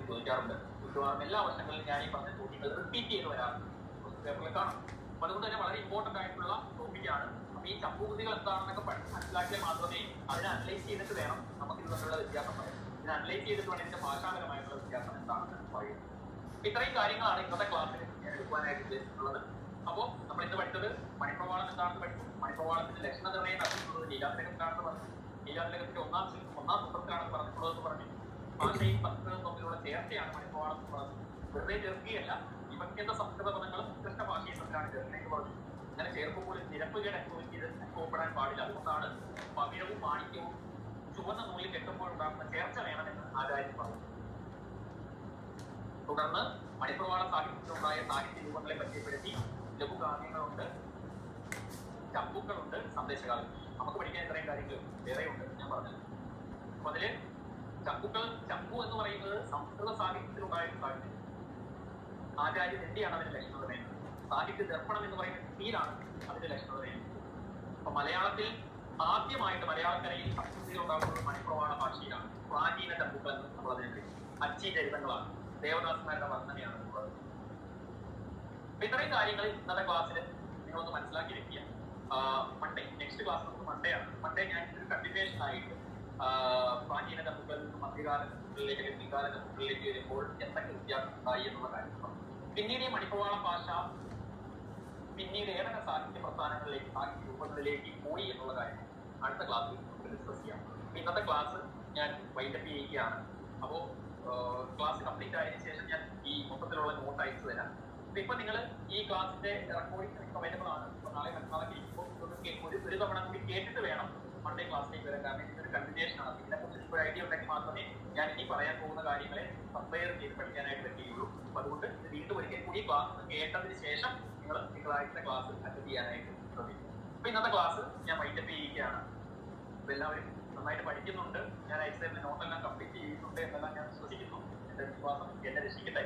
Speaker 1: ചോദിക്കാറുണ്ട്. മിക്കവാറും എല്ലാ വർഷങ്ങളിലും ഞാൻ ഈ പറഞ്ഞ ചോദ്യങ്ങൾ റിപ്പീറ്റ് ചെയ്ത് വരാറുണ്ട്. പേപ്പറിൽ കാണും. അപ്പൊ അതുകൊണ്ട് തന്നെ വളരെ ഇമ്പോർട്ടന്റ് ആയിട്ടുള്ള ടോപ്പിക്കാണ്. അപ്പൊ ഈ ചമ്പുകൃതികൾ എന്താണെന്നൊക്കെ മനസ്സിലാക്കിയാൽ മാത്രമേ അതിനെ അനലൈസ് ചെയ്തിട്ട് വേണം നമുക്ക് ഇത് തമ്മിലുള്ള വ്യത്യാസം പറയാം. ഇതിനെ അനലൈസ് ചെയ്തിട്ട് വേണം ഇതിന്റെ ഭാഷാപരമായിട്ടുള്ള വ്യത്യാസം എന്താണെന്ന് പറയുന്നത്. ഇത്രയും കാര്യങ്ങളാണ് ഇന്നത്തെ ക്ലാസ്സിൽ ഞാൻ എടുക്കുവാനായിട്ട് ഉദ്ദേശിച്ചിട്ടുള്ളത്. അപ്പോൾ നമ്മൾ ഇന്ന് പഠിച്ചത് മണിപ്രവാളം എന്താണെന്ന് പഠിച്ചു. മണിപ്രവാളത്തിന്റെ ലക്ഷണ നിർണ്ണയം നടത്തിയിട്ടുള്ളത് ലീലാതിലകത്തിലാണെന്ന് പറഞ്ഞു. ലീലാതിലകത്തിന്റെ ഒന്നാം സൂത്രത്തിലാണെന്ന് പറഞ്ഞിട്ടുള്ളതെന്ന് പറഞ്ഞു. ഭാഷയും സംസ്കൃതവും തമ്മിലുള്ള ചേർച്ചയാണ് മണിപ്രവാളം എന്ന് പറഞ്ഞു. വെറുതെ ചേർക്കുകയല്ല, വിഭക്തിയുടെ സംസ്കൃത പദങ്ങളും ഉത്കൃഷ്ട ഭാഷയും തമ്മിലാണ് ചേർന്നതെന്ന് പറഞ്ഞു. അങ്ങനെ ചേർക്കുമ്പോൾ നിരപ്പുകേട് അനുഭവപ്പെടാൻ പാടില്ല. അതുകൊണ്ടാണ് പവിഴവും മാണിക്യവും ചുവന്ന നൂലിൽ കെട്ടുമ്പോൾ ഉണ്ടാകുന്ന ചേർച്ച വേണമെന്ന് ആചാര്യൻ പറഞ്ഞു. തുടർന്ന് മണിപ്രവാള സാഹിത്യത്തിലുണ്ടായ സാഹിത്യ രൂപങ്ങളെ പരിചയപ്പെടുത്തി. ലഘുകാവ്യങ്ങളുണ്ട്, ചമ്പുക്കളുണ്ട്, സന്ദേശകാവ്യം. നമുക്ക് പഠിക്കാൻ ഇത്രയും കാര്യങ്ങൾ വേറെയുണ്ട് ഞാൻ പറഞ്ഞത്. അപ്പൊ അതില് ചമ്പു എന്ന് പറയുന്നത് സംസ്കൃത സാഹിത്യത്തിലുണ്ടായ സാഹിത്യം. ആചാര്യൻ എന്തിയാണ് അതിന്റെ ലക്ഷണം പറയുന്നത്. സാഹിത്യ ദർപ്പണം എന്ന് പറയുന്ന കൃതിയിലാണ് അതിന്റെ ലക്ഷണം പറയുന്നത്. അപ്പൊ മലയാളത്തിൽ ആദ്യമായിട്ട് മലയാളക്കരയിൽ സംസ്കൃതിയിൽ ഉണ്ടാകുന്നത് മണിപ്രവാള ഭാഷയിലാണ്. പ്രാചീന ചമ്പുക്കൾ എന്ന് നമ്മൾ അതിനെ വിളിക്കും. അച്ചീചരിതങ്ങളാണ്, ദേവദാസന്മാരുടെ വർണ്ണനയാണ് എന്നുള്ളത്. അപ്പൊ ഇത്രയും കാര്യങ്ങൾ ഇന്നത്തെ ക്ലാസ്സിൽ നിങ്ങളൊന്ന് മനസ്സിലാക്കി വെക്കുക. മൺഡേ നെക്സ്റ്റ് ക്ലാസ് നമുക്ക് മൺഡേ ആണ്. മൺഡേ ഞാൻ ഒരു കണ്ടിന്യൂഷൻ ആയിട്ട് പ്രാചീന ചമ്പുകളിൽ നിന്ന് മധ്യകാല ചമ്പുകളിലേക്ക് അല്ലെങ്കിൽ പിൽക്കാല ചമ്പുകളിലേക്ക് വരുമ്പോൾ എന്തൊക്കെ വ്യത്യാസം ഉണ്ടായി എന്നുള്ള കാര്യം. പിന്നീട് ഈ മണിപ്രവാള ഭാഷ പിന്നീട് ഏതൊക്കെ സാഹിത്യ പ്രസ്ഥാനങ്ങളിലേക്ക് സാഹിത്യ രൂപങ്ങളിലേക്ക് പോയി എന്നുള്ള കാര്യം അടുത്ത ക്ലാസ്സിൽ നമുക്ക് ഡിസ്കസ് ചെയ്യാം. ഇന്നത്തെ ക്ലാസ് ഞാൻ വൈൻഡപ്പ് ചെയ്യുകയാണ്. അപ്പോൾ ക്ലാസ് കംപ്ലീറ്റ് ആയതിനു ശേഷം ഞാൻ ഈ മൊത്തത്തിലുള്ള നോട്ട് അയച്ചു തരാം. ഇപ്പൊ നിങ്ങൾ ഈ ക്ലാസ്സിന്റെ റെക്കോർഡിംഗ് അവൈലബിൾ ആണ്. ഇപ്പൊ നാളെ മറ്റന്നാളൊക്കെ ഇരിക്കുമ്പോൾ ഒരു തവണ കൂടി കേട്ടിട്ട് വേണം മൺഡേ ക്ലാസ്സിലേക്ക് വരാൻ. കാരണം ഇതൊരു കണ്ടിന്യൂഷൻ ആണ്. ഇതിനെക്കുറിച്ച് ഇപ്പോൾ ഐഡിയ ഉണ്ടെങ്കിൽ മാത്രമേ ഞാൻ ഇനി പറയാൻ പോകുന്ന കാര്യങ്ങളെ കമ്പയർ ചെയ്ത് പഠിക്കാനായിട്ട് പറ്റുകയുള്ളൂ. അപ്പൊ അതുകൊണ്ട് ഇത് വീണ്ടും ഒരിക്കൽ കൂടി ക്ലാസ് കേട്ടതിന് ശേഷം നിങ്ങൾ തിങ്കളാഴ്ച ക്ലാസ് അറ്റൻഡ് ചെയ്യാനായിട്ട് ശ്രമിക്കും. അപ്പൊ ഇന്നത്തെ ക്ലാസ് ഞാൻ വൈൻഡപ്പ് ചെയ്യുകയാണ്. അപ്പൊ എല്ലാവരും നന്നായിട്ട് പഠിക്കുന്നുണ്ട്. ഞാൻ അയച്ചതിന്റെ നോട്ടെല്ലാം കംപ്ലീറ്റ് ചെയ്യുന്നുണ്ട് എന്നെല്ലാം ഞാൻ വിശ്വസിക്കുന്നു. എന്റെ വിശ്വാസം എന്നെ രക്ഷിക്കട്ടെ.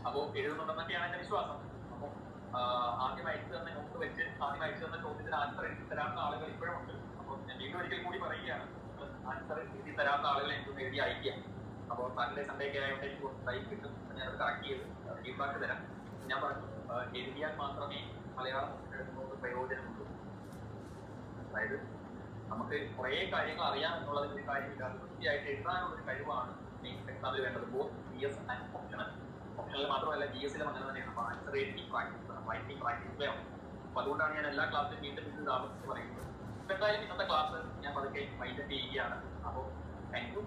Speaker 1: അപ്പോൾ എഴുതുന്നുണ്ടെന്നൊക്കെയാണ് എന്റെ വിശ്വാസം. അപ്പോൾ ആദ്യം അയച്ചു തന്ന നോട്ട് വെച്ച് ആദ്യം അയച്ചു തന്ന ചോദ്യത്തിന് ആൻസർ എഴുതി തരാത്ത ആളുകൾ ഇപ്പോഴും ഉണ്ട്. അപ്പോൾ ഞാൻ വീണ്ടും ഒരിക്കൽ കൂടി പറയുകയാണ്, ആൻസർ എഴുതി തരാത്ത ആളുകളെ എനിക്കൊന്ന് എഴുതി അയക്കുക. അപ്പോൾ സാറ്റർഡേ സൺഡേ ഒക്കെ ആയതുകൊണ്ട് എനിക്ക് കുറച്ച് ടൈം കിട്ടും. ഞാനത് കറക്റ്റ് ചെയ്ത് ഫീഡ്ബാക്ക് തരാം. ഞാൻ പറഞ്ഞു എഴുതിയാൽ മാത്രമേ മലയാളം എഴുതുന്നത് പ്രയോജനമുള്ളൂ. അതായത് നമുക്ക് കുറേ കാര്യങ്ങൾ അറിയാം എന്നുള്ളതിന് ഒരു കാര്യമില്ല. അത് വൃത്തിയായിട്ട് എഴുതാനുള്ളൊരു കഴിവാണ് മെയിൻ എക്സാമിൽ വേണ്ടത്. Both GS and optional. Optional മാത്രമല്ല GS-ലും അങ്ങനെ തന്നെയാണ്. അപ്പോൾ ആൻസർ എഴുതി പ്രാക്ടീസ് വേണം, റൈറ്റിംഗ് പ്രാക്ടീസ് വേണം. അപ്പോൾ അതുകൊണ്ടാണ് ഞാൻ എല്ലാ ക്ലാസ്സിലും വീണ്ടും ഇത് ആവർത്തിച്ച് പറയുന്നത്. അപ്പോൾ എന്തായാലും ഇന്നത്തെ ക്ലാസ് ഞാൻ പതുക്കെ വൈൻഡപ്പ് ചെയ്യുകയാണ്. അപ്പോൾ താങ്ക് യു.